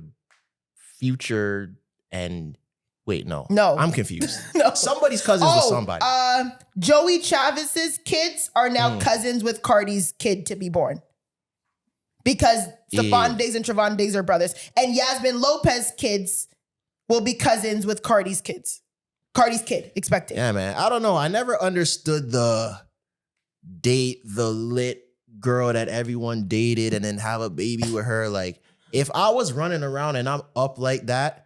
and wait, no, I'm confused. No. Somebody's cousins with somebody. Joey Chavez's kids are now cousins with Cardi's kid to be born. Because Stephon Diggs and Trevon Diggs are brothers. And Yasmin Lopez's kids will be cousins with Cardi's kids. Cardi's kid, expected. Yeah, man. I don't know. I never understood the date the lit girl that everyone dated and then have a baby with her. Like, if I was running around and I'm up like that,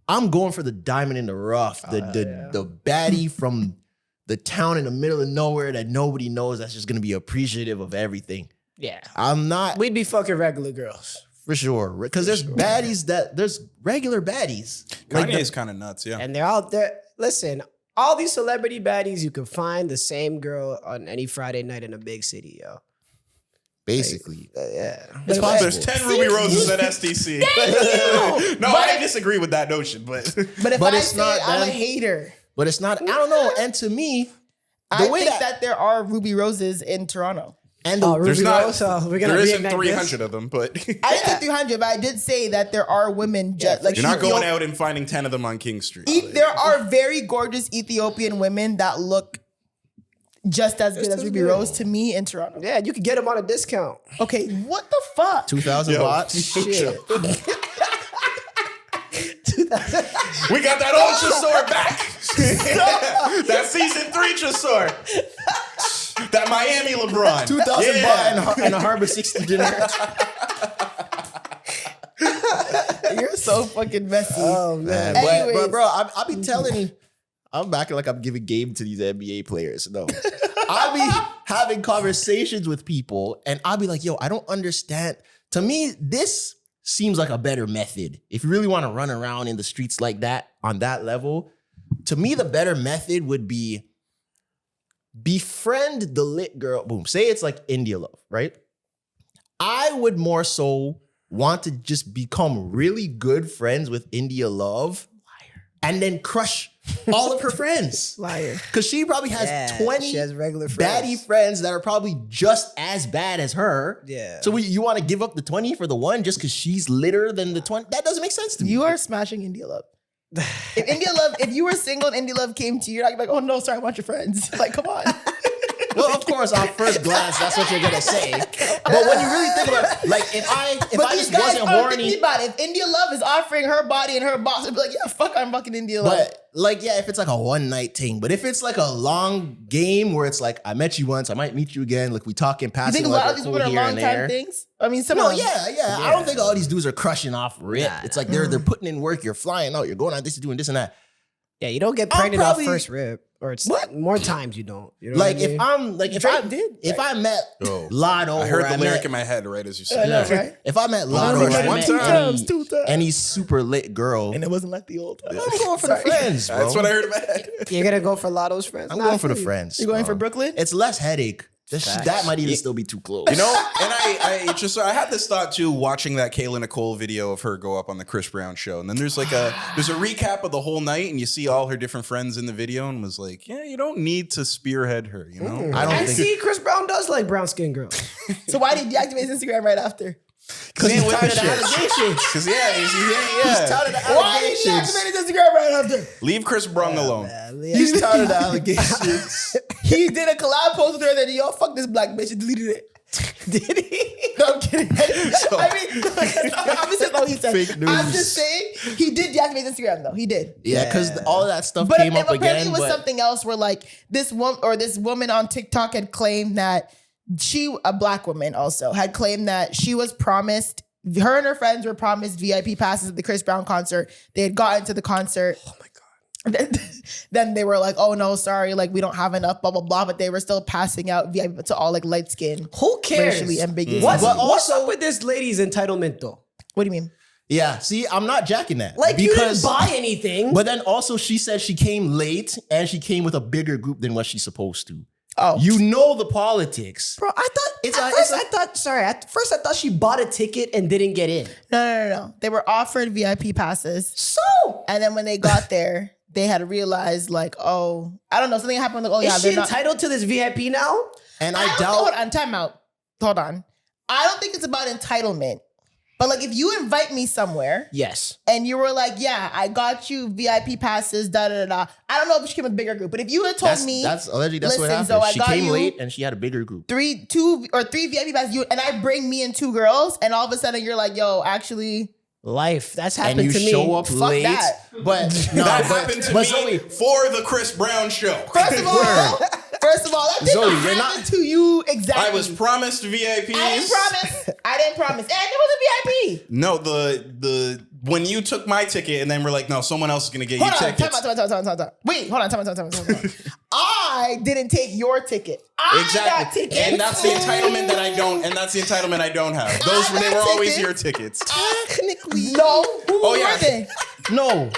I'm going for the diamond in the rough. The baddie from the town in the middle of nowhere that nobody knows that's just gonna be appreciative of everything. Yeah. I'm not We'd be fucking regular girls. for sure. Because there's baddies there's regular baddies. Kanye is kind of nuts, yeah. And they're out there. Listen, all these celebrity baddies, you can find the same girl on any Friday night in a big city, yo. Basically. Yeah. It's possible. There's 10 Ruby Roses at SDC. No, I disagree with that notion, but But if But I it's say not I'm a them. hater, But it's not, I don't know. And to me, I way think that there are Ruby Roses in Toronto. and the, there's Ruby not. Rose, so we're gonna There isn't reignite 300 of them, but I didn't say 300, but I did say that there are women like you're not going out and finding 10 of them on King Street. There are very gorgeous Ethiopian women that look just as good as Ruby Rose to me in Toronto. Yeah, you could get them on a discount. Okay, what the fuck? 2,000 Yo. watts. Shit. We got that old Tresor back. That season 3 Tresor. That Miami LeBron. 2,000 Yeah. baht and a Harbor 60 dinner. You're so fucking messy. Oh, man. Anyways. But bro, I be telling you, I'm acting like I'm giving game to these NBA players. No. I'll be having conversations with people and I'll be like, yo, I don't understand. To me, this seems like a better method. If you really want to run around in the streets like that, on that level, to me, the better method would be befriend the lit girl. Boom. Say it's like India Love, right? I would more so want to just become really good friends with India Love and then crush all of her friends. Liar. Because she probably has 20 she has regular friends. baddie friends that are probably just as bad as her. Yeah. So you want to give up the 20 for the one just because she's litter than the 20? That doesn't make sense to me. You are smashing India Love. If you were single and India Love came to you, you're like, oh no, sorry, I want your friends. Like, come on. Well, of course, on first glance, that's what you're gonna say. But when you really think about it, like if I these just guys wasn't aren't horny, thinking about it. If India Love is offering her body and her boss, I'd be like, yeah, fuck, I'm fucking India Love. but like, yeah, if it's like a one night thing, but if it's like a long game where it's like, I met you once, I might meet you again, like we talking You passing, think a like lot of these women are here long and time there. things? I mean, some No, of them. yeah. I don't think all these dudes are crushing off rip. It's like they're putting in work. You're flying out. You're going out this, doing this and that. Yeah, you don't get I'm pregnant probably- off first rip. Or it's What? more times you don't. You know Like what I mean? if I'm like if Drake I did, if right? I met Oh. Lotto, I heard or the lyric met, in my head right as you I said know, it. right? if I met Lotto, Crush or I one met time. Two times. any super lit girl, And it wasn't like the old. I'm going for the friends, bro. That's what I heard in my head. You're gonna go for Lotto's friends? I'm Nah, going for the you. friends. You going bro. for Brooklyn? It's less headache. That might even still be too close. You know, and I had this thought too, watching that Kayla Nicole video of her go up on the Chris Brown show. And then there's a recap of the whole night and you see all her different friends in the video and was like, yeah, you don't need to spearhead her, you know? I don't And think see, Chris Brown does like brown skinned girls. So why did he deactivate his Instagram right after? Because he's tired of the shit. allegations. Because he's He's tired of the Why did he allegations. deactivate his Instagram right after? Leave Chris Brown alone. He's tired of the allegations. He did a collab post with her that yo, fuck this black bitch and deleted it. Did he? No, I'm kidding. I mean, obviously that's what he said. Fake news. I'm just saying he did deactivate his Instagram though. He did. Yeah, because all of that stuff But came up apparently again. it was But something else where like this woman on TikTok had claimed that a black woman also had claimed that she was promised, her and her friends were promised VIP passes at the Chris Brown concert. They had gotten to the concert. Oh my God. Then they were like, oh no, sorry, like we don't have enough, blah, blah, blah. But they were still passing out VIP to all like light skin. Who cares? Racially ambiguous. What's up with this lady's entitlement though? What do you mean? yeah, see, I'm not jacking that. Like you didn't buy anything. But then also she said she came late and she came with a bigger group than what she's supposed to. Oh. You know the politics. Bro, I thought she bought a ticket and didn't get in. No. They were offered VIP passes. So, And then when they got there, they had realized like, oh, I don't know, something happened. Like, oh yeah, is she they're not entitled to this VIP now? And I I don't doubt. hold on, time out. Hold on. I don't think it's about entitlement. But like if you invite me somewhere Yes. and you were like, yeah, I got you VIP passes, da da da. I don't know if she came with a bigger group, but if you had told me That's allegedly that's what listen, happened. so I She got came you late and she had a bigger group. three VIP passes, and I bring me and two girls, and all of a sudden you're like, yo, actually, Life. That's And happened you to me. show up Fuck late. that. But no, That but, happened to but me Zoe, for the Chris Brown show. first of all, that didn't Zoe, you're happen not- to you exactly. I was promised VIPs. I didn't promise. And it was a VIP. No, the when you took my ticket and then we're like, no, someone else is gonna get Hold you on, tickets. time out. Wait, hold on, time out. I didn't take your ticket. I got Exactly. tickets. And that's the entitlement that I don't, and that's the entitlement I don't have. Those I they got were always tickets. your tickets. technically, No. Who Oh, yeah. were they? no.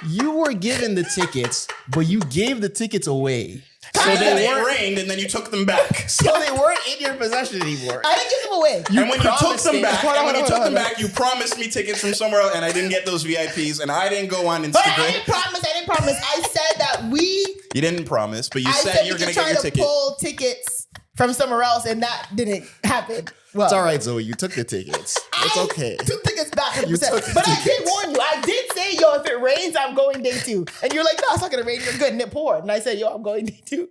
You were given the tickets, but you gave the tickets away. So So then they it weren't. rained and then you took them back. So they weren't in your possession anymore. I didn't give them away. And when you took promised them it. back, Hold on, and when you hold took on, them hold on. back, you promised me tickets from somewhere else, and I didn't get those VIPs, and I didn't go on But I Instagram. didn't promise. I said that You didn't promise, but you I said said you were we gonna could get try your to ticket. pull tickets from somewhere else, and that didn't happen. Well, It's all right, Zoe. You took the tickets. It's I okay. took tickets back 100%. You took the But I did tickets. warn you. I did say, yo, if it rains, I'm going day 2. And you're like, no, it's not going to rain. You're good. And it poured. And I said, yo, I'm going day 2.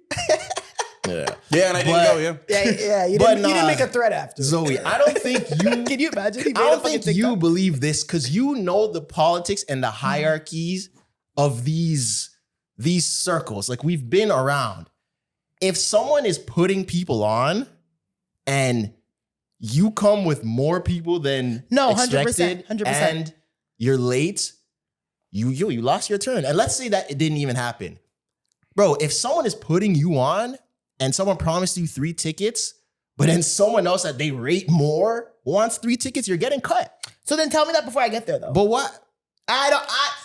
Yeah. Yeah, and I didn't But- go. Yeah. Yeah. You But didn't nah. make a threat after. Zoe, I don't think you. Can you imagine? He made I a don't fucking think you TikTok. believe this because you know the politics and the hierarchies of these circles. Like we've been around. If someone is putting people on and you come with more people than No, expected 100%. and you're late, you lost your turn. And let's say that it didn't even happen. Bro, if someone is putting you on and someone promised you 3 tickets, but then someone else that they rate more wants 3 tickets, you're getting cut. So then tell me that before I get there, though. But what?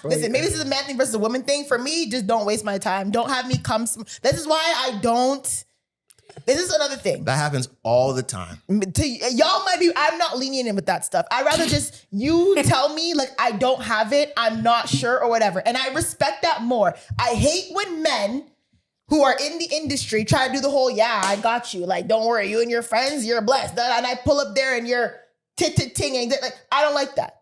Listen, maybe this is a man thing versus a woman thing. For me, just don't waste my time. Don't have me come. This is why I don't. This is another thing. That happens all the time. Y'all might be, I'm not lenient in with that stuff. I'd rather just you tell me like I don't have it, I'm not sure or whatever. And I respect that more. I hate when men who are in the industry try to do the whole, yeah, I got you. Like, don't worry, you and your friends, you're blessed. And I pull up there and you're ting. Like, I don't like that.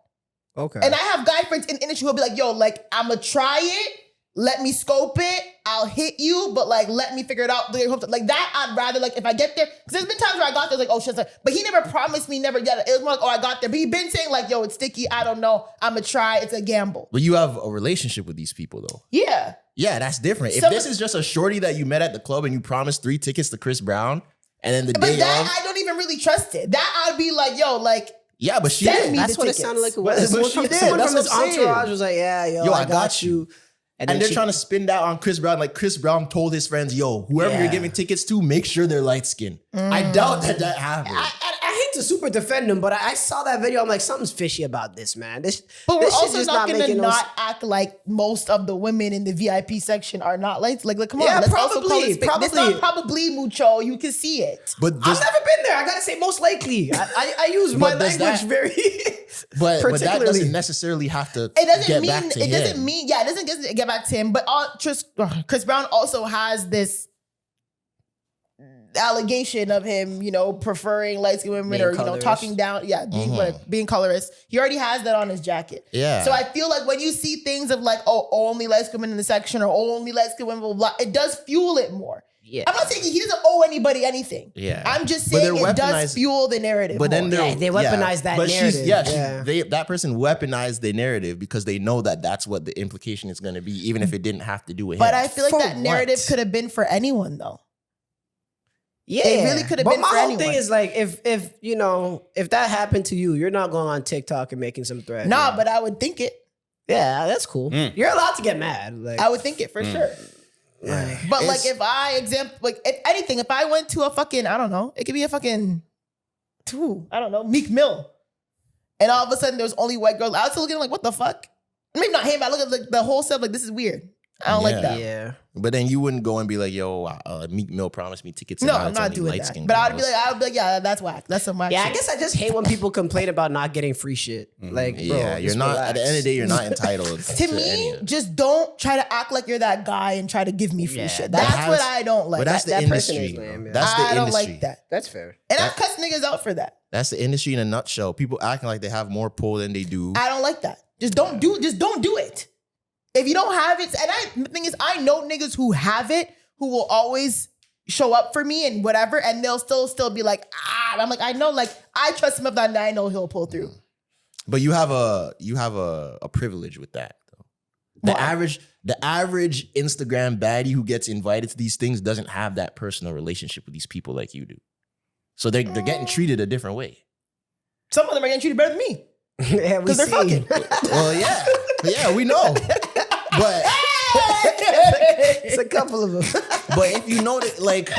Okay. And I have guy friends in the industry who'll be like, yo, like, I'ma try it. Let me scope it. I'll hit you, but like, let me figure it out. Like that, I'd rather like, if I get there, because there's been times where I got there, like, oh shit, but he never promised me, never yet. It was more like, oh, I got there. But he been saying like, yo, it's sticky. I don't know. I'ma try. It's a gamble. But you have a relationship with these people though. Yeah. Yeah, that's different. If Some- this is just a shorty that you met at the club and you promised 3 tickets to Chris Brown, and then the But day that, of, I don't even really trust it. That I'd be like, yo, like, yeah, but she send did. me That's the what tickets. it sounded like. It But was. she Someone did. from That's his what I'm saying. entourage was like, yeah, yo, I got you. And then they're she- trying to spin that on Chris Brown. Like Chris Brown told his friends, yo, whoever you're Yeah. giving tickets to, make sure they're light skinned. I doubt that happened. I hate to super defend him, but I saw that video. I'm like, something's fishy about this, man. This, but we're this shit also just not gonna making no not act like most of the women in the VIP section are not lights. Like come on, Yeah, let's also call probably, it spade. It's not probably mucho. You can see it. But I've never been there. I gotta say, most likely. I use my But does language that- very. but that particularly. doesn't necessarily have to It doesn't get mean back to it him. doesn't mean yeah, it doesn't get back to him. But Chris Brown also has this allegation of him, preferring light-skinned women Being or, colorist. talking down. Yeah, being colorist. He already has that on his jacket. Yeah. So I feel like when you see things of like, oh, only light-skinned women in the section or only light-skinned women, blah, blah, blah, it does fuel it more. Yeah. I'm not saying he doesn't owe anybody anything. Yeah. I'm just But saying they're it does weaponized- fuel the narrative. But then more. they weaponize that but narrative. That person weaponized the narrative because they know that that's what the implication is going to be, even if it didn't have to do with But him. I feel like For that narrative what? could have been for anyone though. Yeah, It really could have but been my for whole anyone. thing is like, if that happened to you, you're not going on TikTok and making some threat. Nah, but I would think it. yeah, that's cool. You're allowed to get mad. Like, I would think it for sure. But like if I went to a fucking, I don't know, it could be a fucking, Meek Mill. And all of a sudden there was only white girls. I was still looking like, what the fuck? Maybe not him, but I look at like the whole stuff like, this is weird. I don't like that. yeah. But then you wouldn't go and be like, yo, Meek Mill promised me tickets. No, and now I'm it's not only doing that. light-skinned But I'd be girls. like, yeah, that's whack. That's some whack Yeah, shit. I guess I just hate when people complain about not getting free shit. Like, bro, yeah, you're just not, relax. at the end of the day, you're not entitled to any me, of it. just don't try to act like you're that guy and try to give me free Yeah, shit. that That's has- what I don't like. But that's the that person industry. is lame, yeah. That's the I don't industry. like that. That's fair. And I cuss niggas out for that. That's the industry in a nutshell. People acting like they have more pull than they do. I don't like that. Just don't do it. If you don't have it, and the thing is, I know niggas who have it who will always show up for me and whatever, and they'll still be like, I'm like, I know, like, I trust him enough that I know he'll pull through. But you have a privilege with that. Though. The average Instagram baddie who gets invited to these things doesn't have that personal relationship with these people like you do. So they're getting treated a different way. Some of them are getting treated better than me. Yeah, we Because they're see. fucking. Well, yeah. Yeah, we know. But It's a couple of them. but if you know that, like,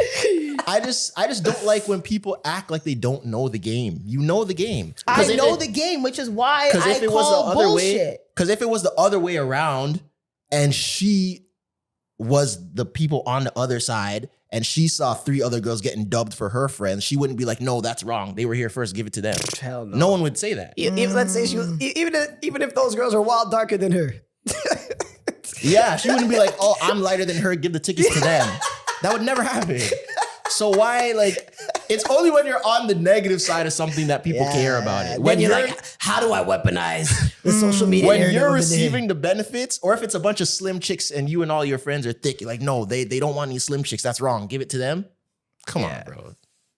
I just don't like when people act like they don't know the game. You know the game. I know the game, which is why Because I if it was call the other bullshit. way, because if it was the other way around, and she was the people on the other side, and she saw 3 other girls getting dubbed for her friends, she wouldn't be like, "No, that's wrong. They were here first. Give it to them." Hell no. No one would say that. Even, let's say she was, even if those girls are wild darker than her. Yeah, she wouldn't be like, "Oh, I'm lighter than her. Give the tickets to them." That would never happen. So why, like, it's only when you're on the negative side of something that people care about it. When you're like, how do I weaponize the social media? when narrative you're of the day? receiving the benefits, or if it's a bunch of slim chicks and you and all your friends are thick, you're like, no, they don't want any slim chicks. That's wrong. Give it to them. Come on, bro.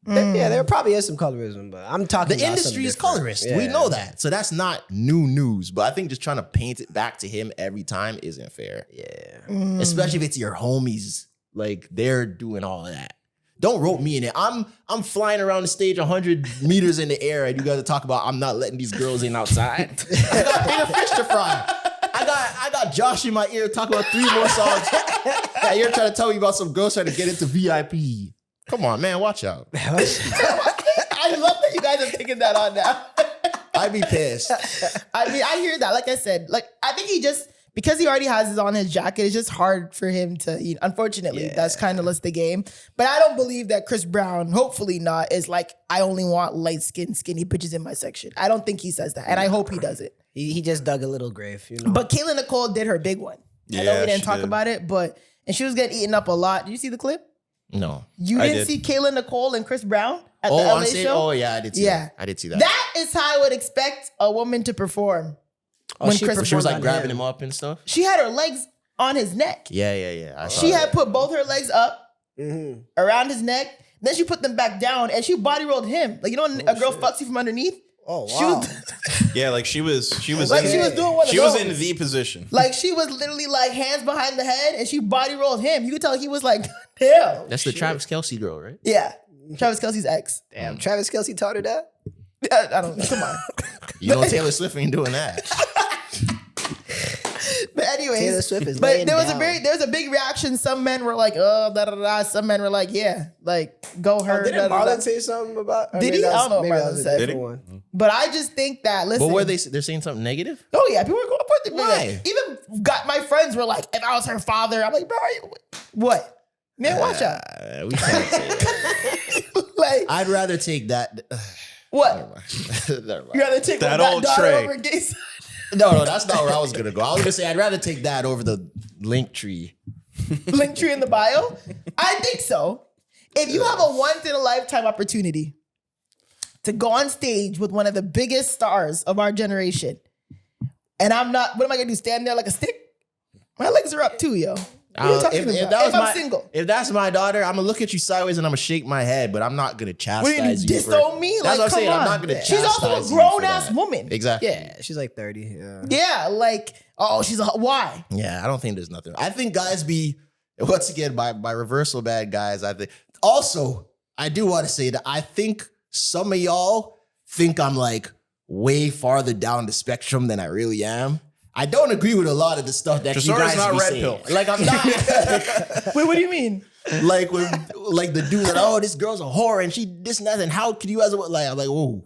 Yeah, there probably is some colorism, but I'm talking The about industry something is different. colorist. Yeah. We know that. So that's not new news. But I think just trying to paint it back to him every time isn't fair. Yeah. Especially if it's your homies. Like, they're doing all of that. Don't rope me in it. I'm flying around the stage 100 meters in the air, and you guys are talking about I'm not letting these girls in outside. I got bigger fish to fry. I got Josh in my ear talking about 3 more songs. And you're trying to tell me about some girls trying to get into VIP. Come on, man, watch out. I love that you guys are taking that on now. I'd be pissed. I mean, I hear that. Like I said, like I think because he already has it on his jacket, it's just hard for him to, unfortunately, that's kind of the game. But I don't believe that Chris Brown, hopefully not, is like, I only want light-skinned, skinny bitches in my section. I don't think he says that. And I hope he does it. He just dug a little grave, you know. But Kayla Nicole did her big one. I know Yeah, we didn't she talk did. about it, and she was getting eaten up a lot. Did you see the clip? No. You I didn't did. see Kayla Nicole and Chris Brown at the Oh, LA on stage? show? Oh, yeah, I did see Yeah. that. I did see that. That is how I would expect a woman to perform. Oh, when she Chris She was like on grabbing him. him up and stuff. She had her legs on his neck. Yeah. I saw She that. had put both her legs up Mm-hmm. around his neck. Then she put them back down and she body rolled him. Like, you know when a girl fucks you from underneath? Oh, She wow. was Yeah, like she was like in, she was doing one of she was those. in the position. Like she was literally like hands behind the head and she body rolled him. You could tell he was like, damn. That's the Travis Kelce girl, right? Yeah. Travis Kelce's ex. Damn, Travis Kelce taught her that? I don't come on. You know Taylor Swift ain't doing that. But anyways, Taylor Swift is but laying there was down. there was a big reaction. Some men were like, oh, da da da. Some men were like, yeah, like go her. Didn't da, da, da. Marlon say something about? or Did maybe he? that I don't know what maybe that Marlon was a said. different Did he? one. But I just think that listen. But were they're saying something negative? Oh yeah, people were going for it. Why? Even got my friends were like, if I was her father, I'm like, bro, what? Man, watch out. We can't say that. Like I'd rather take that. what? Never mind. You rather take That that old daughter Trey. over gay son? No, that's not where I was gonna go. I was gonna say I'd rather take that over the link tree. Link tree in the bio? I think so. If you have a once in a lifetime opportunity to go on stage with one of the biggest stars of our generation, and I'm not, what am I gonna do? Stand there like a stick? My legs are up too, yo. What are you talking about? If I'm single. If that's my daughter, I'm gonna look at you sideways and I'm gonna shake my head, but I'm not gonna chastise What are you you. disown me? That's Like, what I'm come saying. on. I'm not gonna She's chastise also a you for grown-ass that. woman. Exactly. Yeah, she's like 30. Yeah. Yeah, like, oh, why? Yeah, I don't think there's nothing. I think guys be, once again, by reversal bad guys, I think. Also, I do want to say that I think some of y'all think I'm like way farther down the spectrum than I really am. I don't agree with a lot of the stuff that you guys not be red saying. pill. Like I'm not. Wait, what do you mean? Like the dude that, oh, this girl's a whore and she this and that, and how could you as a, like, I'm like, whoa.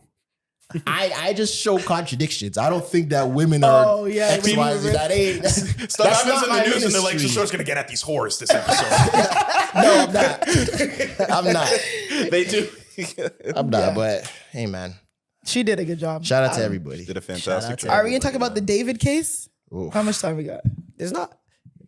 I just show contradictions. I don't think that women are X, Y, Z. That ain't Stuff happens in the news and they're like, Tresor's gonna get at these whores this episode. No, I'm not. I'm not. They do. I'm not, but hey man. She did a good job. Shout out to everybody. Did a fantastic job. Are we gonna talk about the David case? Oof. How much time we got? There's not.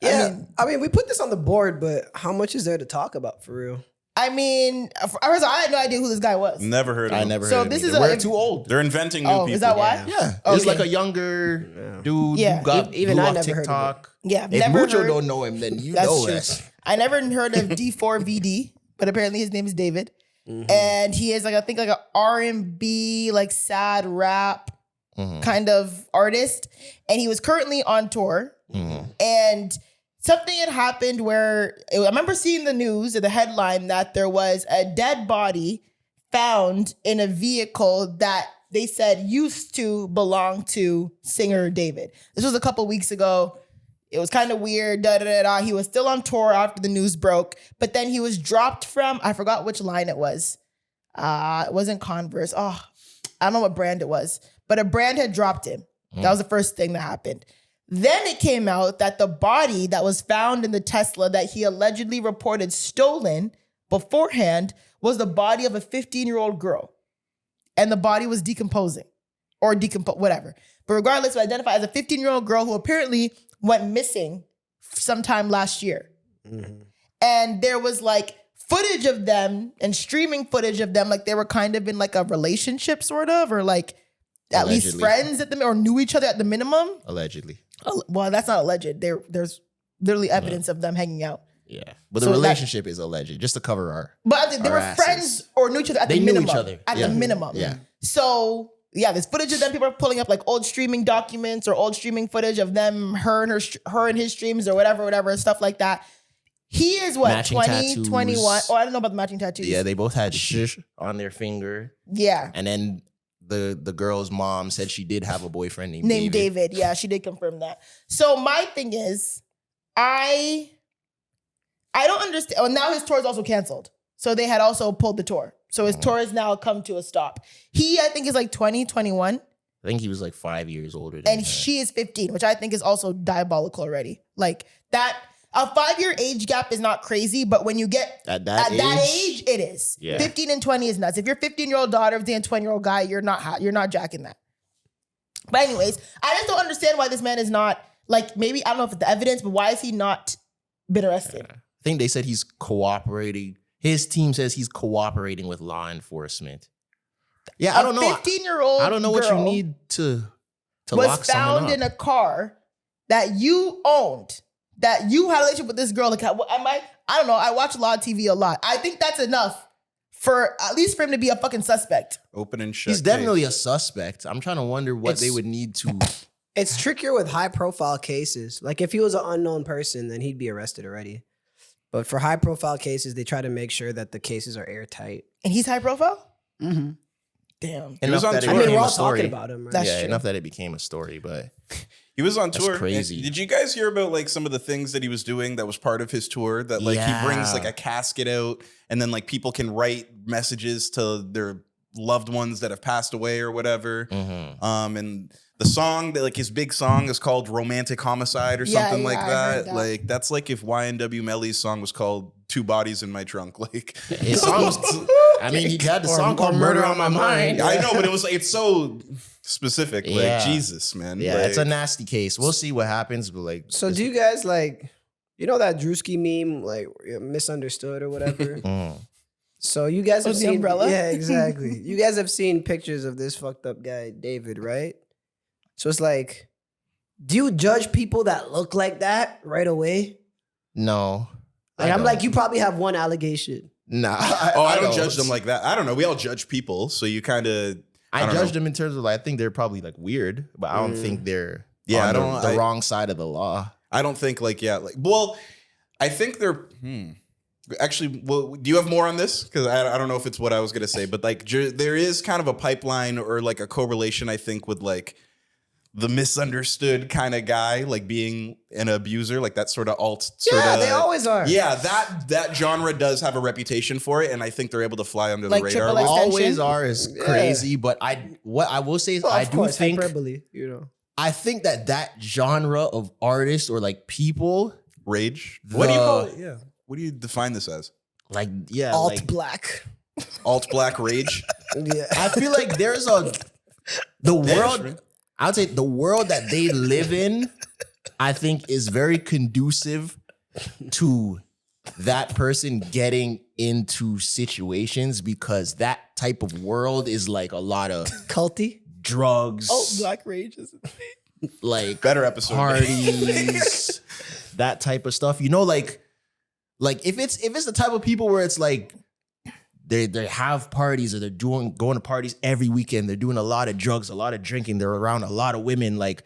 Yeah, I mean, we put this on the board, but how much is there to talk about for real? I mean, I had no idea who this guy was. Never heard of I him. never So heard of this him is either. a- We're too old. They're inventing new people. Is that why? Yeah. Okay. It's like a younger dude Yeah. who got Even blew I off never heard of TikTok. Yeah, I've If never Mucho heard. don't know him, then you That's know true. us. I never heard of D4VD, but apparently his name is David, and he is like I think like a R&B like sad rap kind of artist, and he was currently on tour, and something had happened where I remember seeing the news or the headline that there was a dead body found in a vehicle that they said used to belong to singer David. This was a couple weeks ago. It was kind of weird. He was still on tour after the news broke, but then he was dropped from, I forgot which line it was. It wasn't Converse. Oh, I don't know what brand it was, but a brand had dropped him. That was the first thing that happened. Then it came out that the body that was found in the Tesla that he allegedly reported stolen beforehand was the body of a 15-year-old girl. And the body was decomposing or whatever. But regardless, it was identified as a 15-year-old girl who apparently went missing sometime last year. And there was like footage of them and streaming footage of them, like they were kind of in like a relationship sort of, or like at least friends at the, or knew each other at the minimum. Allegedly. Well, that's not alleged. There's literally evidence of them hanging out. Yeah. But the So relationship is alleged, just to cover our. But they were asses. friends or knew each other at They the knew minimum. each other. At Yeah. the minimum. Yeah. So yeah, there's footage of them. People are pulling up like old streaming documents or old streaming footage of them, her and his streams or whatever, stuff like that. He is what, Matching 20, tattoos. 21? Oh, I don't know about the matching tattoos. Yeah, they both had shush on their finger. Yeah. And then the girl's mom said she did have a boyfriend named Named David. Yeah, she did confirm that. So my thing is, I don't understand. Oh, now his tour is also canceled. So they had also pulled the tour. So his tour has now come to a stop. He, I think, is like 20, 21. I think he was like 5 years older than And her. she is 15, which I think is also diabolical already. Like that, a 5-year age gap is not crazy, but when you get At that age, it is. Yeah. 15 and 20 is nuts. If you're 15-year-old daughter of the 20-year-old guy, you're not jacking that. But anyways, I just don't understand why this man is not, like, maybe, I don't know if it's the evidence, but why is he not been arrested? I think they said he's cooperating. His team says he's cooperating with law enforcement. Yeah, I don't know. 15-year-old I don't know what you girl need to was lock someone found up. in a car that you owned, that you had a relationship with this girl. Like, I don't know. I watch a lot of TV a lot. I think that's enough for at least for him to be a fucking suspect. Open and shut. He's definitely a suspect. I'm trying to wonder what they would need to. It's trickier with high profile cases. Like if he was an unknown person, then he'd be arrested already. But for high profile cases, they try to make sure that the cases are airtight. And he's high profile? Mm-hmm. Damn. He was on that it tour. I mean, became we're a all story. talking about him, right? That's Yeah, true. enough that it became a story, but He was on That's tour. crazy. Did you guys hear about like some of the things that he was doing that was part of his tour? That like he brings Yeah. like a casket out, and then like people can write messages to their loved ones that have passed away or whatever. And the song that like his big song is called "Romantic Homicide" or Yeah, something like I heard that. that. Like that's like if YNW Melly's song was called "Two Bodies in My Trunk." Like his song was. I mean, he had the song called "Murder on My Mind." I know, but it was like it's so specific. Like Yeah. Jesus, man. Yeah, like, it's a nasty case. We'll see what happens, but like, So do you guys like, you know that Drewski meme, like misunderstood or whatever? So you guys have the seen umbrella? Yeah, exactly. You guys have seen pictures of this fucked up guy, David, right? So it's like, do you judge people that look like that right away? No. Like, I'm don't. like, you probably have one allegation. Nah. I don't judge them like that. I don't know. We all judge people, so you kind of. I don't judge know. them in terms of like I think they're probably like weird, but I don't think they're on the wrong side of the law. I don't think well, I think they're. Actually, well, do you have more on this? Because I don't know if it's what I was gonna say, but like there is kind of a pipeline or like a correlation, I think, with like the misunderstood kind of guy, like being an abuser, like that sort of alt. Yeah, they always are. Yeah, that genre does have a reputation for it, and I think they're able to fly under Like the radar. triple with it. Always are is crazy, but what I will say is Well, I of do course, think hyperbole, you know. I think that genre of artists or like people Rage. What do you call The- it? Yeah. What do you define this as? like yeah Alt like, black. Alt black rage. Yeah. I feel like there's the world. I would say the world that they live in, I think, is very conducive to that person getting into situations because that type of world is like a lot of Culty. drugs, Black Rage is like Better episode. parties, that type of stuff. You know, like if it's the type of people where it's like they have parties or they're going to parties every weekend, they're doing a lot of drugs, a lot of drinking, they're around a lot of women, like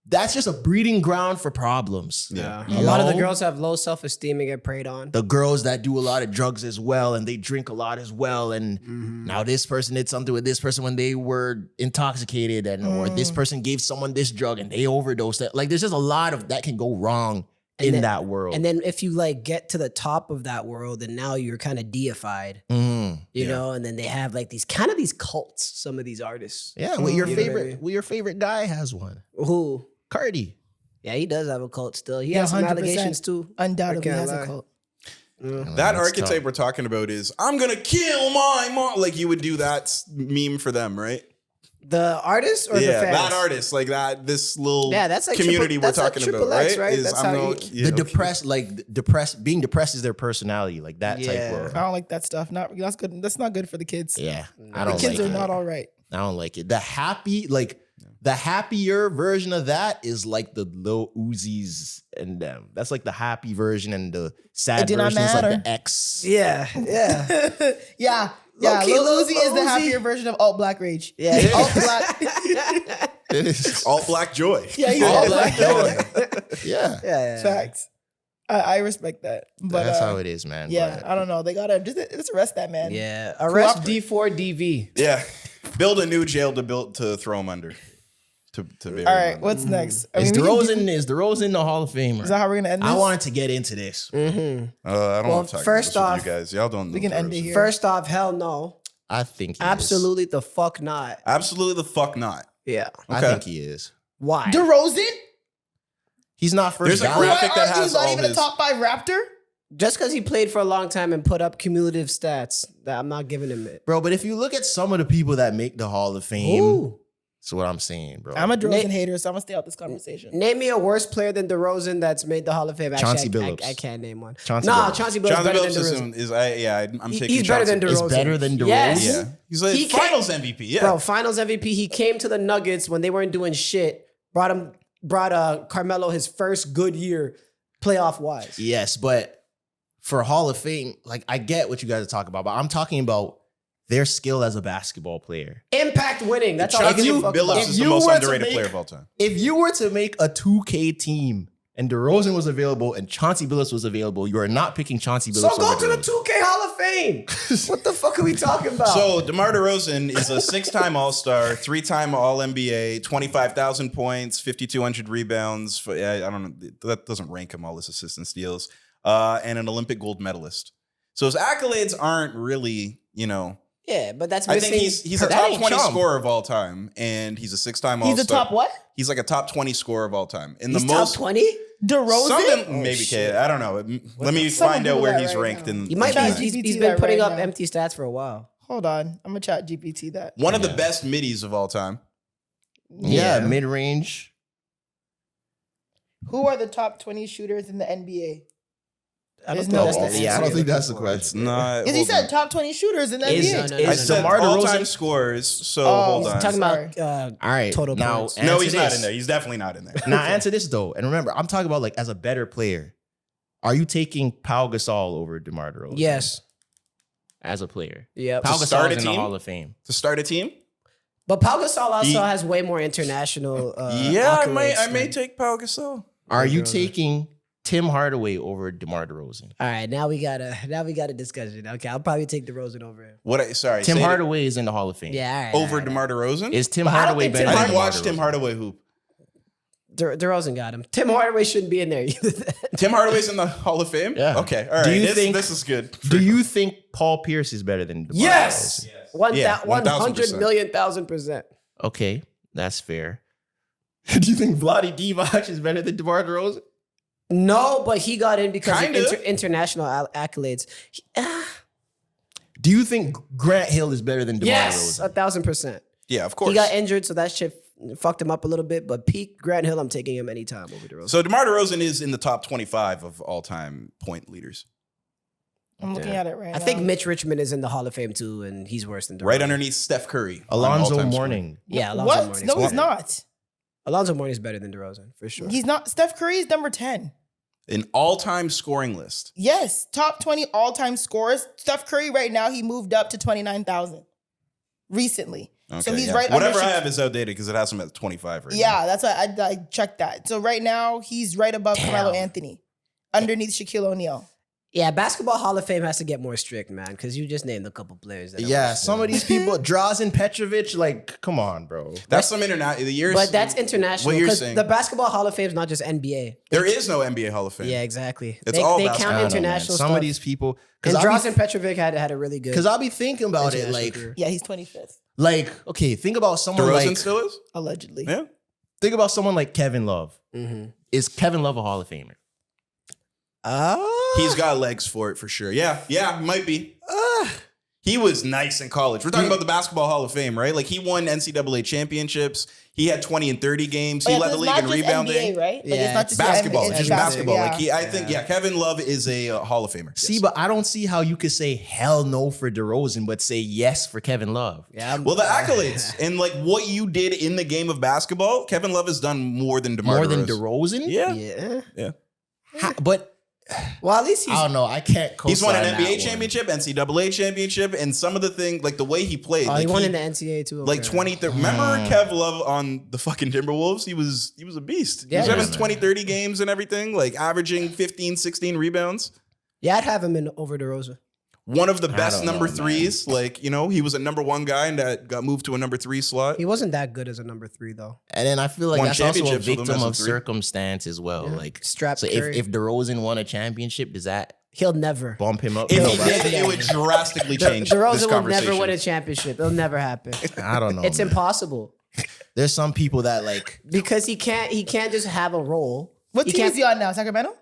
that's just a breeding ground for problems. Yeah. A lot of the girls have low self-esteem and get preyed on. The girls that do a lot of drugs as well and they drink a lot as well. And now this person did something with this person when they were intoxicated or this person gave someone this drug and they overdosed. Like there's just a lot of that can go wrong in that world. And then if you like get to the top of that world and now you're kind of deified, you know, and then they have like these cults, some of these artists. Yeah, well, your You know what I favorite mean? well, your favorite guy has one. Who? Cardi. Yeah, he does have a cult still. He Yeah, has some 100%. allegations too. undoubtedly I can't has a lie. cult. That That's archetype tough. we're talking about is I'm gonna kill my mom. Like you would do that meme for them, right? The artist or the Yeah, fans? that artist, like that. This little that's like community triple- that's we're like talking Triple about, X, right? right? Is That's I'm how no, you- Being depressed is their personality, like that type Yeah. of. I don't like that stuff. That's good. That's not good for the kids. Yeah, I The don't kids like are it. not all right. I don't like it. The happier version of that is like the Lil Uzis and them. That's like the happy version, and the sad It did not version is like matter. the X. Yeah, yeah. Yeah. Low-key, Lil Uzi is the Lil Uzi. happier version of alt black rage. Yeah. Alt black. It is. alt black joy. Yeah, he's All alt black black. joy. Yeah, Yeah. Facts. I respect that. But that's how it is, man. yeah, but- I don't know. They gotta just arrest that man. Yeah. Arrest Cooperate. D4DV. Yeah, build a new jail to throw him under. To bury All him right, under. what's next? I Is mean, we can do- DeRozan the Hall of Famer? Is that how we're gonna end this? I wanted to get into this. I don't Well, want to talk first about this off, with you guys. Y'all don't know. we can end it Derozan. here. First off, hell no. I think he Absolutely the fuck not. Absolutely the fuck not. Yeah. is. I Okay. think he is. Why? DeRozan? He's not first. There's a ballot. graphic that He's has not all even a his. top 5 Raptor. Just because he played for a long time and put up cumulative stats, that I'm not giving him it. Bro, but if you look at some of the people that make the Hall of Fame, Ooh. that's what I'm saying, bro. I'm a DeRozan Nate- hater, so I'm gonna stay out this conversation. Name me a worse player than DeRozan that's made the Hall of Fame. Actually, Chauncey I Billups. can't name one. Chauncey Nah, Billups. Chauncey Billups Chauncey better than Billups DeRozan. I'm He- taking. he's better than Chauncey. Is DeRozan. better than DeRozan? Yes. Yeah, he's a He came- Finals MVP. Yeah, Bro, Finals MVP. He came to the Nuggets when they weren't doing shit. Brought Carmelo his first good year playoff wise. Yes, but for Hall of Fame, like I get what you guys are talking about, but I'm talking about their skill as a basketball player. Impact winning. That's all I Chauncey give a fuck Billups about. If is the you most were to underrated make- player of all time. If you were to make a 2K team and DeRozan was available and Chauncey Billups was available, you are not picking Chauncey Billups. So go over to the DeRozan. 2K Hall of Fame. What the fuck are we talking about? So DeMar DeRozan is a 6-time All-Star, 3-time All-NBA, 25,000 points, 5,200 rebounds. I don't know. That doesn't rank him all his assists and steals. And an Olympic gold medalist. So his accolades aren't really, yeah, but that's I missing. think he's a That top ain't 20 chump. scorer of all time, and he's a 6-time All-Star. He's a top what? He's like a top 20 scorer of all time. In He's the top most 20. DeRozan? Something maybe shit. K. I don't know. Let me Someone find out Google where that he's right ranked now. in. He might be. Chat He's GPT been that putting right up now. empty stats for a while. Hold on. I'm gonna chat GPT that. one of the best middies of all time. Yeah, mid-range. Who are the top 20 shooters in the NBA? There's think no that's way. the answer Yeah, I don't you're think that's the looking for. It's question. not. Because he hold on. said top 20 shooters in the Is- NBA. no, I no, said DeMar all-time DeRozan? scores. So Oh, hold he's on. Talking Sorry. about All right, total now points. No, answer he's not this. in there. He's definitely not in there. Now answer this though, and remember, I'm talking about like as a better player. Are you taking Pau Gasol over DeMar DeRozan? Yes. as a player. Yep. Pau start Gasol a in the team? Hall of Fame. To start a team? But Pau Gasol also He- has way more international. Yeah, I may accolades. take Pau Gasol. Are you DeRozan. taking Tim Hardaway over DeMar DeRozan? All right, now we got a discussion. Okay, I'll probably take DeRozan over him. Sorry, Tim say it Hardaway is in the Hall of Fame. Yeah, all right, over all right, DeMar DeRozan? Is Tim But I don't Hardaway think better Tim I than didn't DeMar watch Tim DeRozan? Hardaway hoop. DeRozan got him. Tim Hardaway shouldn't be in there either. Tim Hardaway's in the Hall of Fame? Yeah. Okay, all right. Do you think- this is good. Do you think Paul Pierce is better than DeMar Yes, DeRozan? Yeah, 100,000,000%. Okay, that's fair. Do you think Vlade Divac is better than DeMar DeRozan? No, but he got in because Kinda. of international accolades. Do you think Grant Hill is better than DeMar Yes, DeRozan? 1,000%. Yeah, of course. He got injured, so that shit fucked him up a little bit. But peak Grant Hill, I'm taking him anytime over DeRozan. So DeMar DeRozan is in the top 25 of all-time point leaders. I'm looking at it right now. I think Mitch Richmond is in the Hall of Fame too, and he's worse than DeRozan. Right underneath Steph Curry. on Alonzo all-time Mourning. Yeah, Alonzo What? Mourning's No, he's better. not. Alonzo Mourning's better than DeRozan for sure. He's not. Steph Curry is number 10. scoring. An all-time scoring list. Yes, top 20 all-time scorers. Steph Curry right now, he moved up to 29,000 recently. So he's yeah. right Whatever under I have is outdated because it has him at 25 right now. Yeah, that's why I checked that. So right now, he's right above Carmelo Anthony, underneath Shaquille O'Neal. Yeah, Basketball Hall of Fame has to get more strict, man, because you just named a couple players. That Yeah, some of these people, Drazen Petrovic, like, come on, bro. That's some international. The years. But that's international. What you're Because saying. the Basketball Hall of Fame is not just NBA. There is no NBA Hall of Fame. Yeah, exactly. It's they all they basketball. count I don't know, man. international Some stuff. of these people, And because Drazen Petrovic had a really good. I'll be thinking about it, international like, career. Yeah, he's 25th, okay, think about someone DeRozan like, still is? allegedly. Yeah. think about someone like Kevin Love. Mhm. Is Kevin Love a Hall of Famer? He's got legs for it for sure. Yeah, might be. He was nice in college. We're talking about the Basketball Hall of Fame, right? Like he won NCAA championships. He had 20 and 30 games. He Oh, yeah, led 'cause the it's league not in just rebounding. NBA, right? Like, Yeah, it's not just Basketball, NBA, just basketball. Yeah. Like I think, Kevin Love is a Hall of Famer. See, Yes. but I don't see how you could say hell no for DeRozan, but say yes for Kevin Love. Yeah, I'm- Well, the accolades and like what you did in the game of basketball, Kevin Love has done more than DeMar More than DeRozan. DeRozan? Yeah. But Well, at least he's. I don't know. I can't He's won an co-sign that NBA one. championship, NCAA championship, and some of the thing, like the way he played. Oh, like he won in the NCAA too. like okay. 20, remember Kev Love on the fucking Timberwolves? He was a beast. Yeah, he was having man. 20, 30 games and everything, like averaging 15, 16 rebounds. Yeah, I'd have him in over DeRozan. One of the best don't know, number man. threes. Like, he was a number one guy and that got moved to a number 3 slot. He wasn't that good as a number 3 though. And then I feel like Won that's also a championships with them victim as a of three. circumstance as well. Like, Strapped so Curry. if DeRozan won a championship, does that He'll never. bump him up? If No, he right? did, it would drastically change this DeRozan will conversation. never win a championship. It'll never happen. I don't know. It's man. impossible There's some people that like. because he can't just have a role. What He team can't- is he on now? Sacramento?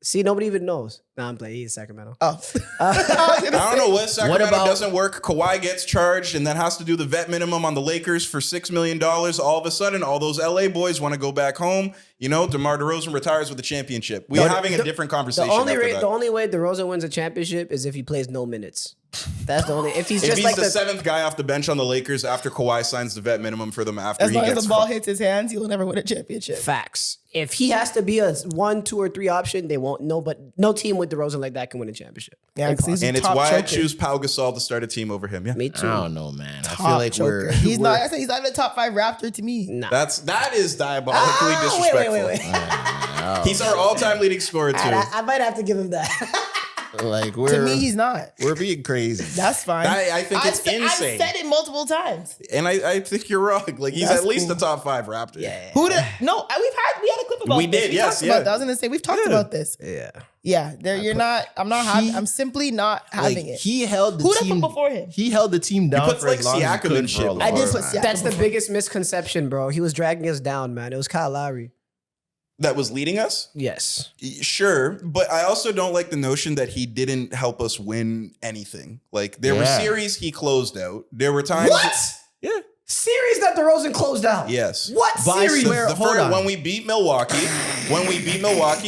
See, nobody even knows. Nah, I'm playing. He's Sacramento. Oh. I don't know what Sacramento about- doesn't work. Kawhi gets charged and then has to do the vet minimum on the Lakers for $6 million. All of a sudden, all those LA boys want to go back home. DeMar DeRozan retires with a championship. We're having a different conversation. The only after that. way DeRozan wins a championship is if he plays no minutes. That's the only. If he's If just he's like the seventh guy off the bench on the Lakers after Kawhi signs the vet minimum for them after As he long as gets the ball hits his hands, he will never win a championship. facts. If he has to be a 1, 2, or 3 option, they won't. No team with DeRozan like that can win a championship. Yeah, 'cause he's a and it's top why I choker. choose Pau Gasol to start a team over him. Yeah, Me I too. don't know, man. I feel Top like choker. we're. He's not. we're- I said he's not even a top 5 Raptor to me. Nah. that is diabolically Wait, disrespectful. He's our all-time leading scorer too. I might have to give him that. like we're. To me, he's not. We're being crazy. That's fine. I think it's insane. I've said it multiple times. And I think you're wrong. Like he's That's at least cool. a top 5 Raptor. Yeah. Who did? No, we had a clip about We this. did, We yes, talked about yeah. that. I was gonna say we've talked about this. Yeah. Yeah, you're not. I'm not having. I'm simply not Like having it. he held the Who did I team put before him? He held the team down puts, for like, as long as he Siakam could and for shit a before I did long put time. Siakam. That's the before. biggest misconception, bro. He was dragging us down, man. It was Kyle Lowry. That was leading us? Yes. Sure, but I also don't like the notion that he didn't help us win anything. Like there were Yeah. series he closed out. There were times What? Yeah. Series that DeRozan closed out. Yes. What But I series? swear- hold on. When we beat Milwaukee,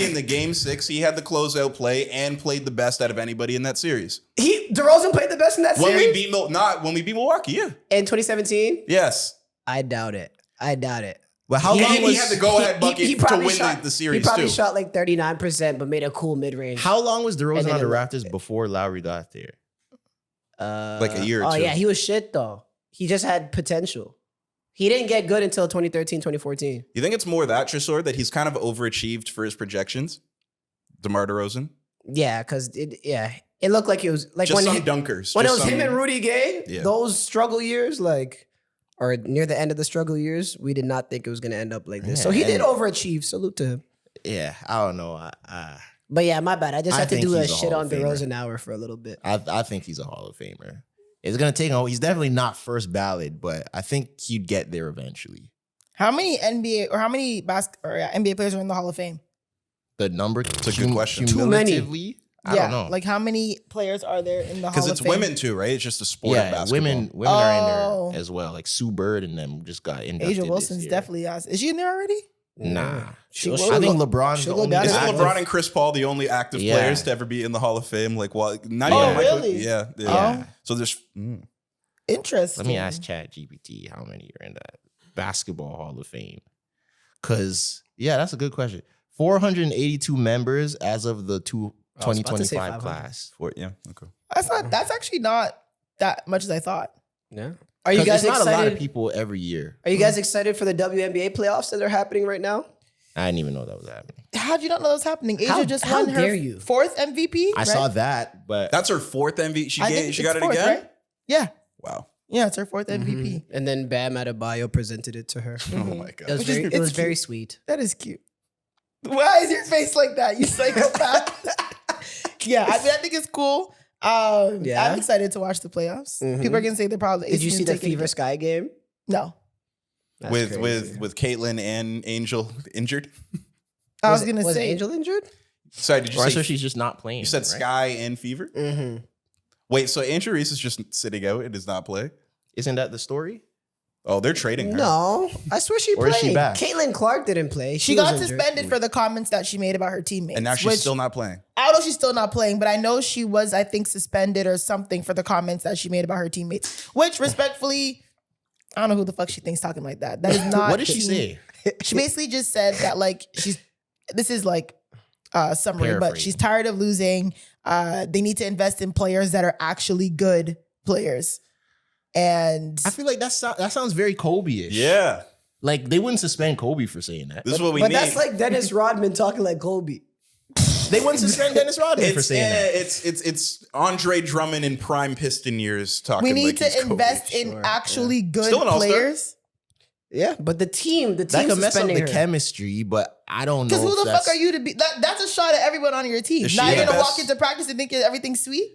in the game 6, he had the closeout play and played the best out of anybody in that series. DeRozan played the best in that When series? we beat Milwaukee, yeah. In 2017? Yes. I doubt it. Well, how long He was had the go-ahead bucket to probably win shot, the series, He probably too. shot like 39%, but made a cool mid-range. how long was And DeRozan then on the it- Raptors before Lowry got there? Like a year or two. Oh, yeah, he was shit, though. He just had potential. He didn't get good until 2013, 2014. You think it's more that, Tresor, that he's kind of overachieved for his projections? DeMar DeRozan? Yeah, because it looked like it was like Just when some dunkers. when it Just was him some- and Rudy Gay, Yeah. those struggle years, or near the end of the struggle years, we did not think it was going to end up like this. So he did overachieve. Salute to him. Yeah, I don't know. But yeah, my bad. I just I had to think do a he's a shit Hall on of Famer. DeRozan hour for a little bit. I think he's a Hall of Famer. It's gonna take him. He's definitely not first ballot, but I think he'd get there eventually. How many NBA or how many NBA players are in the Hall of Fame? The number, It's a good question. Too many. cumulatively, I don't know. Like how many players are there in the Hall of Fame? Because it's women too, right? It's just a sport of yeah, basketball. women are Oh. in there as well. Like Sue Bird and them just got inducted. Asia this Wilson's year. definitely us. Is she in there already? Nah. She'll I think go- LeBron's she'll the go only down as Isn't active- LeBron and Chris Paul the only active Yeah. players to ever be in the Hall of Fame? Like, well, not Oh, even Michael- really? Yeah. Yeah. So there's Interesting. Let me ask ChatGPT how many are in that basketball Hall of Fame. Because, yeah, that's a good question. 482 members as of the I was about to say 2025 500. class. yeah. Okay. That's actually not that much as I thought. Yeah. Are you 'Cause guys it's not a lot of excited? people every year. Are you guys excited for the WNBA playoffs that are happening right now? I didn't even know that was happening. How'd you not know that was happening? Asia How- just how won her dare you? 4th MVP. I right? saw that, but That's her 4th MVP. She I think got it's it 4th, again? right? Yeah. Wow. Yeah, it's her 4th MVP. And then Bam Adebayo presented it to her. Oh my It God. was Which is- very, it it's was very cute. sweet. That is cute. Why is your face like that? You psychopath. Yeah, I think it's cool. Yeah? I'm excited to watch the playoffs. Mhm. People are gonna say they're probably. Did you see the taking it. Fever Sky game? No, That's With crazy. with Caitlyn and Angel injured? I was gonna was say. Angel injured? Sorry, did you or say so she's just not playing. you said right? Sky and Fever? Mm-hmm. Wait, so Angel Reese is just sitting out and does not play? Isn't that the story? Oh, they're trading her. No, I swear she Or played. is she back? Caitlin Clark didn't play. She was got injured. suspended for the comments that she made about her teammates. And now she's which- still not playing. I don't know if she's still not playing, but I know she was, I think, suspended or something for the comments that she made about her teammates. Which, respectfully, I don't know who the fuck she thinks talking like that. That is not. What did she say? She basically just said that this is like summary, but Paraphrasing. she's tired of losing. They need to invest in players that are actually good players. And I feel like that sounds very Kobe-ish. Yeah. Like they wouldn't suspend Kobe for saying that. This is what we But need. that's like Dennis Rodman talking like Kobe. They wouldn't suspend Dennis Rodman for saying that. It's Andre Drummond in prime Piston years talking. we need like he's to Kobe. invest in Sure, actually good Still an all-star. players. Yeah, but the team That could mess up suspending the her. chemistry, but I don't know. Because who if the fuck are you to be? That's a shot at everyone on your team. Is Now she you're the gonna walk best? into practice and think everything's sweet.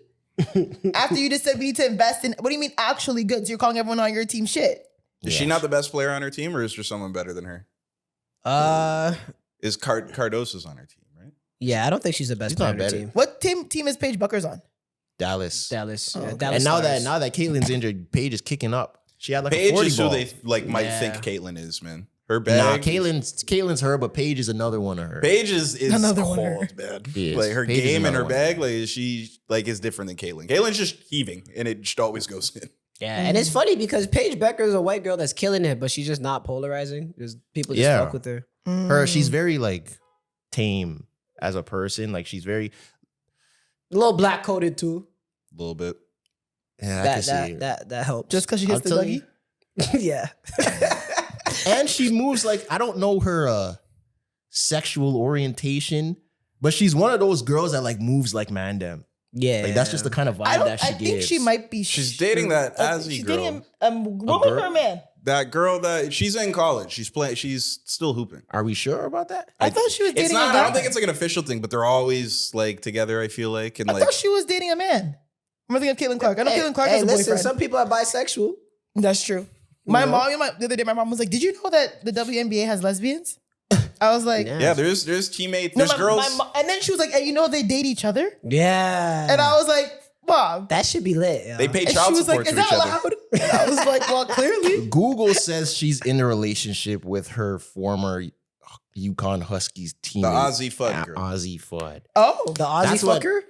After you just said we need to invest in. What do you mean actually good? So you're calling everyone on your team shit. Is she not the best player on her team, or is there someone better than her? Is Cardoso's on her team, right? Yeah, I don't think she's the best She's player not on her better. team. What team is Paige Buckers on? Dallas? Dallas. Oh, Yeah, okay. Dallas And now Stars. that Caitlin's injured, Paige is kicking up. She had like a Paige 40 is who ball. they might Yeah. think Caitlyn is, man. Her Nah, bag. Caitlin's her, but Paige is another one of her. Paige is Another one of her. cold, man. She is. Like her Paige is game and another her one. bag, like she like is different than Caitlyn. Caitlyn's just heaving, and it just always goes in. Yeah, and it's funny because Paige Becker is a white girl that's killing it, but she's just not polarizing. Just people just Yeah. fuck with her. She's very like tame as a person. Like she's very A little black coated too. A little bit. yeah. I can see That helps. Just because she I'll hits the tell Dougie? you. yeah. And she moves like I don't know her sexual orientation, but she's one of those girls that like moves like Mandem. Yeah. Like that's just the kind of vibe that she I gives. think she might be. She's dating that Azzy She's girl. dating a woman girl? or a man. That girl that she's in college. She's playing. She's still hooping. Are we sure about that? I thought she was dating It's a not. guy. I don't think it's like an official thing, but they're always like together. I feel like and I like thought she was dating a man. I'm thinking of Caitlin Clark. I know Caitlin Clark Hey, has a listen, boyfriend. some people are bisexual. That's true. The other day, my mom was like, "Did you know that the WNBA has lesbians?" I was like, yeah, there's teammates. No, There's girls. and then she was like, "Hey, you know they date each other?" Yeah. And I was like, "Mom," that should be lit. Yeah. They pay and she child was support like, "Is to each that other. allowed?" I was like, well, clearly. Google says she's in a relationship with her former Yukon Huskies teammate. The Aussie Fudd girl. Aussie Fudd. Oh. The Aussie That's what- fucker?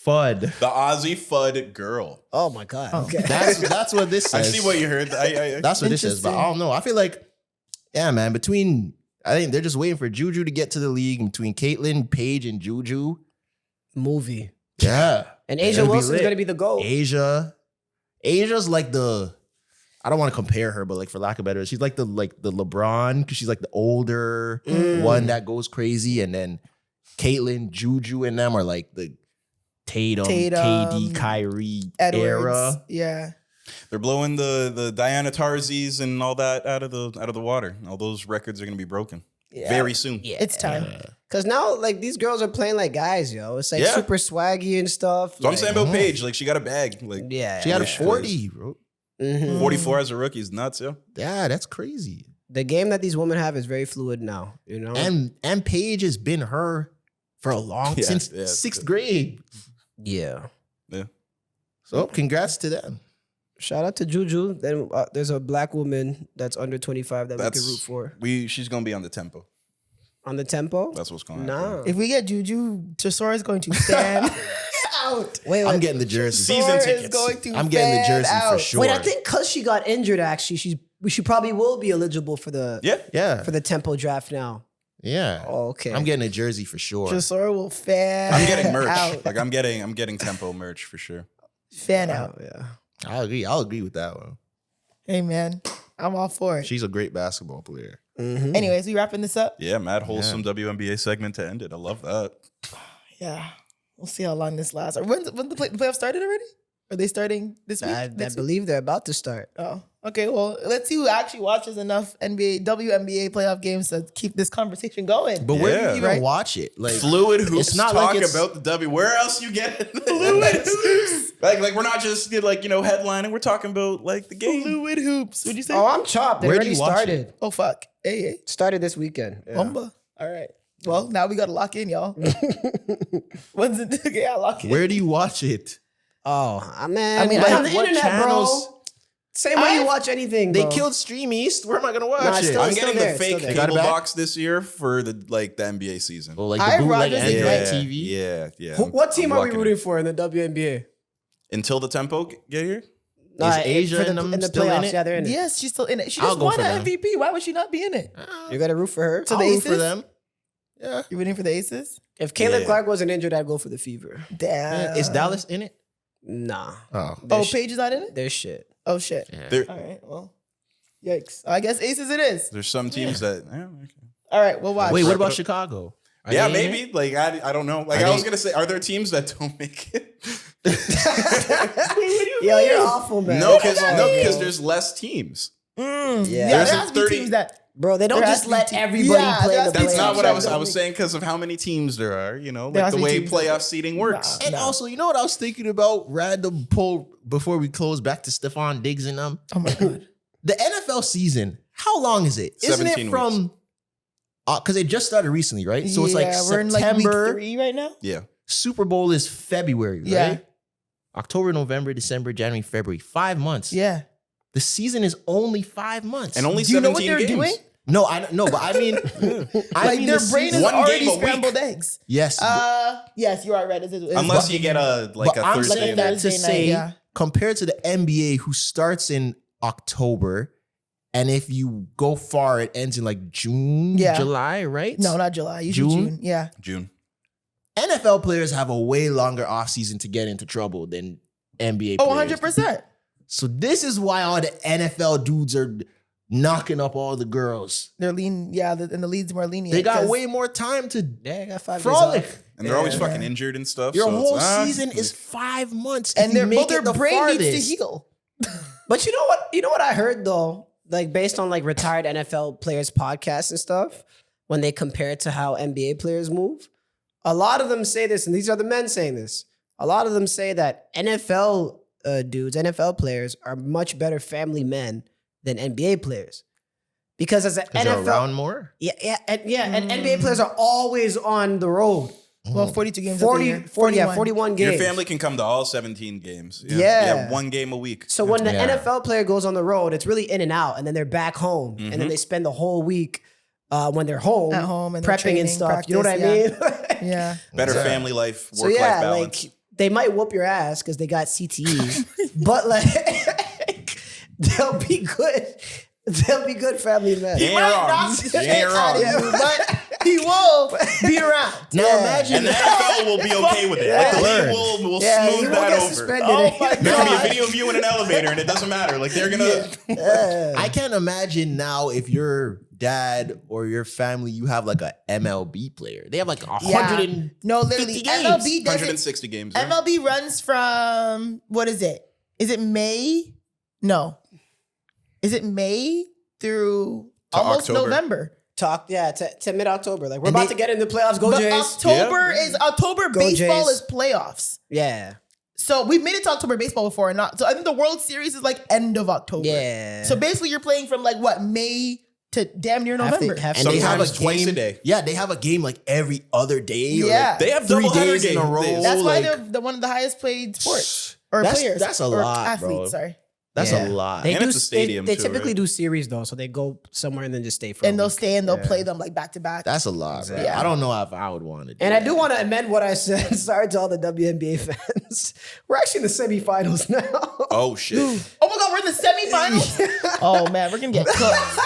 Fudd. The Aussie Fudd girl. Oh my God. Oh. Okay. That's what this I says. see what you heard. That's what this says, but I don't know. I feel like, yeah, man, I think they're just waiting for Juju to get to the league between Caitlyn, Paige, and Juju. Movie. Yeah. And Asia It'll be Wilson's lit. going to be the GOAT. Asia's like I don't want to compare her, but like for lack of better, she's like the LeBron, because she's like the older one that goes crazy. And then Caitlyn, Juju, and them are like the Tatum, KD, Kyrie Edwards. era. Yeah. They're blowing the Diana Taurasi's and all that out of the water. All those records are going to be broken very soon. Yeah. It's time. Because now, like, these girls are playing like guys, yo. It's like super swaggy and stuff. So I'm saying about Paige, like she got a bag. Like Yeah. She had a Yeah. 40, bro. 44 as a rookie is nuts, yo. Yeah, that's crazy. The game that these women have is very fluid now, you know? And Paige has been her for a long since sixth grade. Yeah. Yeah. So congrats to them. Shout out to Juju. Then there's a black woman that's under 25 that we can root for. She's gonna be on the tempo. On the tempo? That's what's going on. Nah. If we get Juju, Tresor is going to stand out. Wait, I'm getting the jersey. Season Tresor tickets. is going to I'm getting the fan jersey for out. sure. Wait, I think because she got injured, actually, she probably will be eligible for the Yeah. for the tempo draft now. Yeah. Oh, okay. I'm getting a jersey for sure. Tresor will fan I'm getting merch. out. Like I'm getting tempo merch for sure. Fan out. Yeah. I'll agree with that one. Hey, man. I'm all for it. She's a great basketball player. Anyways, we wrapping this up? Yeah, mad wholesome WNBA segment to end it. I love that. Yeah. We'll see how long this lasts. Or when the playoffs started already? Are they starting this week? I Next week? believe they're about to start. Oh, okay. Well, let's see who actually watches enough WNBA playoff games to keep this conversation going. But where do Yeah. you even Right. watch it? Like Fluid hoops. It's not talk like it's- about the W. Where else you get it? Fluid hoops. Like we're not just like headlining. We're talking about like the game. Fluid hoops. What'd you say? Oh, I'm chopped. They Where do already you watch started. Oh, fuck. Hey. Started this weekend. Yeah. Humba. All right. Well, now we got to lock in, y'all. When's it? Okay, I lock in. where do you watch it? Oh, man. I mean, Like, I on the have what internet, channels? bro. Same way you watch anything, They bro. killed Stream East. Where am I gonna watch Nah, it's it? still- I'm it's getting there, the it's still fake there. Got it cable back? box this year for the NBA season. Oh, like I the bootleg Rogers Android is TV. Yeah. What team I'm are we rocking rooting it. for in the WNBA? Until the tempo get here? Is Asia for the, and them in the still in playoffs? it? Yeah, they're in it. Yes, she's still in it. She I'll just go won for an them. MVP. Why would she not be in it? You got to root for her. So I'll the root Aces? for them. Yeah. You're rooting for the Aces? If Caleb Yeah. Clark wasn't injured, I'd go for the Fever. Damn. Is Dallas in it? Nah. Oh. Oh, Paige is not in it? Their shit. Oh, shit. There, All right. Well, yikes. I guess Aces it is. there's some teams that. Okay. All right. We'll watch. Wait, what about Chicago? Are Yeah, they in maybe. it? Like I don't know. Like Are I was they- gonna say, are there teams that don't make it? Yo, you're awful, man. No, because there's less teams. Yeah, Yeah. there There's has to be 30 teams that. Bro, they don't There has just to be let te- everybody Yeah, play there the has to be That's playoffs. not what I was. Exactly. I was saying because of how many teams there are. You know, There like has the to be way teams. playoff seating works. And also, you know what I was thinking about? Random poll before we close back to Stephon Diggs and them. Oh my God. The NFL season, how long is it? Isn't 17 it from because it just started recently, right? So it's like we're in like week September. 3 right now. Yeah. Super Bowl is February, right? Yeah. October, November, December, January, February. 5 months. Yeah. The season is only 5 months. And only Do you know 17 what they're games. doing? no, I don't know, but I mean, Like their the brain is season- One already game a week. scrambled eggs. Yes. Yes, you are right. It's Unless you get a but I'm Thursday saying night. that to Thursday night, say, yeah. compared to the NBA, who starts in October, and if you go far, it ends in like June, Yeah. July, right? No, not July. Usually June? June. Yeah. June. NFL players have a way longer offseason to get into trouble than NBA Oh, players. 100%. So this is why all the NFL dudes are knocking up all the girls. They're lean. Yeah, and the leads more lenient. They got 'cause- way more time to Yeah, I got 5 frolic. days off. And they're always Yeah. fucking injured and stuff. Your so whole it's, season is 5 months. and if you make their it the brain farthest. needs to heal. But you know what? You know what I heard though? Like based on like retired NFL players' podcasts and stuff, when they compare it to how NBA players move, a lot of them say this, and these are the men saying this. A lot of them say that NFL dudes, NFL players, are much better family men than NBA players. Because as an Because they're NFL, around more. and NBA players are always on the road. Well, 42 games. of the year. 41 games. Your family can come to all 17 games. Yeah. 1 game a week. So when the NFL player goes on the road, it's really in and out, and then they're back home, and then they spend the whole week when they're home, At home and they're prepping training, and stuff. practice, you know what I mean? Yeah. Better family life, So work-life yeah, balance. like they might whoop your ass because they got CTE, but like they'll be good. They'll be good family men. You ain't Might wrong. knock the You shit ain't out of wrong. you, but he will be around. Now imagine And the NFL will be okay with it. Like the league will Yeah, you smooth won't that get over. suspended. Oh my There can be a God. video of you in an elevator, and it doesn't matter. Like they're gonna. I can't imagine now if your dad or your family, you have like a MLB player. They have like 100 No, literally, games. MLB doesn't. 160 games. Yeah. MLB runs from, what is it? Is it May? No. Is it May through To almost October. November? To mid-October. Like we're And about they- to get into the playoffs. Go But Jays. October Go baseball Jays. is playoffs. Yeah. So we've made it to October baseball before, and not. So I think the World Series is like end of October. Yeah. So basically, you're playing from like what, May to damn near November. and they have a Sometimes twice a game- day. Yeah, they have a game like every other day. Or Yeah. like They have 3 double days in a row. That's why like, they're the one of the highest played sports or That's- players. that's a or lot, athletes. bro. Sorry, that's Yeah. a lot. They And do. it's a stadium, They too, typically right? do series though, so they go somewhere and then just stay for. and a they'll week. stay and they'll play them like back to back. That's a lot, bro. Yeah. I don't know if I would want to do And I that. do want to amend what I said. Sorry to all the WNBA fans. We're actually in the semifinals now. Oh shit! Oh my God, we're in the semifinals. Oh man, we're gonna get cooked.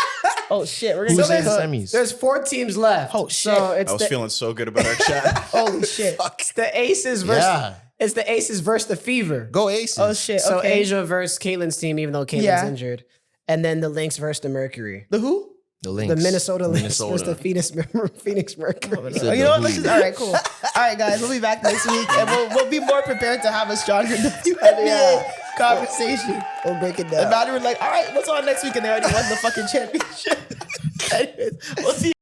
Oh shit, we're gonna Who's get in the cooked. semis? There's 4 teams left. Oh, shit. So I it's was feeling so good about our chat. Holy shit. it's the Aces versus Yeah. it's the Aces versus the Fever. Go Aces. Oh shit. So Okay. Asia versus Caitlin's team, even though Caitlin's Yeah. injured, and then the Lynx versus the Mercury. The who? The Lynx. The Minnesota Lynx versus Minnesota. the Phoenix Mercury. Oh, you know what? Let's just, all right, cool. All right, guys, we'll be back next week, and we'll be more prepared to have a stronger WNBA conversation. We'll break it And down. now we're like, all right, what's on next week? And they already won the fucking championship. Anyways, we'll see you.